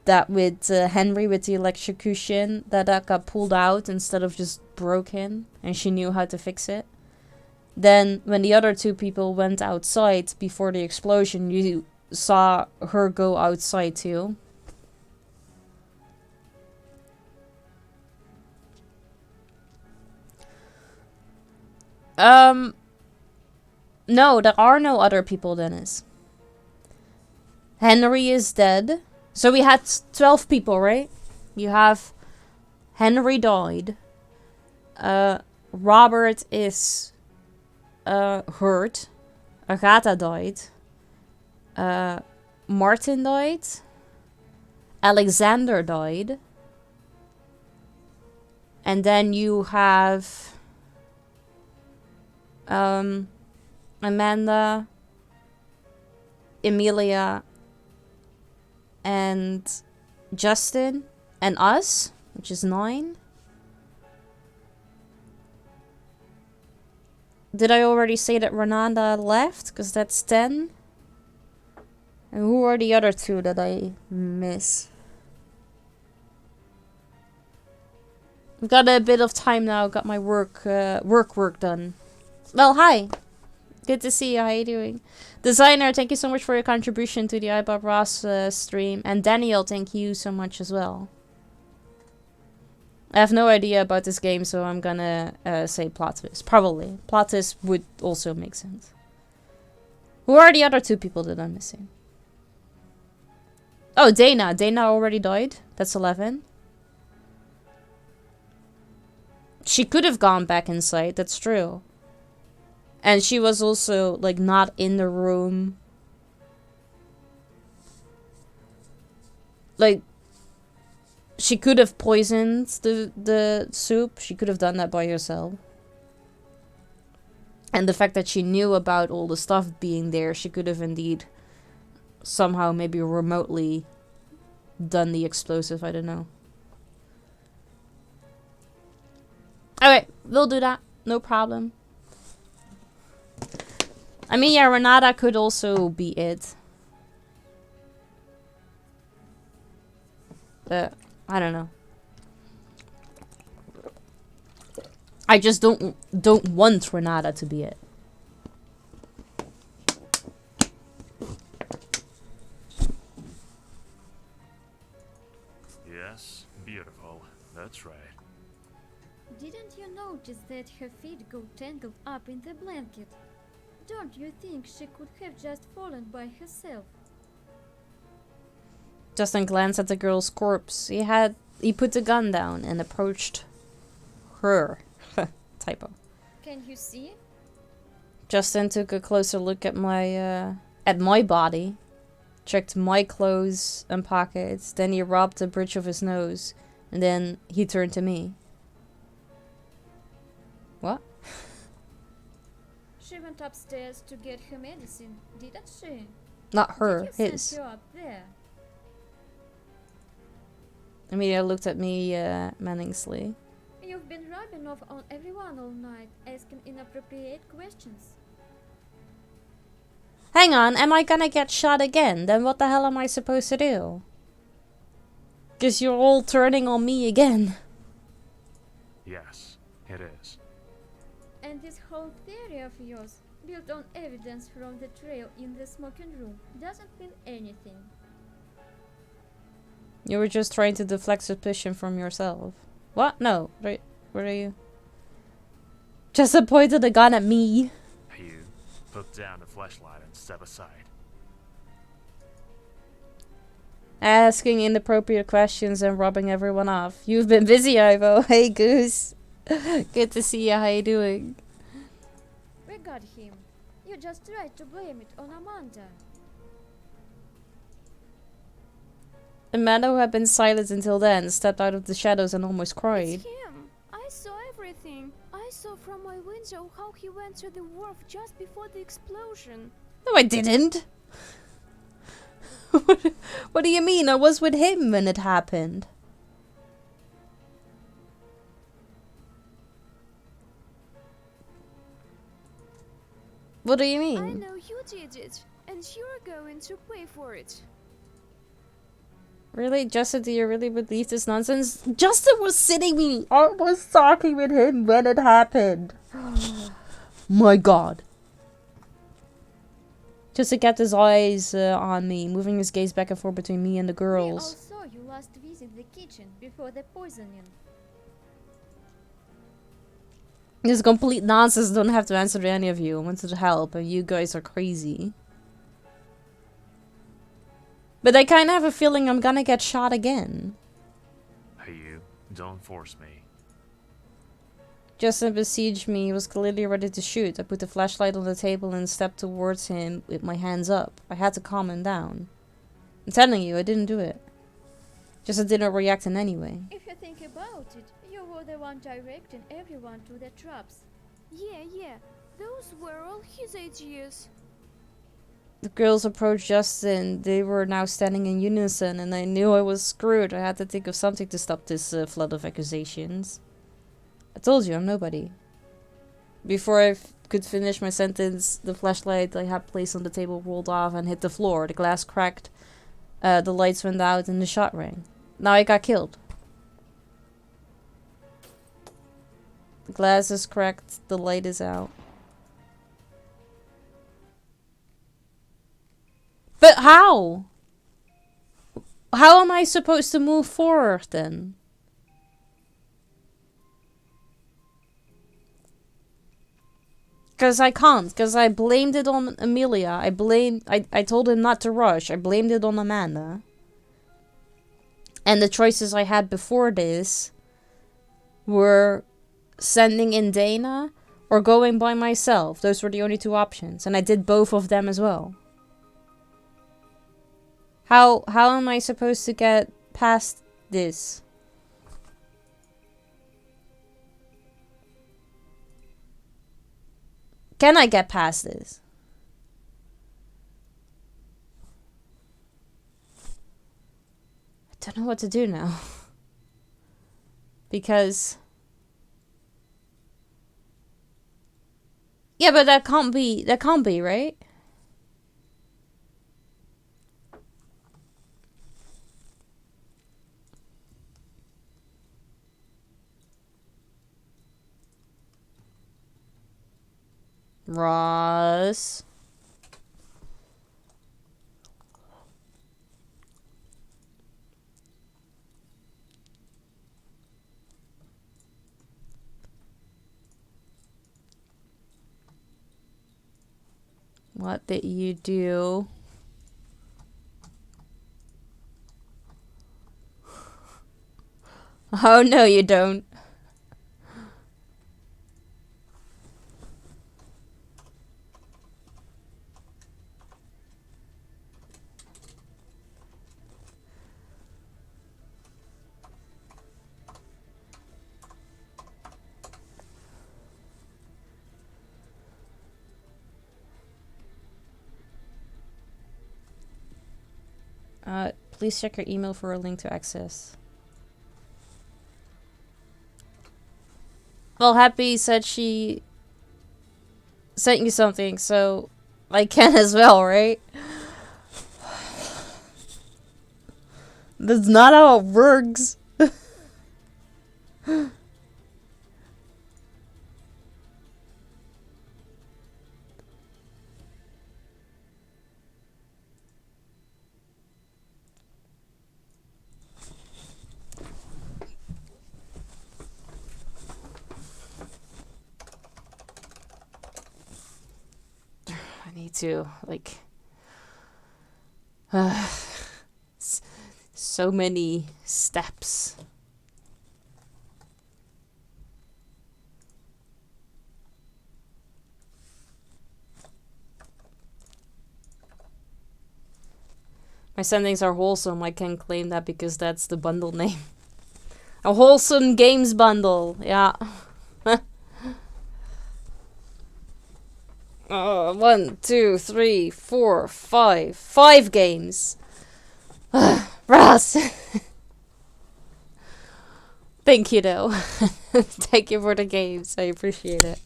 that with Henry with the electrocution, that got pulled out instead of just broken, and she knew how to fix it. Then, when the other two people went outside before the explosion, you saw her go outside too. No, there are no other people, Dennis. Henry is dead. So we had 12 people, right? You have Henry died. Robert is hurt. Agatha died. Martin died. Alexander died. And then you have Amanda, Amelia, and Justin, and us, which is 9. Did I already say that Renanda left? Because that's 10. And who are the other 2 that I miss? I've got a bit of time now. Got my work done. Well, hi. Good to see you. How are you doing? Designer, thank you so much for your contribution to the iBob Ross stream. And Daniel, thank you so much as well. I have no idea about this game, so I'm gonna say plot twist. Probably. Plot twist would also make sense. Who are the other 2 people that I'm missing? Oh, Dana. Dana already died. That's 11. She could have gone back inside. That's true. And she was also, like, not in the room. Like, she could have poisoned the soup. She could have done that by herself. And the fact that she knew about all the stuff being there, she could have indeed somehow maybe remotely done the explosive. I don't know. Okay, we'll do that. No problem. I mean, yeah, Renata could also be it. But I don't know. I just don't want Renata to be it. Yes, beautiful. That's right. Didn't you notice that her feet go tangled up in the blanket? Don't you think she could have just fallen by herself? Justin glanced at the girl's corpse. He had He put the gun down and approached her. Typo. Can you see? Justin took a closer look at my body, checked my clothes and pockets, then he rubbed the bridge of his nose, and then he turned to me. What? She went upstairs to get her medicine, didn't she? Not her, Did you his. send her up there? Amelia looked at me menacingly. You've been rubbing off on everyone all night, asking inappropriate questions. Hang on, am I gonna get shot again? Then what the hell am I supposed to do? 'Cause you're all turning on me again. Yes, it is. And this whole theory of yours, built on evidence from the trail in the smoking room, doesn't mean anything. You were just trying to deflect suspicion from yourself. What? No. Right. Where are you? Just pointed a gun at me. You put down the flashlight and step aside. Asking inappropriate questions and rubbing everyone off. You've been busy, Ivo. Hey, Goose. Good to see you. How you doing? We got him. You just tried to blame it on Amanda. Amanda, who had been silent until then, stepped out of the shadows and almost cried. It's him. I saw everything. I saw from my window how he went to the wharf just before the explosion. No, I didn't. What do you mean? I was with him when it happened. What do you mean? I know you did it, and you're going to pay for it. Really? Justin, do you really believe this nonsense? Justin was sitting me. I was talking with him when it happened. My god. Just to get his eyes on me, moving his gaze back and forth between me and the We girls. all saw you last visit the kitchen before the poisoning. This is complete nonsense. Don't have to answer to any of you. I wanted to help, and you guys are crazy. But I kind of have a feeling I'm gonna get shot again. Hey, you. Don't force me. Justin besieged me. He was clearly ready to shoot. I put the flashlight on the table and stepped towards him with my hands up. I had to calm him down. I'm telling you, I didn't do it. Just I didn't react in any way. If you think about it, you were the one directing everyone to the traps. Yeah. Those were all his ideas. The girls approached Justin. They were now standing in unison, and I knew I was screwed. I had to think of something to stop this flood of accusations. I told you, I'm nobody. Before I could finish my sentence, the flashlight I had placed on the table rolled off and hit the floor. The glass cracked, the lights went out, and the shot rang. Now I got killed. The glass is cracked, the light is out. But how? How am I supposed to move forward then? Because I can't. Because I blamed it on Amelia. I told him not to rush. I blamed it on Amanda. And the choices I had before this were sending in Dana or going by myself. Those were the only two options. And I did both of them as well. How am I supposed to get past this? Can I get past this? I don't know what to do now. Because... yeah, but that can't be, right? Ross. What did you do? Oh no, you don't. Please check your email for a link to access. Well, Happy said she sent you something, so I can as well, right? That's not how it works. I need to, like... so many steps. My sendings are wholesome. I can claim that because that's the bundle name. A wholesome games bundle. Yeah. 1, 2, 3, 4, 5. 5 games. Ross. Thank you, though. Thank you for the games. I appreciate it.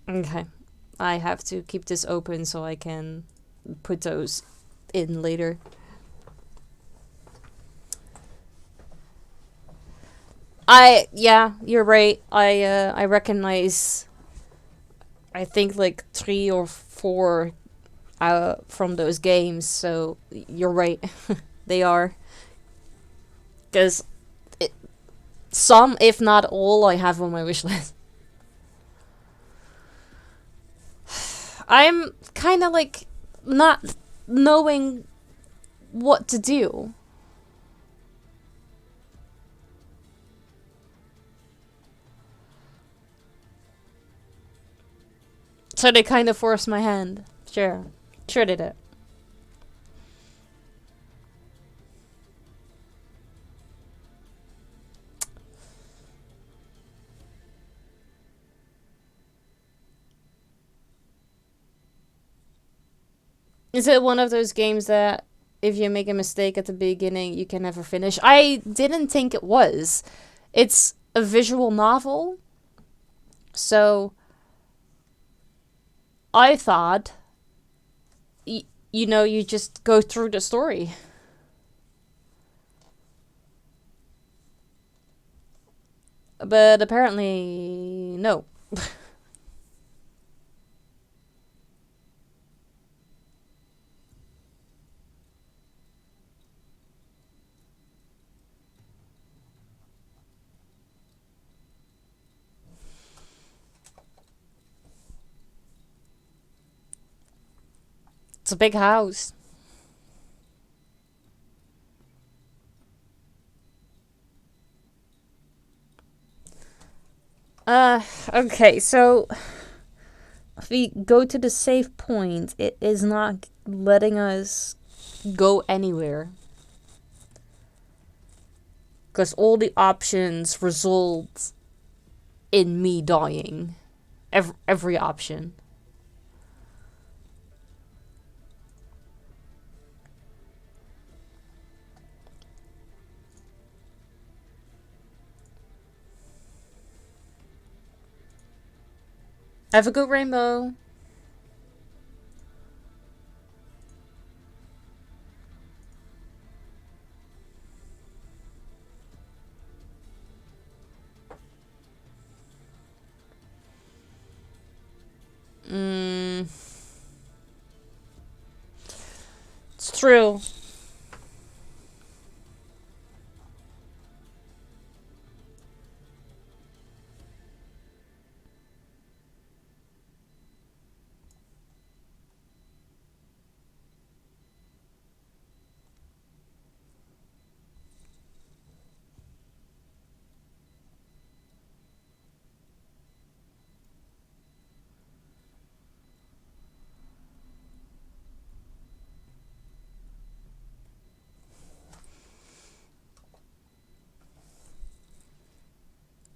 Okay. I have to keep this open so I can put those in later. Yeah, you're right. I recognize, I think, like 3 or 4 from those games, so you're right. They are. Because some, if not all, I have on my wish list. I'm kind of like not knowing what to do. So they kind of forced my hand. Sure. Sure they did. Is it one of those games that if you make a mistake at the beginning, you can never finish? I didn't think it was. It's a visual novel. So I thought, you know, you just go through the story. But apparently, no. It's a big house. Okay, so if we go to the save point, it is not letting us go anywhere. Because all the options result in me dying. Every option. Have a good rainbow. It's true.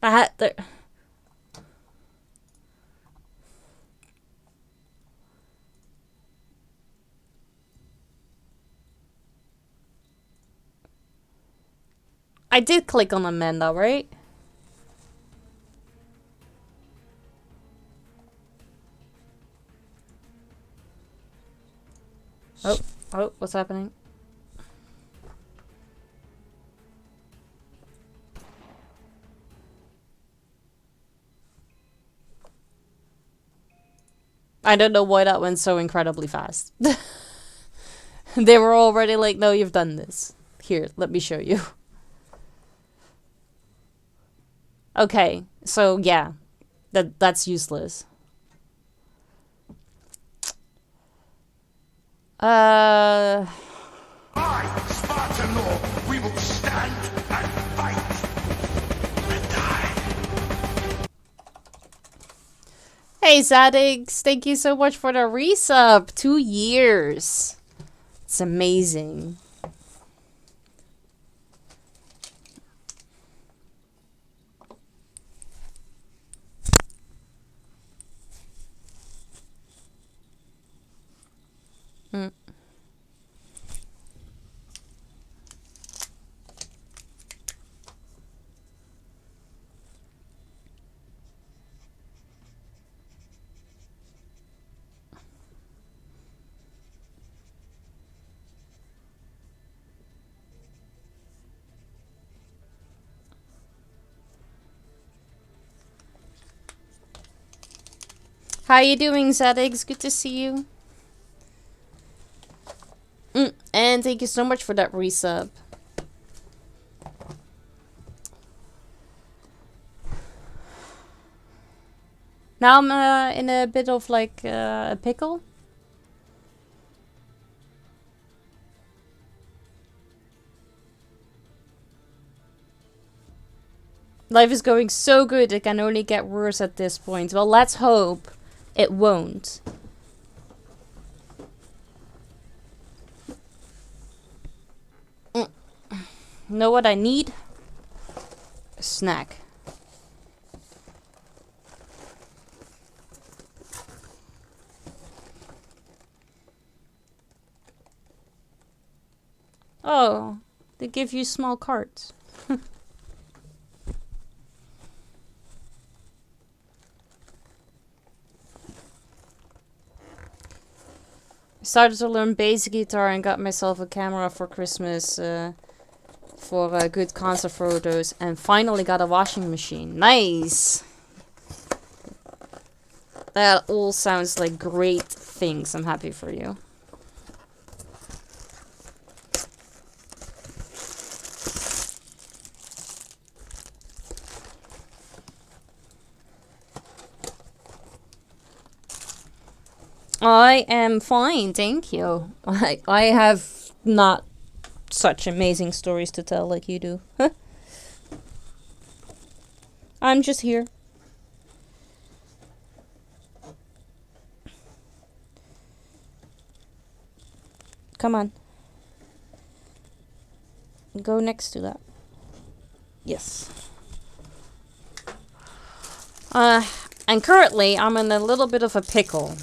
I had the. I did click on Amanda, right? Oh, what's happening? I don't know why that went so incredibly fast. They were already like, no, you've done this. Here, let me show you. Okay, so yeah, that's useless. I, Spartan Lord, we will stand and fight and die. Hey Zadix, thank you so much for the resub. 2 years. It's amazing. Mm. How you doing, Zadix? Good to see you. And thank you so much for that resub. Now I'm in a bit of like a pickle. Life is going so good, it can only get worse at this point. Well, let's hope it won't. Know what I need? A snack. Oh, they give you small carts. Started to learn basic guitar and got myself a camera for Christmas for good concert photos, and finally got a washing machine. Nice! That all sounds like great things. I'm happy for you. I am fine, thank you. I have not such amazing stories to tell like you do. I'm just here. Come on. Go next to that. Yes. And currently I'm in a little bit of a pickle.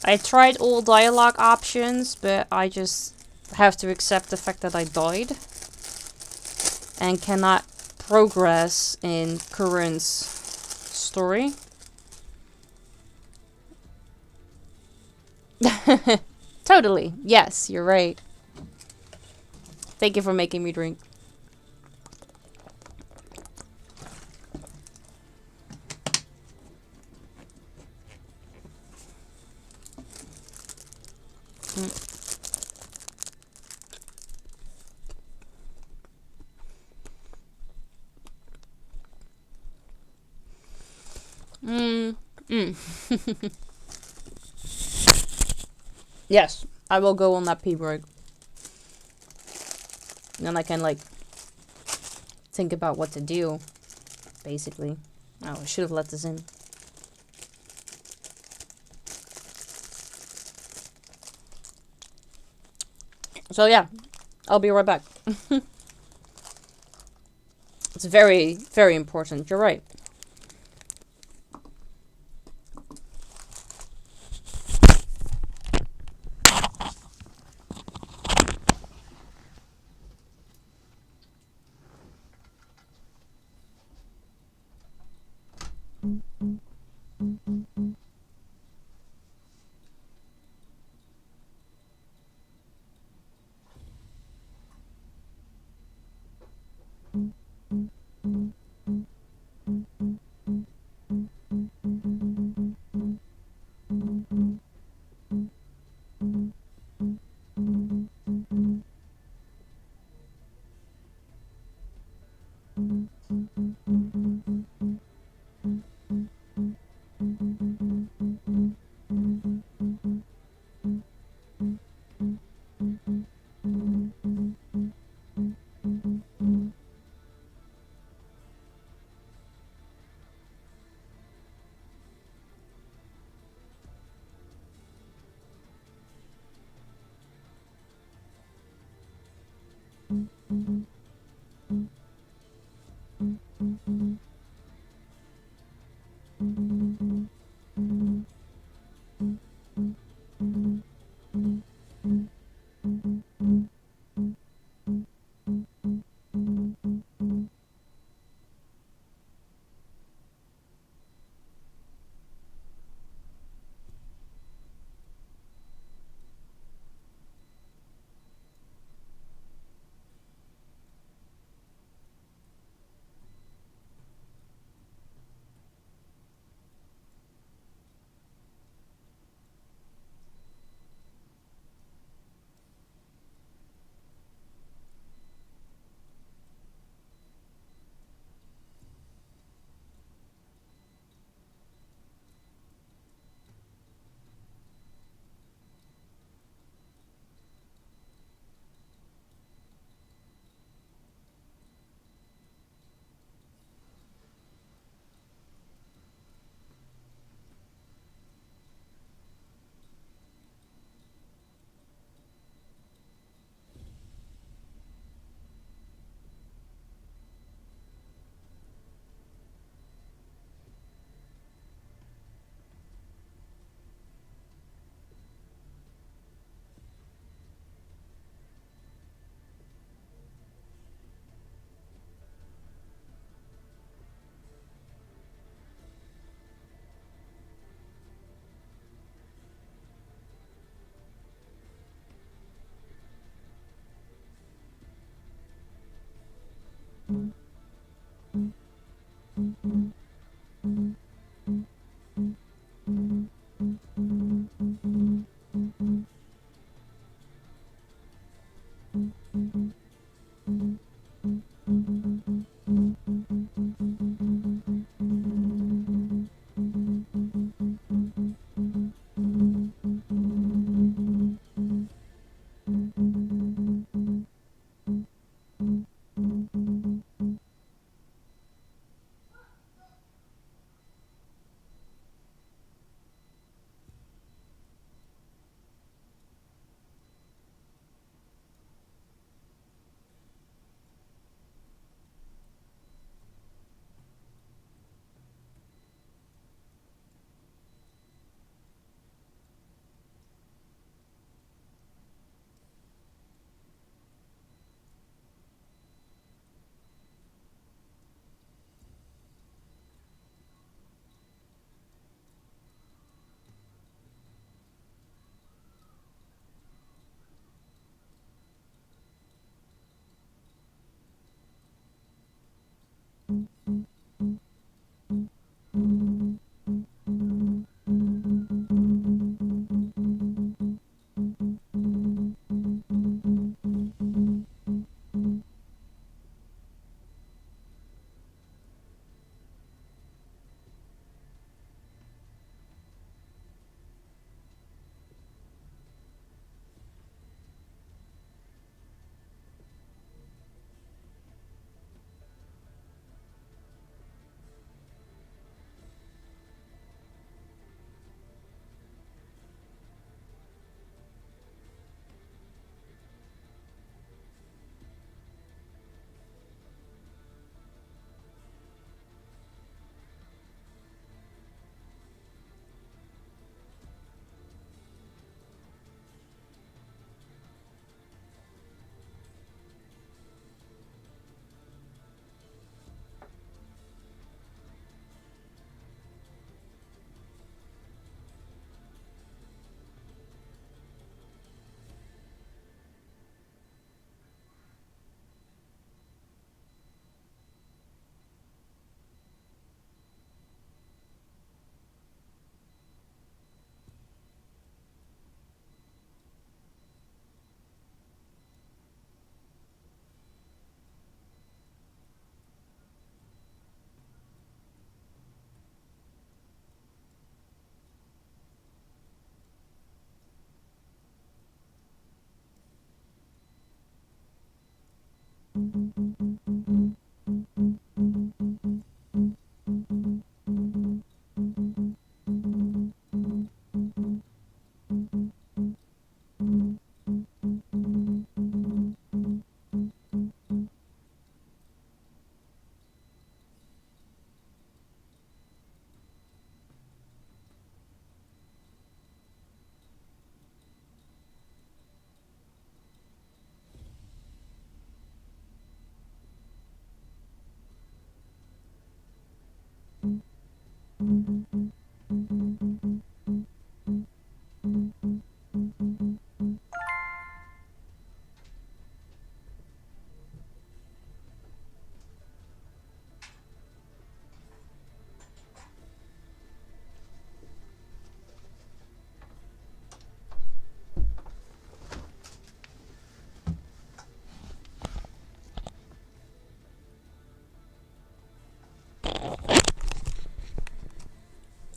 I tried all dialogue options, but I just have to accept the fact that I died and cannot progress in Current's story. Totally. Yes, you're right. Thank you for making me drink. Yes, I will go on that pee break. Then I can, like, think about what to do, basically. Oh, I should have let this in. So, yeah, I'll be right back. It's very, very important. You're right.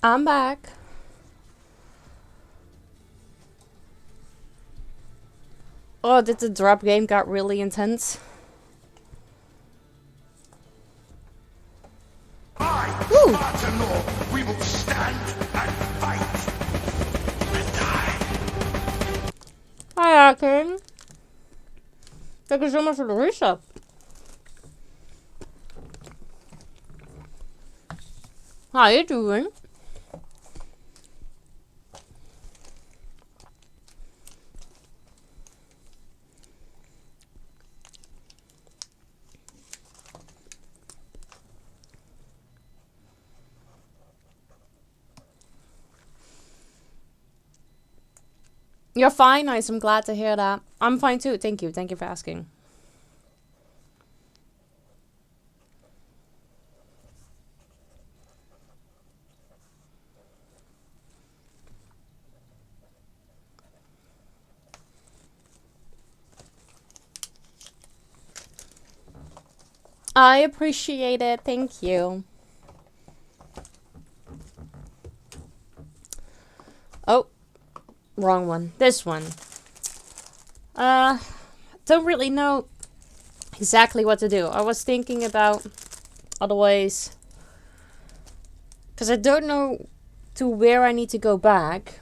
I'm back. Oh, did the drop game got really intense? Ooh. We will stand and fight and die. Hi, King. Thank you so much for the resub. How you doing? You're fine, nice. I'm glad to hear that. I'm fine too. Thank you. Thank you for asking. I appreciate it. Thank you. Oh, wrong one. This one. Don't really know exactly what to do. I was thinking about other ways. Because I don't know to where I need to go back.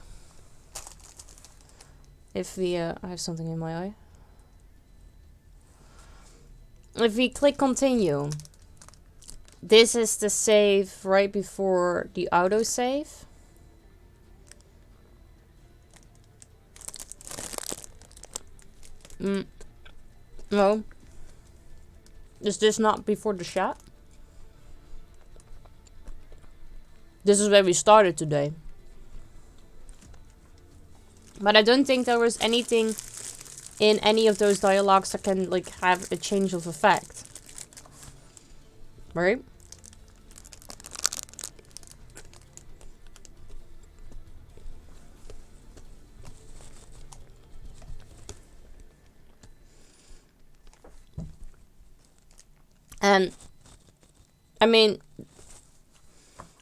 If we, I have something in my eye. If we click continue, this is the save right before the autosave. No. Is this not before the shot? This is where we started today. But I don't think there was anything in any of those dialogues that can like have a change of effect. Right? And I mean,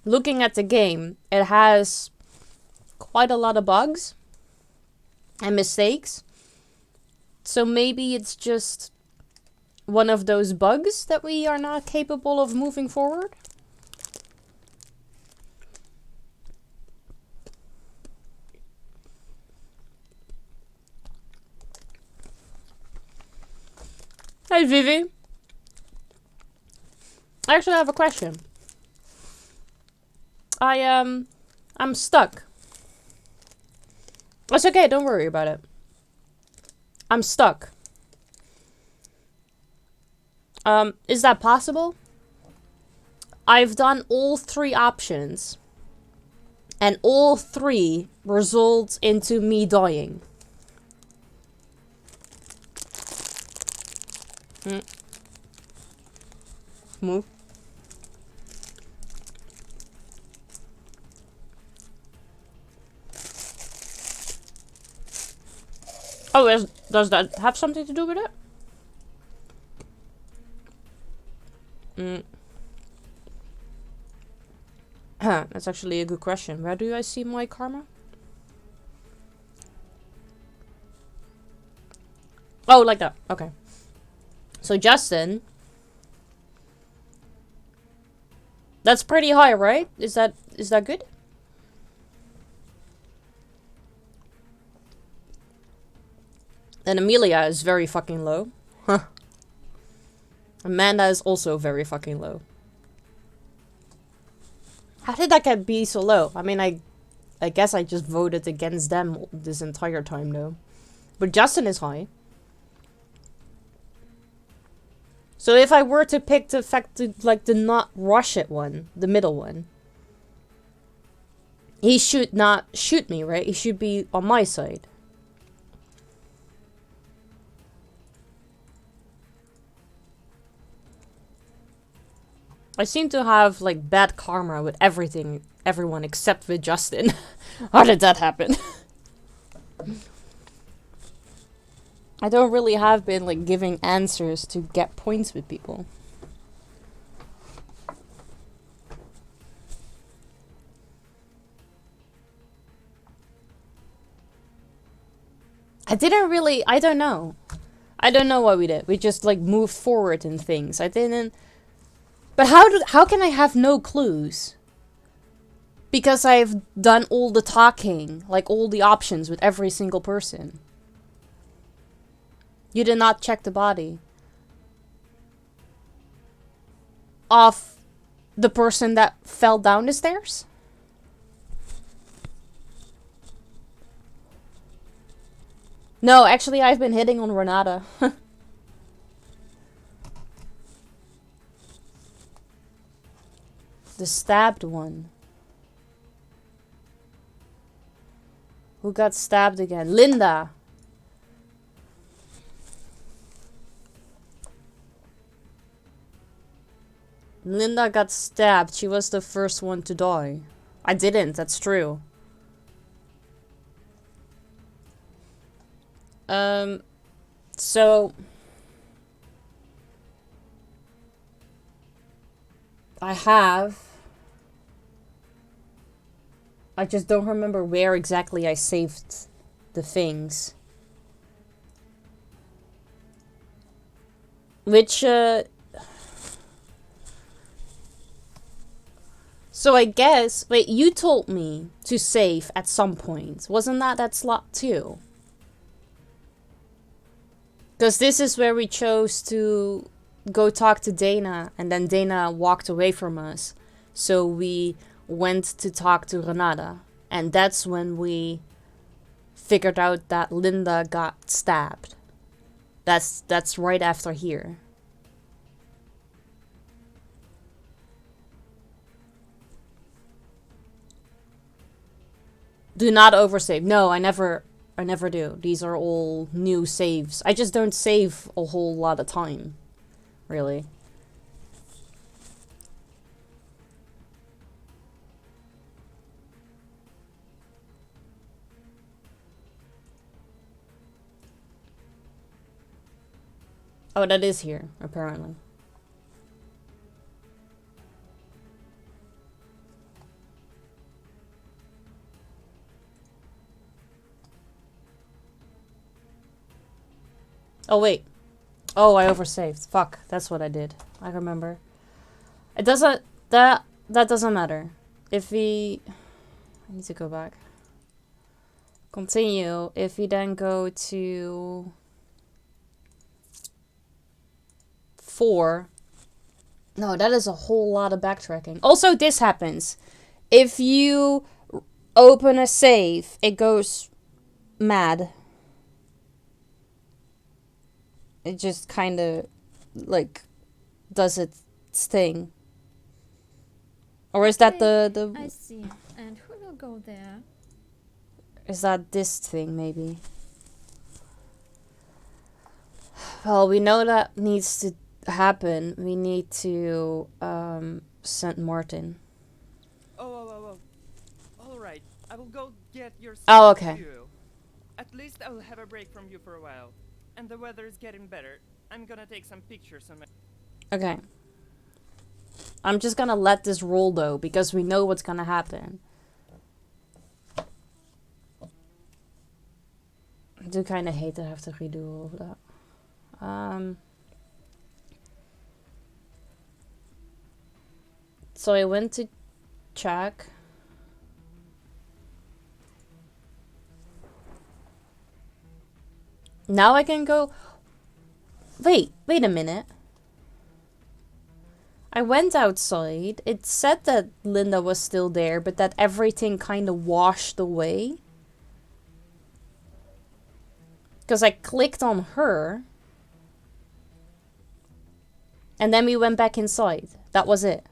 looking at the game, it has quite a lot of bugs and mistakes. So maybe it's just one of those bugs that we are not capable of moving forward. Hey Vivi. I actually have a question. I'm stuck. It's okay, don't worry about it. I'm stuck. Is that possible? I've done all 3 options. And all 3 result into me dying. Move. Oh, does that have something to do with it? That's actually a good question. Where do I see my karma? Oh, like that. Okay. So Justin, that's pretty high, right? Is that good? And Amelia is very fucking low. Huh. Amanda is also very fucking low. How did that be so low? I mean, I guess I just voted against them this entire time though. But Justin is high. So if I were to pick the fact to, like, the not rush it one, the middle one, he should not shoot me, right? He should be on my side. I seem to have, like, bad karma with everyone except with Justin. How did that happen? I don't really have been, like, giving answers to get points with people. I don't know. I don't know what we did. We just, like, moved forward in things. I didn't... But how can I have no clues? Because I've done all the talking, like, all the options with every single person. You did not check the body of the person that fell down the stairs? No, actually, I've been hitting on Renata. The stabbed one. Who got stabbed again? Linda. Linda got stabbed. She was the first one to die. I didn't, that's true. So... I just don't remember where exactly I saved the things. Which, So I guess... Wait, you told me to save at some point. Wasn't that slot 2? Because this is where we chose to go talk to Dana, and then Dana walked away from us. So we went to talk to Renata. And that's when we figured out that Linda got stabbed. That's right after here. Do not oversave. No, I never do. These are all new saves. I just don't save a whole lot of time. Really. Oh, that is here, apparently. Oh, wait. Oh, I oversaved. Fuck, that's what I did. I remember. It doesn't... That doesn't matter. If we... I need to go back. Continue. If we then go to... 4... No, that is a whole lot of backtracking. Also, this happens. If you open a save, it goes mad. It just kind of, like, does its thing. Or is that the... I see. And who will go there? Is that this thing, maybe? Well, we know that needs to happen. We need to, send Martin. Oh. Alright, I will go get your... Oh, okay. View. At least I will have a break from you for a while. And the weather is getting better. I'm gonna take some pictures on my... Okay. I'm just gonna let this roll, though, because we know what's gonna happen. I do kind of hate to have to redo all of that. So I went to check. Now I can go. Wait a minute. I went outside. It said that Linda was still there, but that everything kind of washed away. Because I clicked on her. And then we went back inside. That was it.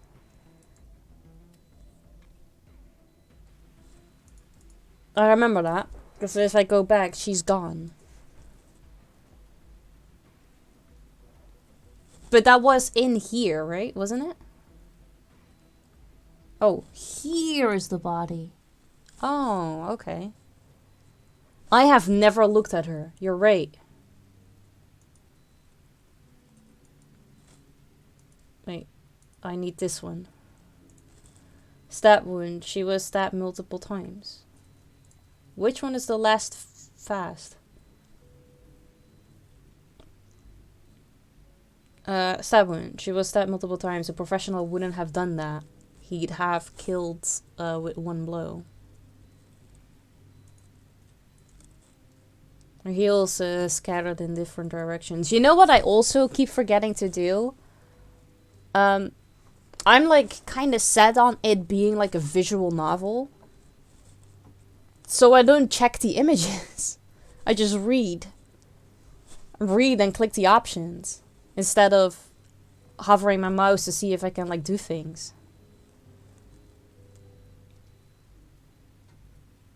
I remember that. Because if I go back, she's gone. But that was in here, right? Wasn't it? Oh, here is the body. Oh, okay. I have never looked at her. You're right. Wait. I need this one. Stab wound. She was stabbed multiple times. Which one is the last fast? Stab wound. She was stabbed multiple times. A professional wouldn't have done that. He'd have killed with one blow. Her heels scattered in different directions. You know what I also keep forgetting to do? I'm like kind of set on it being like a visual novel. So I don't check the images. I just read. Read and click the options. Instead of hovering my mouse to see if I can like do things.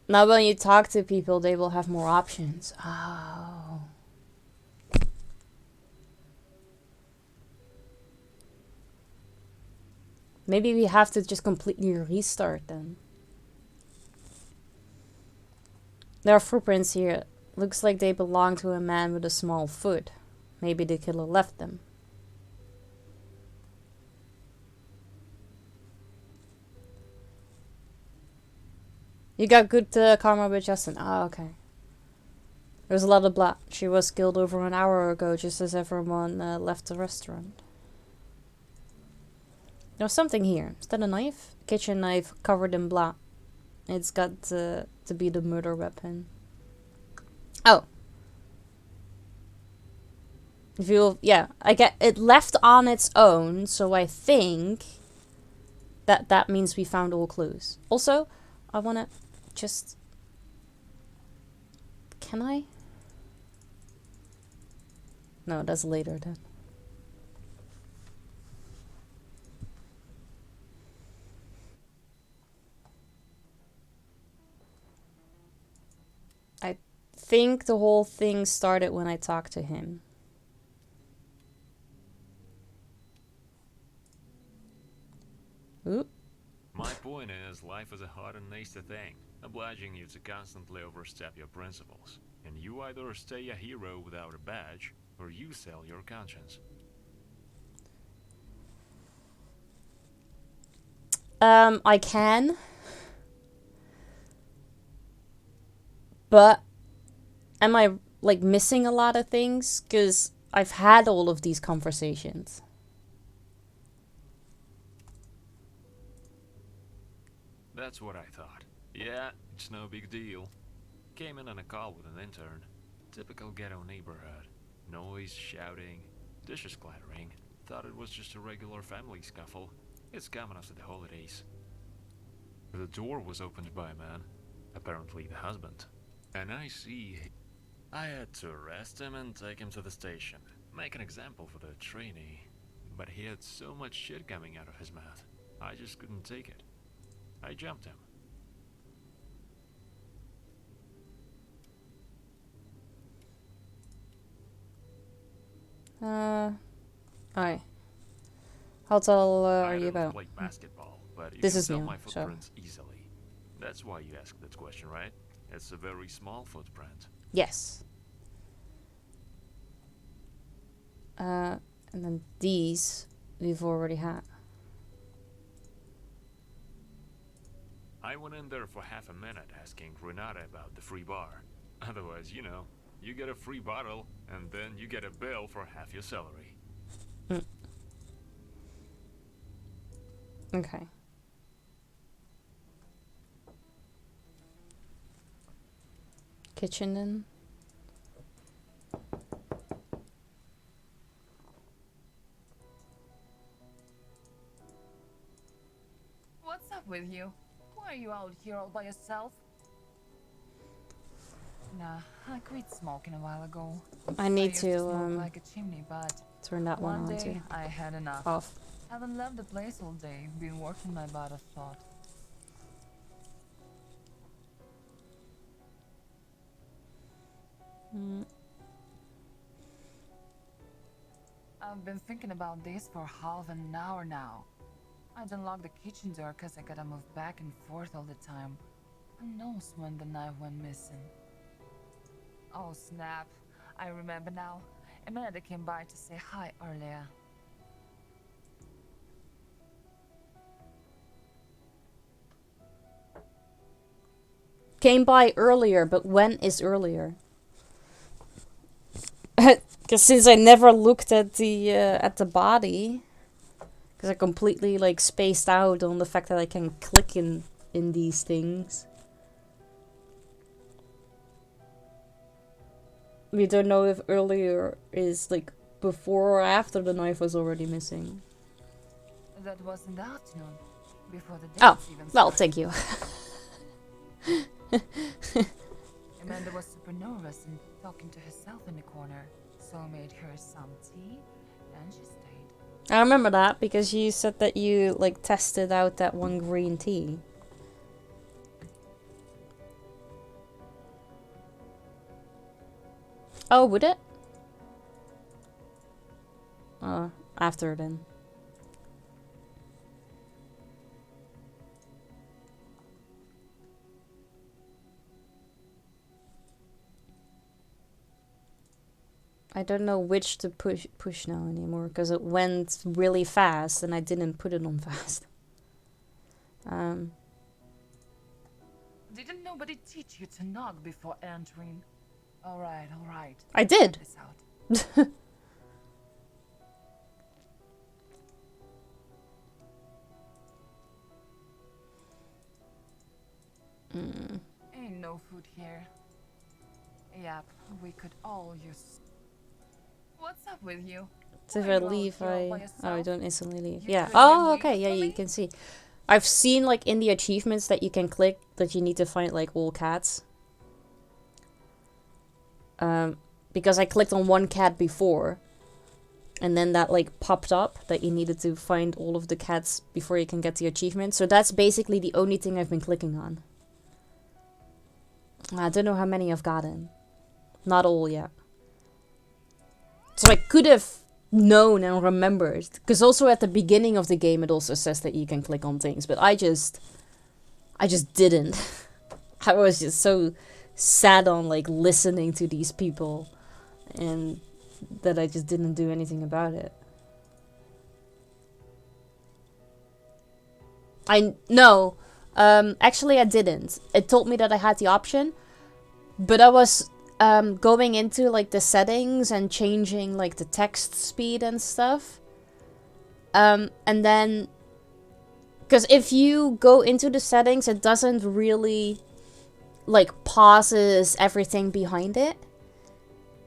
Now when you talk to people, they will have more options. Oh. Maybe we have to just completely restart then. There are footprints here. Looks like they belong to a man with a small foot. Maybe the killer left them. You got good karma with Justin. Ah, okay. There's a lot of blood. She was killed over an hour ago, just as everyone left the restaurant. There's something here. Is that a knife? Kitchen knife covered in blood. It's got to be the murder weapon. Oh. If you, yeah, I get it left on its own, so I think that means we found all clues. Also, I wanna just, can I? No, that's later then. I think the whole thing started when I talked to him. Oop. My point is, life is a hard and nasty thing, obliging you to constantly overstep your principles. And you either stay a hero without a badge, or you sell your conscience. I can. But am I like missing a lot of things? Because I've had all of these conversations. That's what I thought. Yeah, it's no big deal. Came in on a call with an intern. Typical ghetto neighborhood. Noise, shouting, dishes clattering. Thought it was just a regular family scuffle. It's common after the holidays. The door was opened by a man. Apparently the husband. And I see... I had to arrest him and take him to the station. Make an example for the trainee. But he had so much shit coming out of his mouth. I just couldn't take it. I jumped him. Alright. How tall are you about? Play basketball, but you This can is tell new, my so. footprints easily. That's why you asked that question, right? It's a very small footprint. Yes. And then these we've already had. I went in there for half a minute asking Renata about the free bar. Otherwise, you know, you get a free bottle and then you get a bill for half your salary. Okay. Kitchen then. What's up with you? Why are you out here all by yourself? Nah, I quit smoking a while ago. I need used to smoke to like a chimney, but turn that one one on day too. I had enough. Off. Haven't left the place all day. Been working my butt off thought. Mm. I've been thinking about this for half an hour now. I'd unlock the kitchen door cause I gotta move back and forth all the time. Who knows when the knife went missing? Oh snap, I remember now. Amanda came by to say hi earlier. Came by earlier, but when is earlier? Because since I never looked at the body, because I completely like spaced out on the fact that I can click in these things. We don't know if earlier is like before or after the knife was already missing. That was in the afternoon, before the day Oh, even well, started. thank you. Amanda was super nervous and talking to herself in the corner, so I made her some tea, and she stayed. I remember that because you said that you like tested out that one green tea. Oh, would it? After then. I don't know which to push now anymore because it went really fast and I didn't put it on fast. Didn't nobody teach you to knock before entering? Alright, alright. I did. This out. Ain't no food here. Yep, we could all use. What's up with you? So if Why I you out leave, here all by oh, I yourself? don't instantly leave. You Yeah. couldn't Oh, wait okay. Yeah, for you me? can see. I've seen like in the achievements that you can click that you need to find like all cats. Because I clicked on one cat before, and then that like popped up that you needed to find all of the cats before you can get the achievement. So that's basically the only thing I've been clicking on. I don't know how many I've gotten. Not all yet. So I could have known and remembered. Because also at the beginning of the game it also says that you can click on things. But I just didn't. I was just so sad on like listening to these people. And that I just didn't do anything about it. Actually I didn't. It told me that I had the option. But I was going into like the settings and changing like the text speed and stuff. And then, because if you go into the settings, it doesn't really like pauses everything behind it.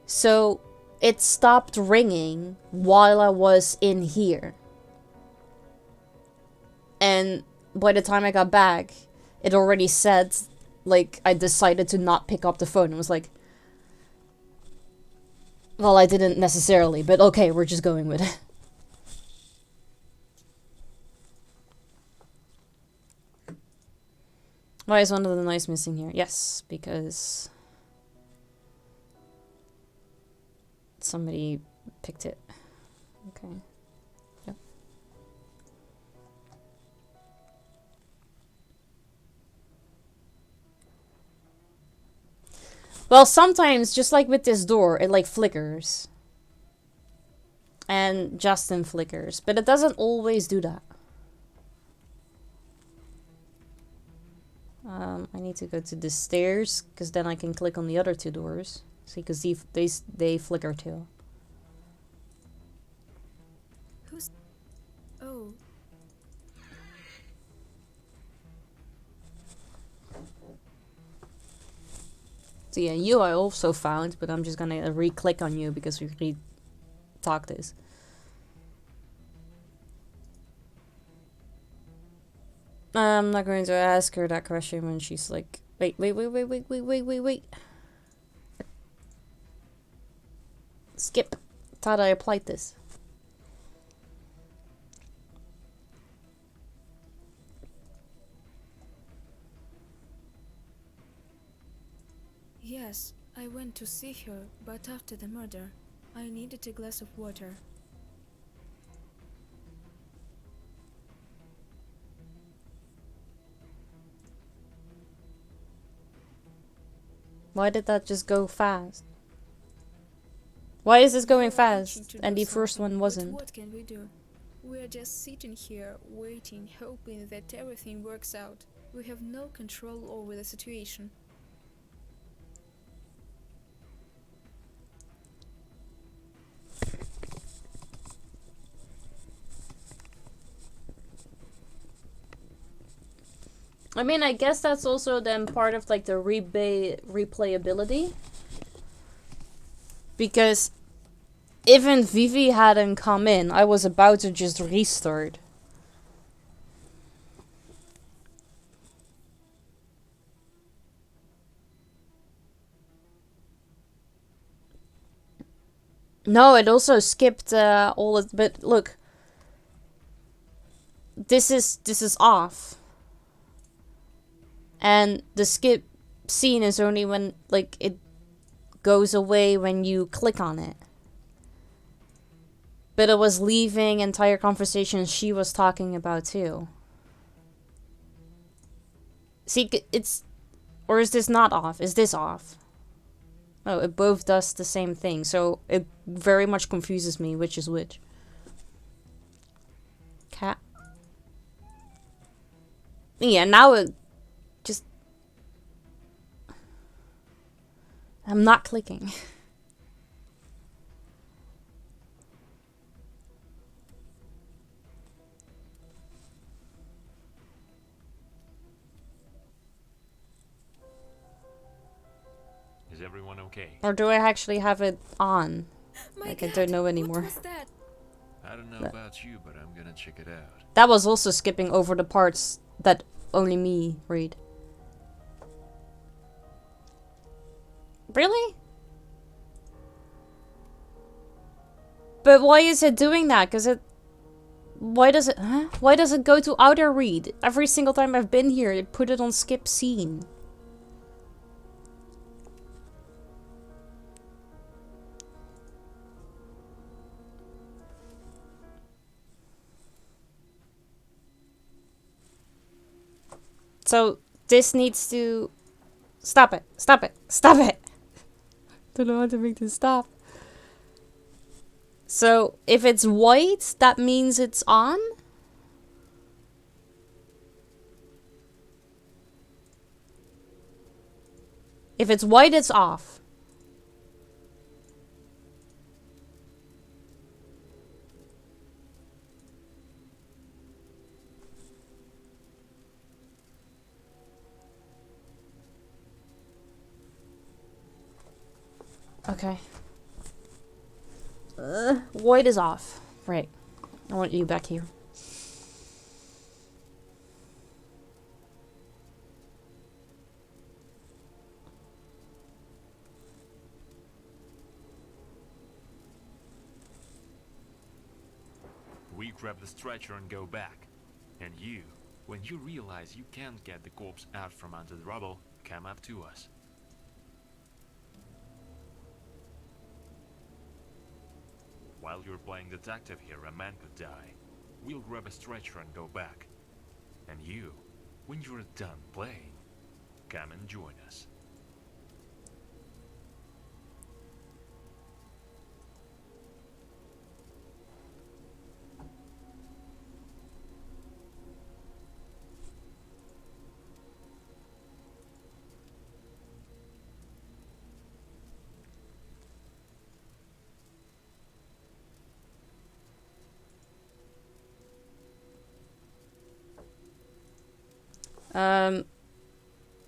So it stopped ringing while I was in here. And by the time I got back, it already said like I decided to not pick up the phone. It was like, well, I didn't necessarily, but okay, we're just going with it. Why is one of the knives missing here? Yes, because somebody picked it. Okay. Yep. Well, sometimes, just like with this door, it like flickers. And Justin flickers. But it doesn't always do that. I need to go to the stairs, because then I can click on the other two doors. See, because they flicker too. Who's... Oh. So yeah, you I also found, but I'm just gonna re-click on you because we re-talked this. I'm not going to ask her that question when she's like, wait. Skip. Thought I applied this. Yes, I went to see her, but after the murder, I needed a glass of water. Why did that just go fast? Why is this going fast and the first one wasn't? What can we do? We're just sitting here, waiting, hoping that everything works out. We have no control over the situation. I mean, I guess that's also then part of like the replayability. Because even Vivi hadn't come in, I was about to just restart. No, it also skipped all of, but look. This is off. And the skip scene is only when like it goes away when you click on it. But it was leaving entire conversations she was talking about too. See, it's... Or is this not off? Is this off? Oh, it both does the same thing. So it very much confuses me which is which. Cat. Yeah, now it just... I'm not clicking. Is everyone okay? Or do I actually have it on? Like, I don't know anymore. I don't know about you, but I'm gonna check it out. That was also skipping over the parts that only me read. Really? But why is it doing that? Because it... Why does it... Huh? Why does it go to auto read? Every single time I've been here, it put it on skip scene. So, this needs to... Stop it. Stop it. Stop it. Don't know how to make this stop. So, if it's white, that means it's on? If it's white, it's off. Okay. White is off. Right. I want you back here. We grab the stretcher and go back. And you, when you realize you can't get the corpse out from under the rubble, come up to us. While you're playing detective here, a man could die. We'll grab a stretcher and go back. And you, when you're done playing, come and join us.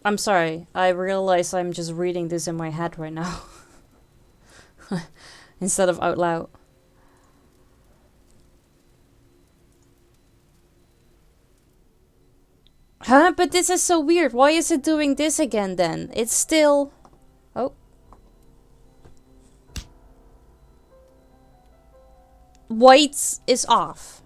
I'm sorry. I realize I'm just reading this in my head right now. Instead of out loud. Huh? But this is so weird. Why is it doing this again then? It's still... Oh. White is off.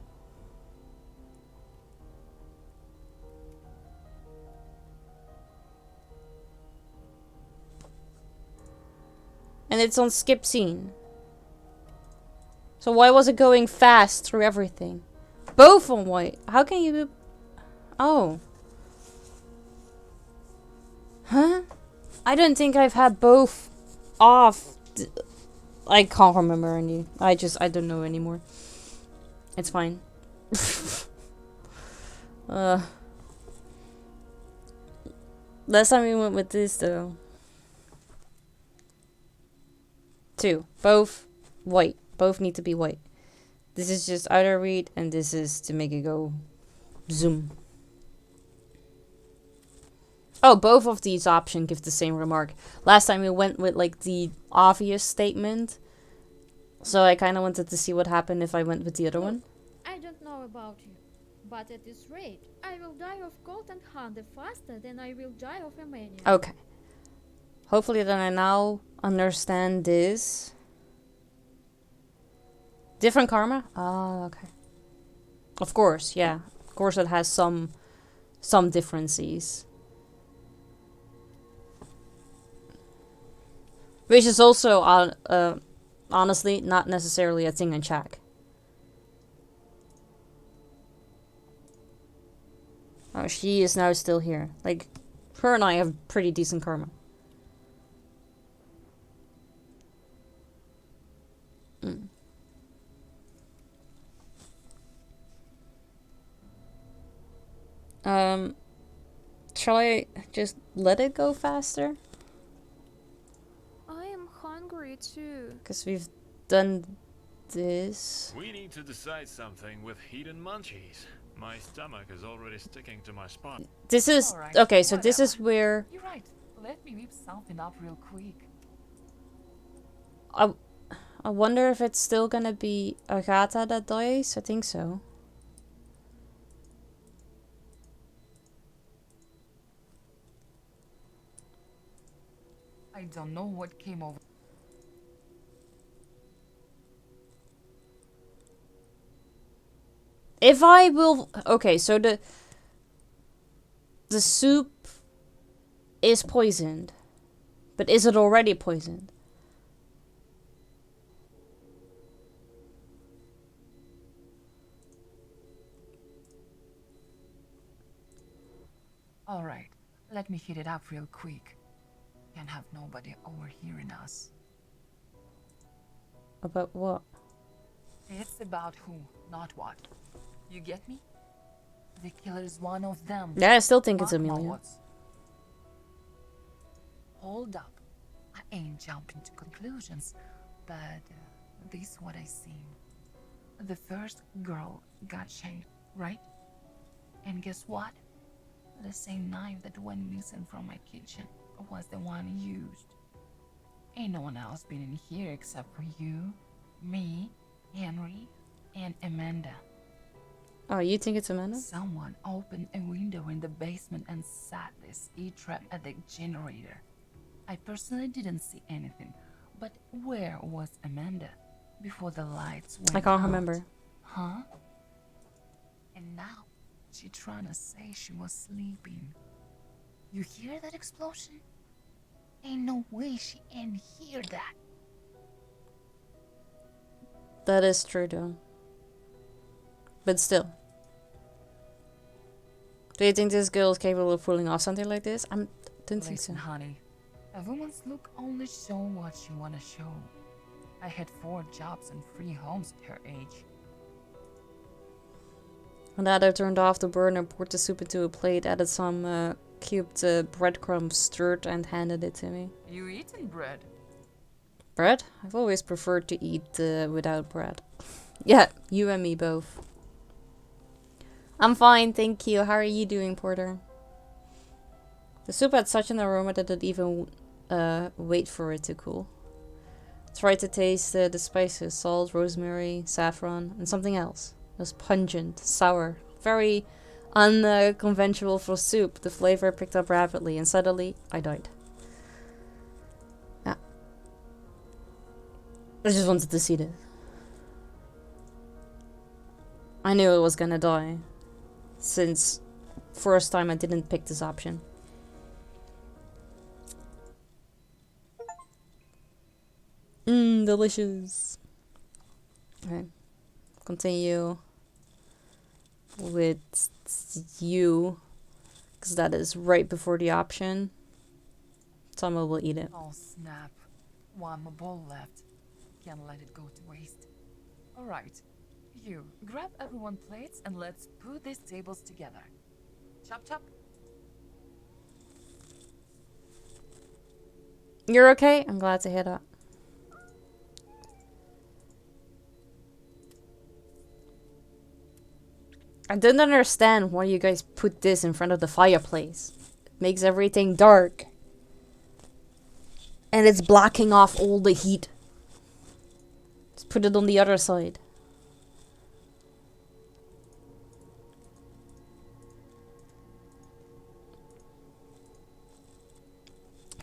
And it's on skip scene. So why was it going fast through everything? Both on white. How can you... Oh. Huh? I don't think I've had both off. I can't remember any. I don't know anymore. It's fine. Last time we went with this though. 2. Both white. Both need to be white. This is just outer read and this is to make it go zoom. Oh, both of these options give the same remark. Last time we went with like the obvious statement. So I kind of wanted to see what happened if I went with the other one. I don't know about you, but at this rate, I will die of cold and hunger faster than I will die of anemia. Okay. Hopefully then I now understand this. Different karma? Oh, okay. Of course, yeah. Of course it has some differences. Which is also, honestly, not necessarily a thing in check. Oh, she is now still here. Like, her and I have pretty decent karma. Shall I just let it go faster? I am hungry too. Because we've done this. We need to decide something with heat and munchies. My stomach is already sticking to my spine. This is... Alright, okay, so this whatever. is where... You're right. Let me whip something up real quick. I wonder if it's still gonna be Agatha that dies. I think so. I don't know what came over. If I will... Okay, so the soup is poisoned. But is it already poisoned? Alright, let me heat it up real quick. Can't have nobody overhearing us. About what? It's about who, not what. You get me? The killer is one of them. Yeah, I still think it's Mark my Amelia. words. Hold up. I ain't jumping to conclusions, but this is what I seen. The first girl got shaved, right? And guess what? The same knife that went missing from my kitchen was the one used. Ain't no one else been in here except for you, me, Henry, and Amanda. Oh, you think it's Amanda? Someone opened a window in the basement and set this E-trap at the generator. I personally didn't see anything, but where was Amanda before the lights went I can't out? remember. Huh? And now she trying to say she was sleeping. You hear that explosion? Ain't no way she ain't hear that. That is true though. But still. Do you think this girl is capable of pulling off something like this? I don't think so. Listen, honey. A woman's look only show what she wanna show. I had 4 jobs and 3 homes at her age. Nada turned off the burner, poured the soup into a plate, added some cubed breadcrumbs, stirred and handed it to me. You eating bread? Bread? I've always preferred to eat without bread. Yeah, you and me both. I'm fine, thank you. How are you doing, Porter? The soup had such an aroma that it even wait for it to cool. Tried to taste the spices, salt, rosemary, saffron, and something else. It was pungent, sour, very unconventional for soup. The flavor picked up rapidly, and suddenly I died. Yeah. I just wanted to see this. I knew I was gonna die, since first time I didn't pick this option. Delicious. Okay. Continue with you, because that is right before the option. Someone will eat it. Oh snap. One more bowl left. Can't let it go to waste. Alright. You, grab everyone plates and let's put these tables together. Chop chop. You're okay? I'm glad to hear that. I don't understand why you guys put this in front of the fireplace. It makes everything dark. And it's blocking off all the heat. Just put it on the other side.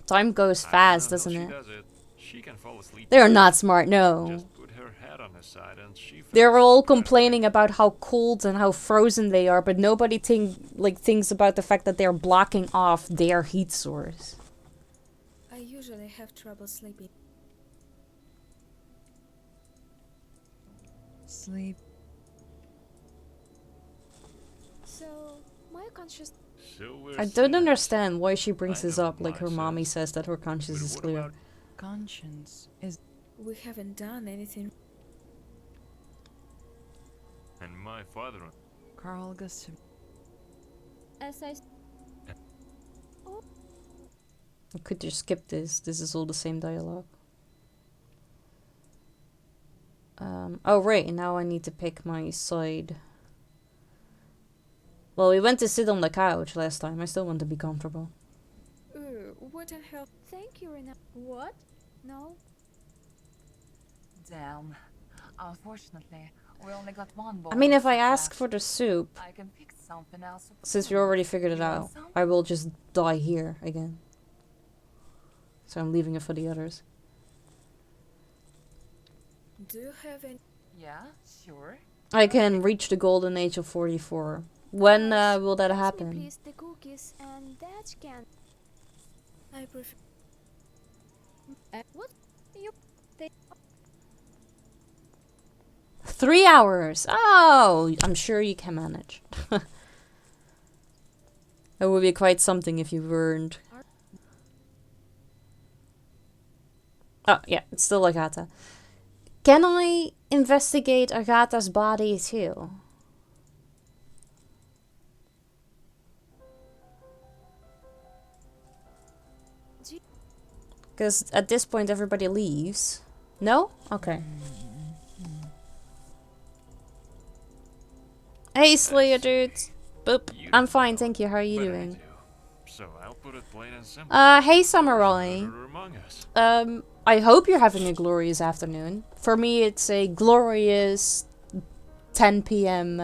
Time goes fast, doesn't it? She can fall asleep. They're not smart, no. Just put her head on his side and she They're all complaining about how cold and how frozen they are, but nobody thinks about the fact that they're blocking off their heat source. I usually have trouble sleeping. Sleep. So, my conscious... I don't understand why she brings this up, like her mommy says that her conscience is clear. Conscience is... We haven't done anything. And my father... Carl Gustav. As I... I could just skip this. This is all the same dialogue. Oh right, now I need to pick my side. Well, we went to sit on the couch last time. I still want to be comfortable. What the hell? Thank you, Renata. What? No. Damn. Unfortunately, we only got one bowl. I mean, if I of ask soup for the soup, left. I can pick something else. since we already figured it out, I will just die here again. So I'm leaving it for the others. Do you have any? Yeah, sure. I can reach the golden age of 44. When will that Pass me, happen? please, the cookies and that can... I prefer. What? You... They... 3 hours! Oh! I'm sure you can manage. It would be quite something if you weren't. Oh, yeah, it's still Agatha. Can I investigate Agatha's body too? Because at this point everybody leaves. No? Okay. Hey Slayer dudes! Boop. I'm fine, thank you. How are you doing? So I'll put it plain and simple. Hey Samurai. Among us. I hope you're having a glorious afternoon. For me, it's a glorious 10 p.m.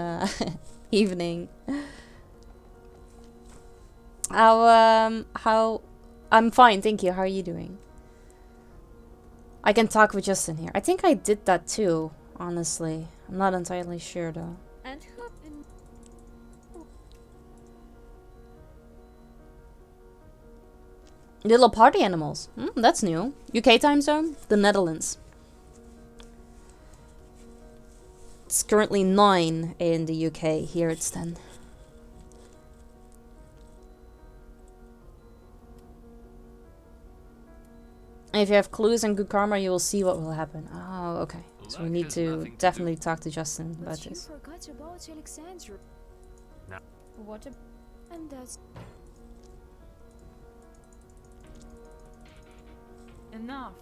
Evening. How... I'm fine, thank you. How are you doing? I can talk with Justin here. I think I did that too, honestly. I'm not entirely sure though. And who... Little party animals. That's new. UK time zone? The Netherlands. It's currently 9 in the UK. Here it's 10. If you have clues and good karma, you will see what will happen. Oh, okay. So we need to definitely talk to Justin about But you this. forgot about Alexandra. No. What a... And that's... Enough.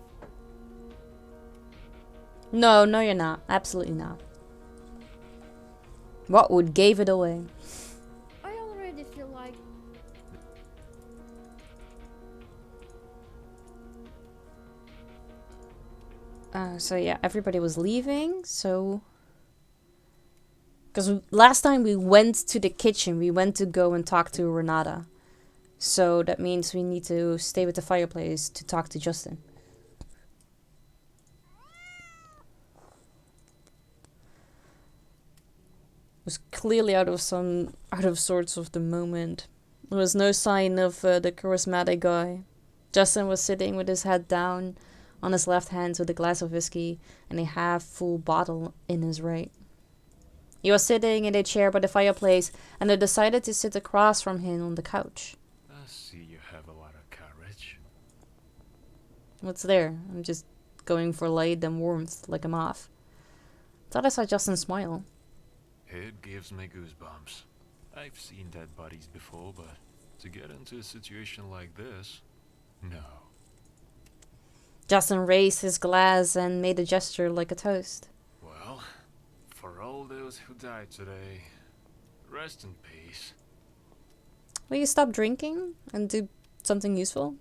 No, no you're not. Absolutely not. What would gave it away? I already feel like... So yeah, everybody was leaving, so... Because last time we went to the kitchen, we went to go and talk to Renata. So that means we need to stay with the fireplace to talk to Justin. Was clearly out of sorts of the moment. There was no sign of the charismatic guy. Justin was sitting with his head down on his left hand with a glass of whiskey and a half-full bottle in his right. He was sitting in a chair by the fireplace, and I decided to sit across from him on the couch. I see you have a lot of courage. What's there? I'm just going for light and warmth like a moth. Thought I saw Justin smile. It gives me goosebumps. I've seen dead bodies before, but to get into a situation like this, no. Justin raised his glass and made a gesture like a toast. Well, for all those who died today, rest in peace. Will you stop drinking and do something useful?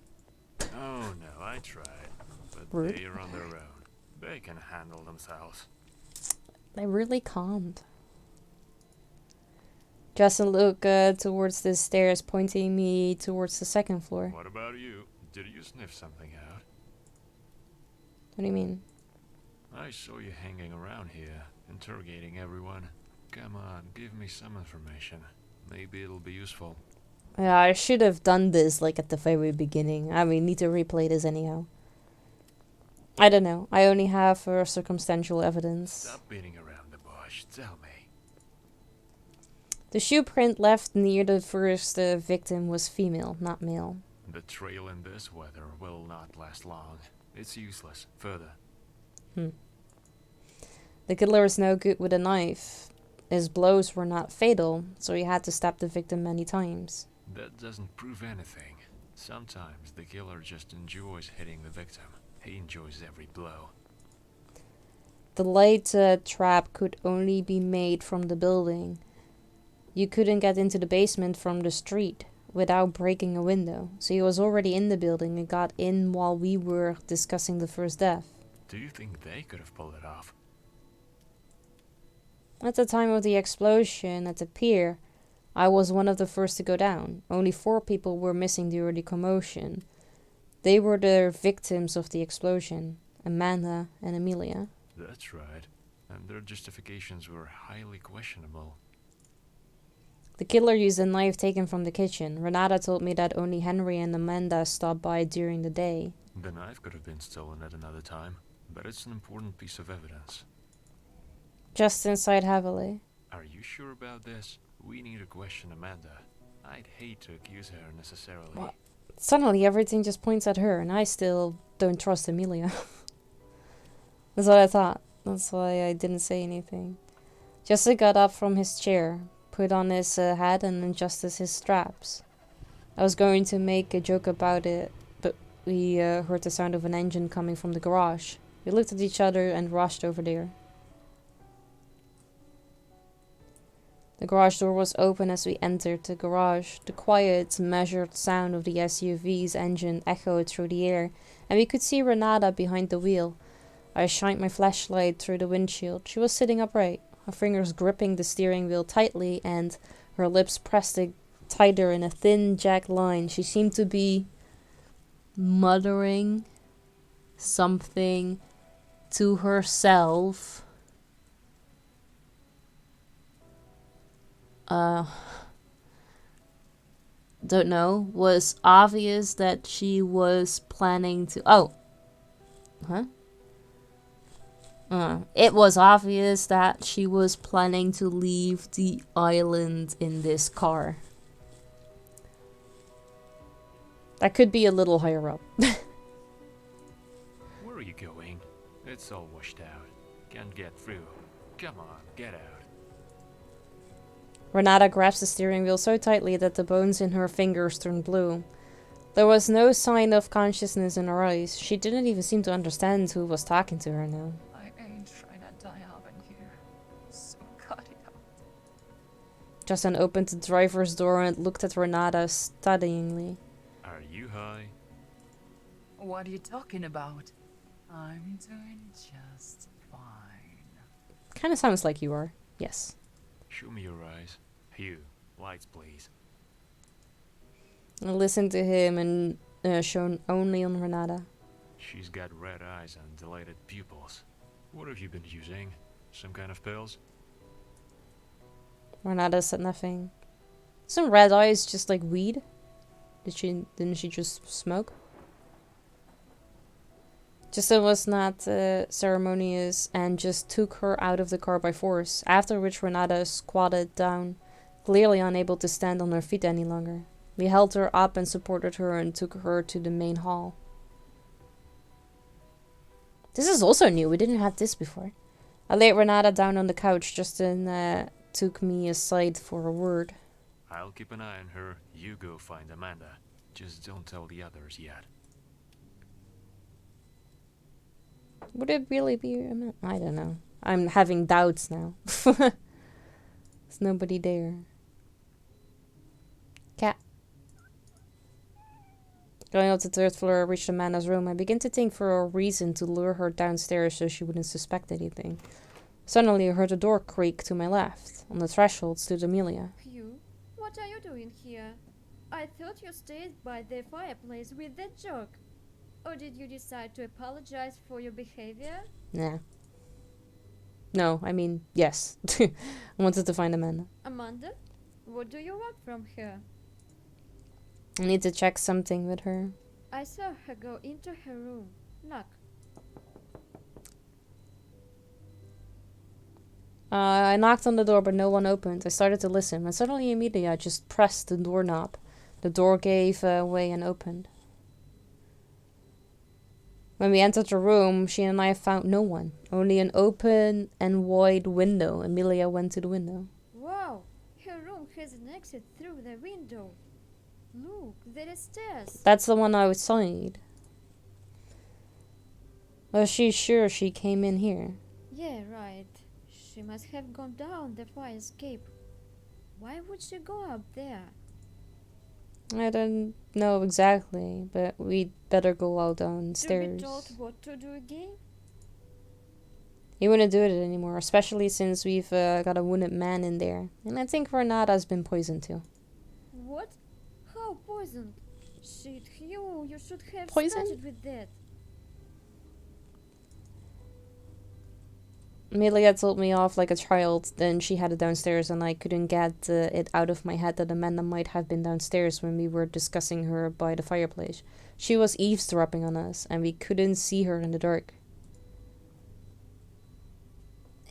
Oh no, I tried, but Rude. they are on their own. They can handle themselves. They really calmed. Justin looked towards the stairs, pointing me towards the second floor. What about you? Did you sniff something out? What do you mean? I saw you hanging around here, interrogating everyone. Come on, give me some information. Maybe it'll be useful. Yeah, I should have done this like at the very beginning. I mean, need to replay this anyhow. I don't know. I only have circumstantial evidence. Stop beating around the bush. Tell me. The shoe print left near the first victim was female, not male. The trail in this weather will not last long. It's useless. Further. The killer is no good with a knife. His blows were not fatal, so he had to stab the victim many times. That doesn't prove anything. Sometimes the killer just enjoys hitting the victim. He enjoys every blow. The light trap could only be made from the building. You couldn't get into the basement from the street without breaking a window, so he was already in the building and got in while we were discussing the first death. Do you think they could have pulled it off? At the time of the explosion at the pier, I was one of the first to go down. Only 4 people were missing during the commotion. They were the victims of the explosion, Amanda and Amelia. That's right. And their justifications were highly questionable. The killer used a knife taken from the kitchen. Renata told me that only Henry and Amanda stopped by during the day. The knife could have been stolen at another time, but it's an important piece of evidence. Justin sighed heavily. Are you sure about this? We need to question Amanda. I'd hate to accuse her necessarily. What? Suddenly everything just points at her, and I still don't trust Amelia. That's what I thought. That's why I didn't say anything. Justin got up from his chair, put on his hat and adjusted his straps. I was going to make a joke about it, but we heard the sound of an engine coming from the garage. We looked at each other and rushed over there. The garage door was open as we entered the garage. The quiet, measured sound of the SUV's engine echoed through the air, and we could see Renata behind the wheel. I shined my flashlight through the windshield. She was sitting upright, her fingers gripping the steering wheel tightly and her lips pressed tighter in a thin, jagged line. She seemed to be muttering something to herself. Don't know. Was obvious that she was planning to... Oh. Huh? It was obvious that she was planning to leave the island in this car. That could be a little higher up. Where are you going? It's all washed out. Can't get through. Come on, get out. Renata grabs the steering wheel so tightly that the bones in her fingers turned blue. There was no sign of consciousness in her eyes. She didn't even seem to understand who was talking to her now. I ain't trying to die out in here. So cut it out. Justin opened the driver's door and looked at Renata studyingly. Are you high? What are you talking about? I'm doing just fine. Kind of sounds like you are. Yes. Show me your eyes. Hugh, lights please. I listened to him and shown only on Renata. She's got red eyes and dilated pupils. What have you been using? Some kind of pills? Renata said nothing. Some red eyes just like weed? Didn't she just smoke? Justin was not ceremonious and just took her out of the car by force, after which Renata squatted down, clearly unable to stand on her feet any longer. We held her up and supported her and took her to the main hall. This is also new, we didn't have this before. I laid Renata down on the couch. Justin took me aside for a word. I'll keep an eye on her. You go find Amanda. Just don't tell the others yet. Would it really be Amanda? I don't know. I'm having doubts now. There's nobody there. Cat. Going up to the third floor, I reached Amanda's room. I began to think for a reason to lure her downstairs so she wouldn't suspect anything. Suddenly, I heard a door creak to my left. On the threshold stood Amelia. Hugh, what are you doing here? I thought you stayed by the fireplace with that jerk. Or did you decide to apologize for your behavior? Nah. No, I mean, yes. I wanted to find Amanda. Amanda? What do you want from her? I need to check something with her. I saw her go into her room. Knock. I knocked on the door, but no one opened. I started to listen, and suddenly, immediately, I just pressed the doorknob. The door gave way and opened. When we entered the room, she and I found no one. Only an open and wide window. Amelia went to the window. Wow, her room has an exit through the window. Look, there are stairs. That's the one outside. Was she sure she came in here? Yeah, right. She must have gone down the fire escape. Why would she go up there? I don't know exactly, but we'd better go out downstairs. To be told what to do again? He wouldn't do it anymore, especially since we've got a wounded man in there. And I think Renata's been poisoned too. What? How poisoned? Shit, Hugh, you should have Poison? started with that. Amelia told me off like a child, then she had it downstairs and I couldn't get it out of my head that Amanda might have been downstairs when we were discussing her by the fireplace. She was eavesdropping on us and we couldn't see her in the dark.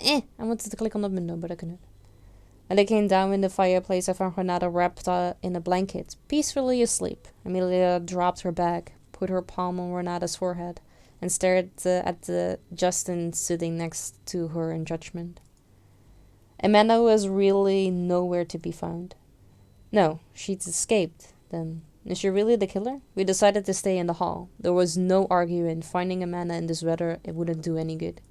I wanted to click on the window, but I couldn't. When I came down in the fireplace, I found Renata wrapped in a blanket, peacefully asleep. Amelia dropped her bag, put her palm on Renata's forehead, and stared at Justin sitting next to her in judgment. Amanda was really nowhere to be found. No, she'd escaped, then. Is she really the killer? We decided to stay in the hall. There was no arguing. Finding Amanda in this weather, it wouldn't do any good.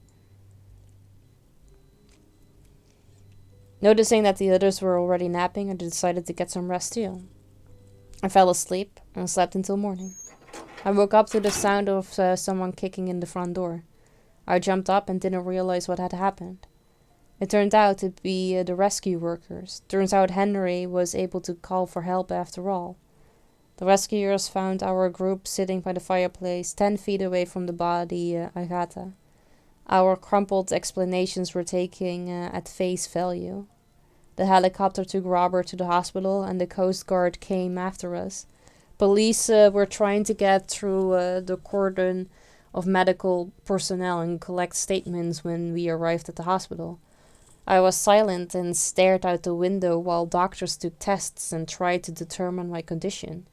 Noticing that the others were already napping, I decided to get some rest too. I fell asleep and slept until morning. I woke up to the sound of someone kicking in the front door. I jumped up and didn't realize what had happened. It turned out to be the rescue workers. Turns out Henry was able to call for help after all. The rescuers found our group sitting by the fireplace, 10 feet away from the body Agatha. Our crumpled explanations were taken at face value. The helicopter took Robert to the hospital and the Coast Guard came after us. Police were trying to get through the cordon of medical personnel and collect statements when we arrived at the hospital. I was silent and stared out the window while doctors took tests and tried to determine my condition.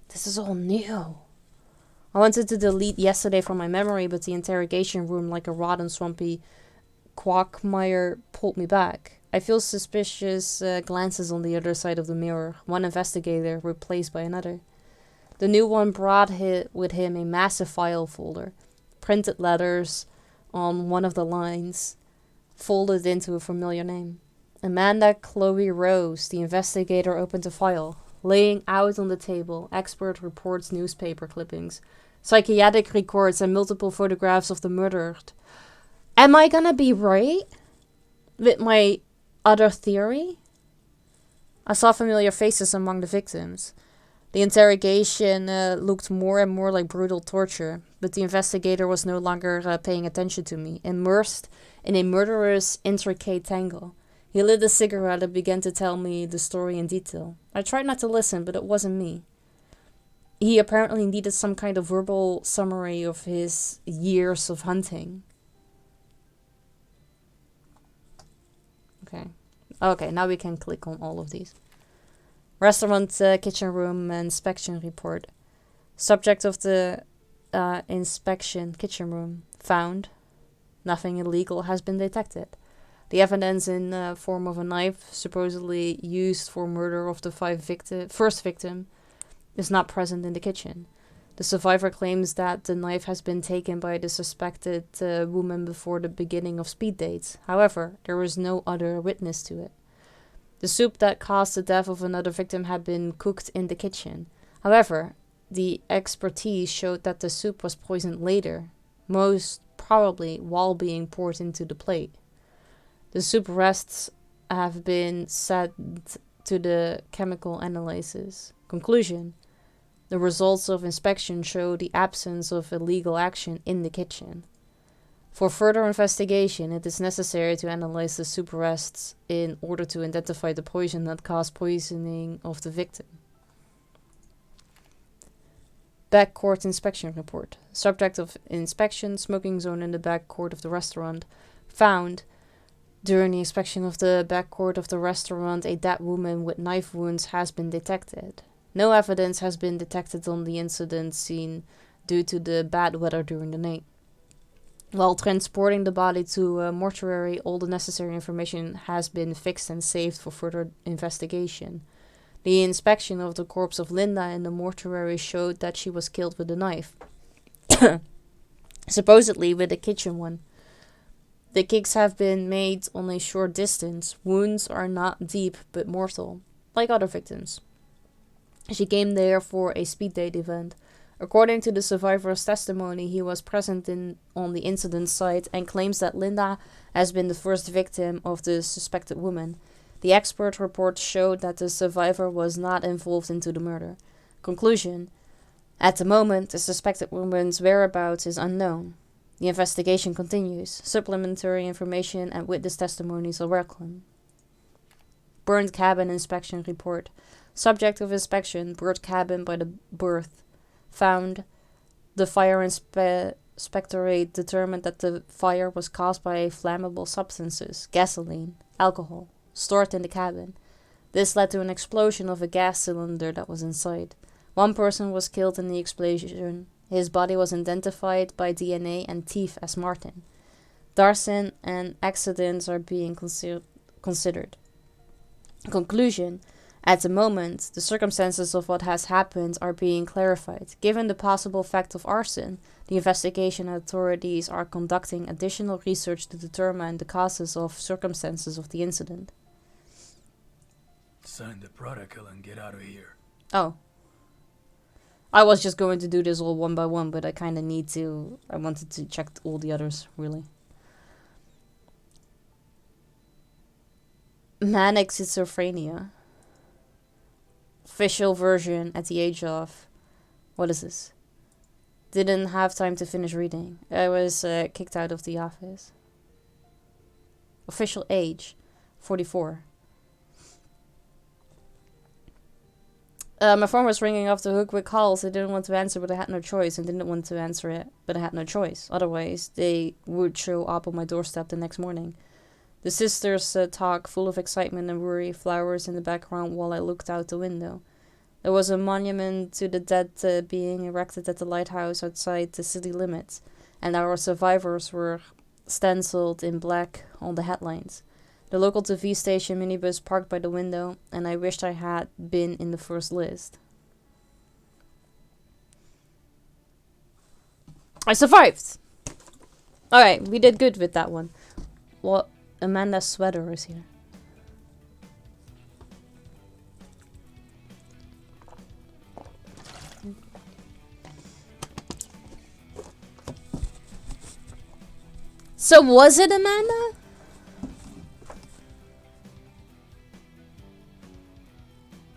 This is all new. I wanted to delete yesterday from my memory, but the interrogation room, like a rotten, swampy quagmire, pulled me back. I feel suspicious glances on the other side of the mirror, one investigator replaced by another. The new one brought with him a massive file folder, printed letters on one of the lines, folded into a familiar name. Amanda Chloe Rose. The investigator opened the file. laying out on the table, expert reports, newspaper clippings, psychiatric records, and multiple photographs of the murdered. Am I gonna be right with my other theory? I saw familiar faces among the victims. The interrogation looked more and more like brutal torture, but the investigator was no longer paying attention to me, immersed in a murderous, intricate tangle. He lit a cigarette and began to tell me the story in detail. I tried not to listen, but it wasn't me. He apparently needed some kind of verbal summary of his years of hunting. Okay, now we can click on all of these. Restaurant kitchen room inspection report. Subject of the inspection kitchen room found. Nothing illegal has been detected. The evidence in the form of a knife, supposedly used for murder of the first victim, is not present in the kitchen. The survivor claims that the knife has been taken by the suspected woman before the beginning of speed dates. However, there was no other witness to it. The soup that caused the death of another victim had been cooked in the kitchen. However, the expertise showed that the soup was poisoned later, most probably while being poured into the plate. The soup rests have been sent to the chemical analysis. Conclusion: the results of inspection show the absence of illegal action in the kitchen. For further investigation, it is necessary to analyze the soup rests in order to identify the poison that caused poisoning of the victim. Back court inspection report. Subject of inspection, smoking zone in the back court of the restaurant. Found, during the inspection of the back court of the restaurant, a dead woman with knife wounds has been detected. No evidence has been detected on the incident scene due to the bad weather during the night. While transporting the body to a mortuary, all the necessary information has been fixed and saved for further investigation. The inspection of the corpse of Linda in the mortuary showed that she was killed with a knife. Supposedly with a kitchen one. The kicks have been made on a short distance. Wounds are not deep but mortal, like other victims. She came there for a speed date event. According to the survivor's testimony, he was present on the incident site and claims that Linda has been the first victim of the suspected woman. The expert report showed that the survivor was not involved into the murder. Conclusion: at the moment, the suspected woman's whereabouts is unknown. The investigation continues. Supplementary information and witness testimonies are welcome. Burned cabin inspection report. Subject of inspection: burnt cabin by the berth. Found, the fire inspectorate determined that the fire was caused by flammable substances, gasoline, alcohol, stored in the cabin. This led to an explosion of a gas cylinder that was inside. One person was killed in the explosion. His body was identified by DNA and teeth as Martin. Darson and accidents are being considered. Conclusion: at the moment, the circumstances of what has happened are being clarified. Given the possible fact of arson, the investigation authorities are conducting additional research to determine the causes of circumstances of the incident. Sign the protocol and get out of here. Oh. I was just going to do this all one by one, but I kind of need to. I wanted to check all the others, really. Manic schizophrenia. Official version at the age of... What is this? Didn't have time to finish reading. I was kicked out of the office. Official age, 44. My phone was ringing off the hook with calls. I didn't want to answer, but I had no choice. And didn't want to answer it, but I had no choice. Otherwise, they would show up on my doorstep the next morning. The sisters talk, full of excitement and worry, flowers in the background while I looked out the window. There was a monument to the dead being erected at the lighthouse outside the city limits, and our survivors were stenciled in black on the headlines. The local TV station minibus parked by the window, and I wished I had been in the first list. I survived! Alright, we did good with that one. What? Amanda's sweater is here. So was it Amanda?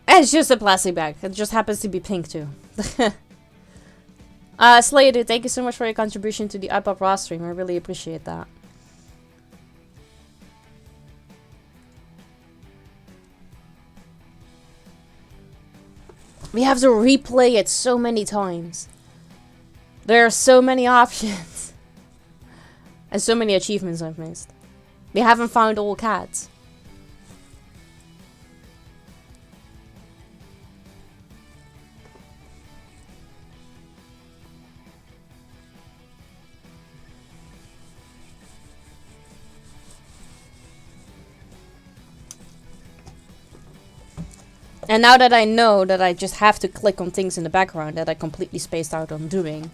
It's just a plastic bag. It just happens to be pink too. Slayer, thank you so much for your contribution to the iPop Raw stream. I really appreciate that. We have to replay it so many times. There are so many options. And so many achievements I've missed. We haven't found all cats. And now that I know that I just have to click on things in the background that I completely spaced out on doing.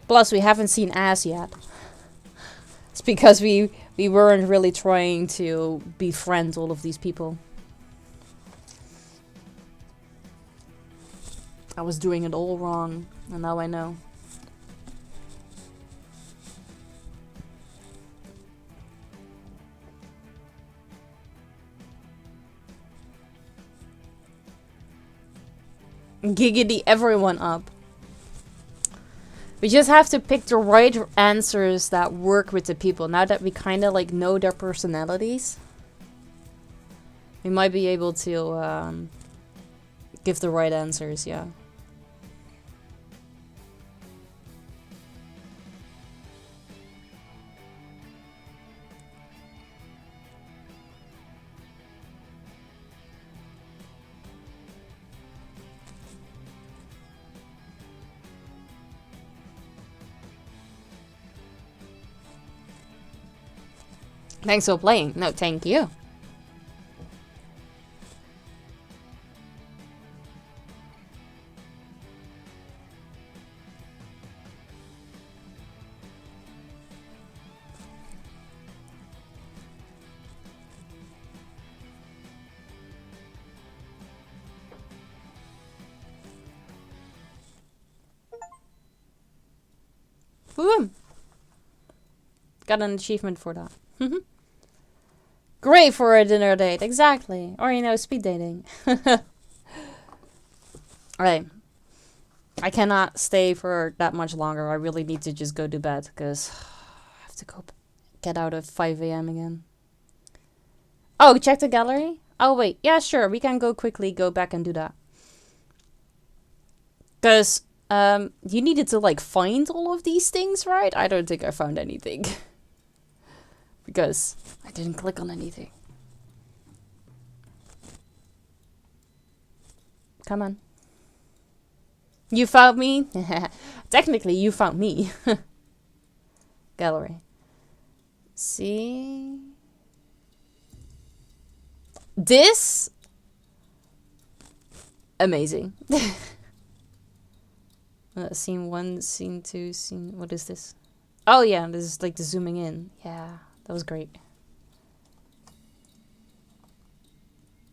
Plus, we haven't seen ass yet. It's because we weren't really trying to befriend all of these people. I was doing it all wrong, and now I know. Giggity everyone up. We just have to pick the right answers that work with the people. Now that we kind of like know their personalities, we might be able to give the right answers, yeah. Thanks for playing. No, thank you. Boom. Got an achievement for that. Great for a dinner date, exactly. Or, you know, speed dating. Alright. I cannot stay for that much longer. I really need to just go to bed, because I have to go get out at 5 AM again. Oh, check the gallery? Oh, wait. Yeah, sure. We can go quickly go back and do that. Because you needed to, like, find all of these things, right? I don't think I found anything. Because I didn't click on anything. Come on. You found me? Technically, you found me. Gallery. See? This? Amazing. Scene 1, scene 2, scene... What is this? Oh yeah, this is like the zooming in. Yeah. That was great.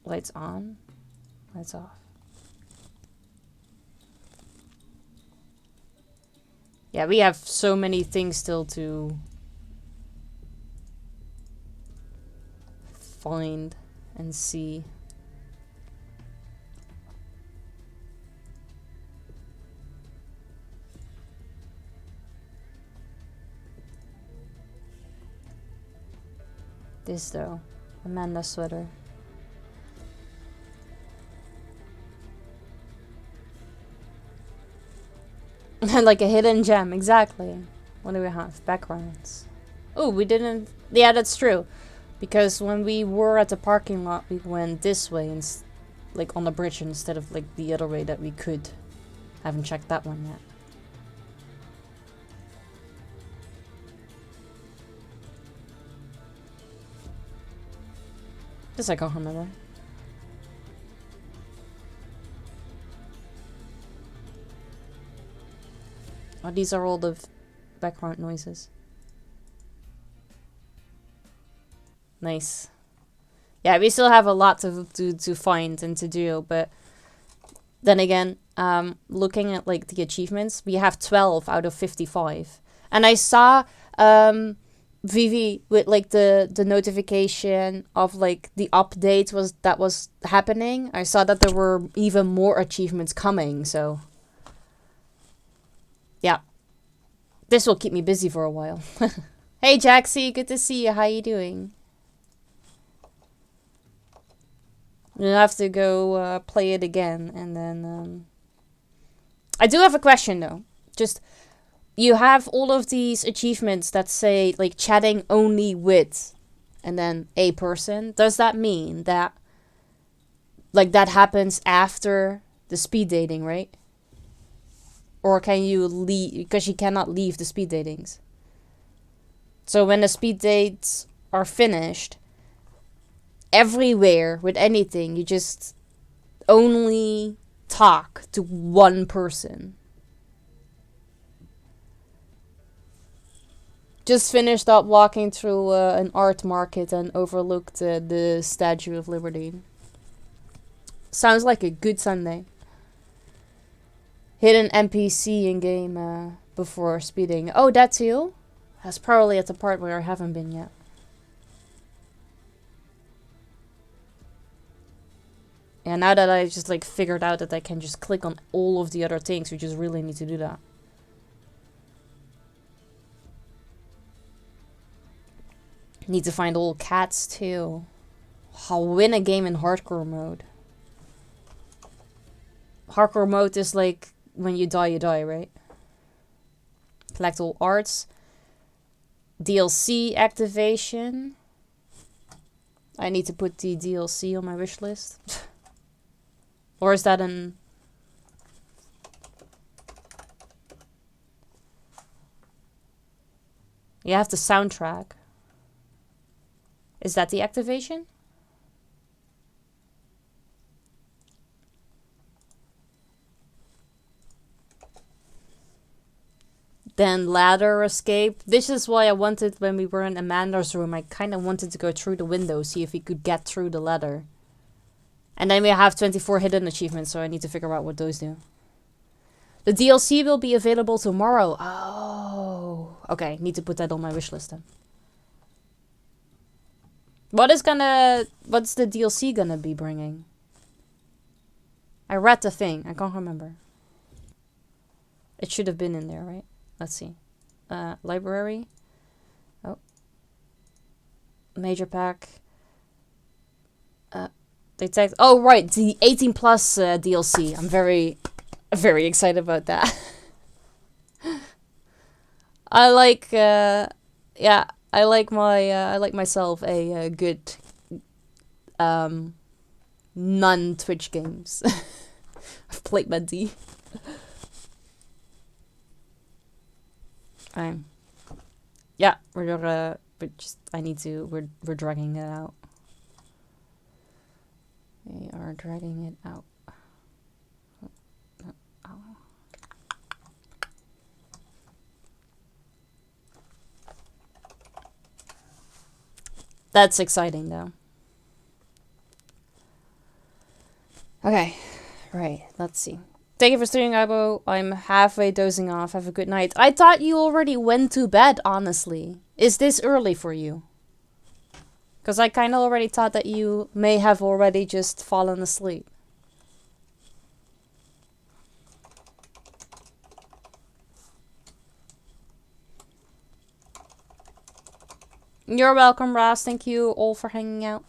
Lights on. Lights off. Yeah, we have so many things still to find and see. This though, Amanda sweater. Like a hidden gem, exactly. What do we have? Backgrounds. Oh, we didn't... Yeah, that's true. Because when we were at the parking lot, we went this way, and like on the bridge instead of like the other way that we could. Haven't checked that one yet. This I can't remember. Oh, these are all the background noises. Nice. Yeah, we still have a lot to find and to do, but then again, looking at like the achievements, we have 12 out of 55. And I saw Vivi with like the notification of like the update was happening. I saw that there were even more achievements coming, so yeah. This will keep me busy for a while. Hey Jaxie, good to see you. How you doing? You'll have to go play it again, and then I do have a question though. Just, you have all of these achievements that say like chatting only with and then a person. Does that mean that like that happens after the speed dating, right? Or can you leave, because you cannot leave the speed datings. So when the speed dates are finished, everywhere with anything, you just only talk to one person. Just finished up walking through an art market and overlooked the Statue of Liberty. Sounds like a good Sunday. Hit an NPC in game before speeding. Oh, that too? That's probably at the part where I haven't been yet. Yeah, now that I've just like figured out that I can just click on all of the other things, we just really need to do that. Need to find all cats too. I'll win a game in hardcore mode. Hardcore mode is like when you die, right? Collect all arts. DLC activation. I need to put the DLC on my wish list. Or is that an... You have the soundtrack. Is that the activation? Then ladder escape. This is why I wanted, when we were in Amanda's room, I kind of wanted to go through the window, see if we could get through the ladder. And then we have 24 hidden achievements, so I need to figure out what those do. The DLC will be available tomorrow. Oh. Okay, need to put that on my wish list then. What's the DLC gonna be bringing? I read the thing. I can't remember. It should have been in there, right? Let's see. Library. Oh. Major pack. Detect. Oh, right. The 18 plus DLC. I'm very, very excited about that. I like, yeah, I like myself a good, non-Twitch games. I've played my D. Yeah, we're dragging it out. We are dragging it out. Oh. That's exciting though. Okay, right, let's see. Thank you for streaming, Ibo. I'm halfway dozing off. Have a good night. I thought you already went to bed, honestly. Is this early for you? Because I kind of already thought that you may have already just fallen asleep. You're welcome, Ross. Thank you all for hanging out.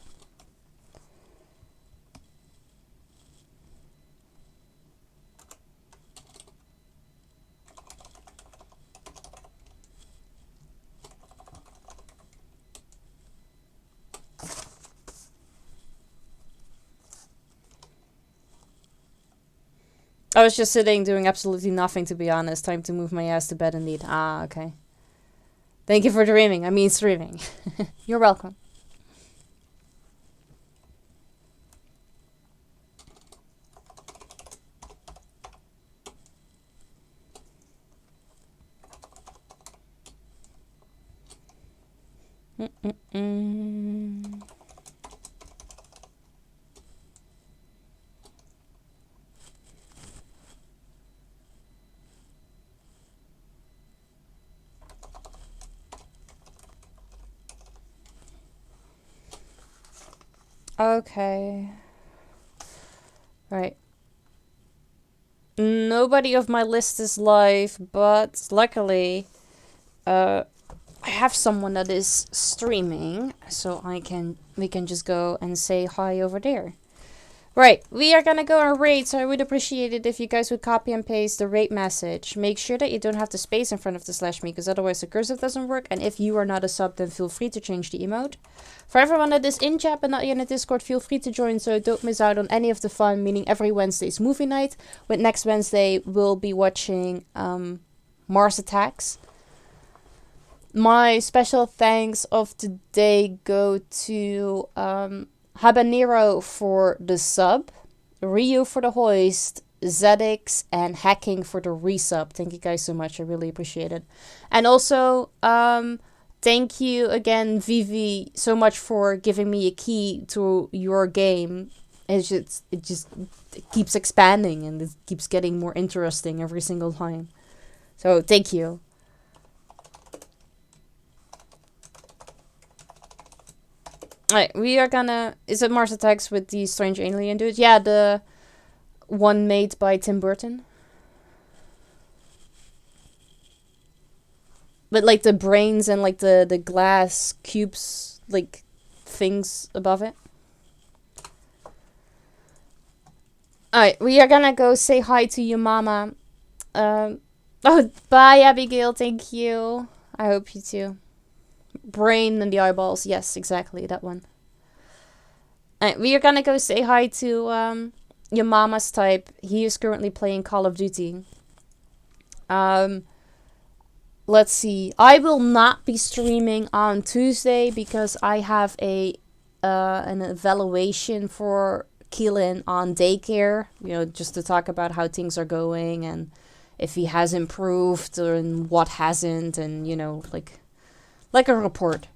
I was just sitting doing absolutely nothing, to be honest. Time to move my ass to bed indeed. Ah, okay. Thank you for dreaming. I mean streaming. You're welcome. Okay. Right. Nobody of my list is live, but luckily, I have someone that is streaming, so we can just go and say hi over there. Right, we are gonna go on raid, so I would appreciate it if you guys would copy and paste the raid message. Make sure that you don't have the space in front of the /me, because otherwise the cursive doesn't work. And if you are not a sub, then feel free to change the emote. For everyone that is in chat but not yet in the Discord, feel free to join so don't miss out on any of the fun, meaning every Wednesday's movie night. With next Wednesday, we'll be watching Mars Attacks. My special thanks of today go to Habanero for the sub, Ryu for the hoist, Zedix, and Hacking for the resub. Thank you guys so much. I really appreciate it. And also, thank you again, Vivi, so much for giving me a key to your game. It just keeps expanding and it keeps getting more interesting every single time. So thank you. Alright, we are gonna... Is it Mars Attacks with the strange alien dude? Yeah, the one made by Tim Burton. But like the brains and like the glass cubes, like things above it. Alright, we are gonna go say hi to your mama. Oh, bye Abigail, thank you. I hope you too. Brain and the eyeballs, yes, exactly, that one. We are gonna go say hi to your mama's type. He is currently playing Call of Duty. Let's see. I will not be streaming on Tuesday because I have an evaluation for Keelan on daycare. You know, just to talk about how things are going and if he has improved and what hasn't, and you know, like a report.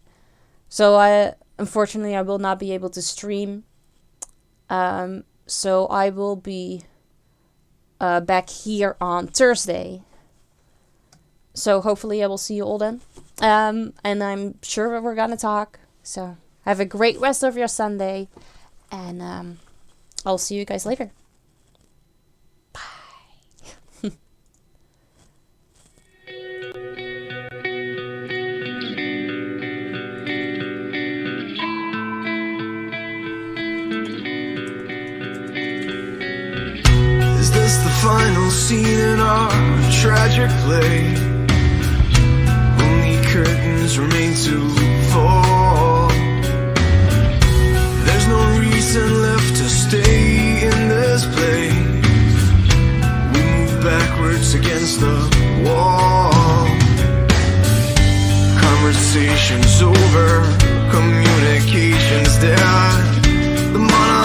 So unfortunately I will not be able to stream. So I will be back here on Thursday. So hopefully I will see you all then. And I'm sure we're gonna talk. So have a great rest of your Sunday. And I'll see you guys later. Bye. Is this the final scene in our tragic play? Only curtains remain to fall. There's no reason left to stay in this place. We move backwards against the wall. Conversations over, communications dead. The monolith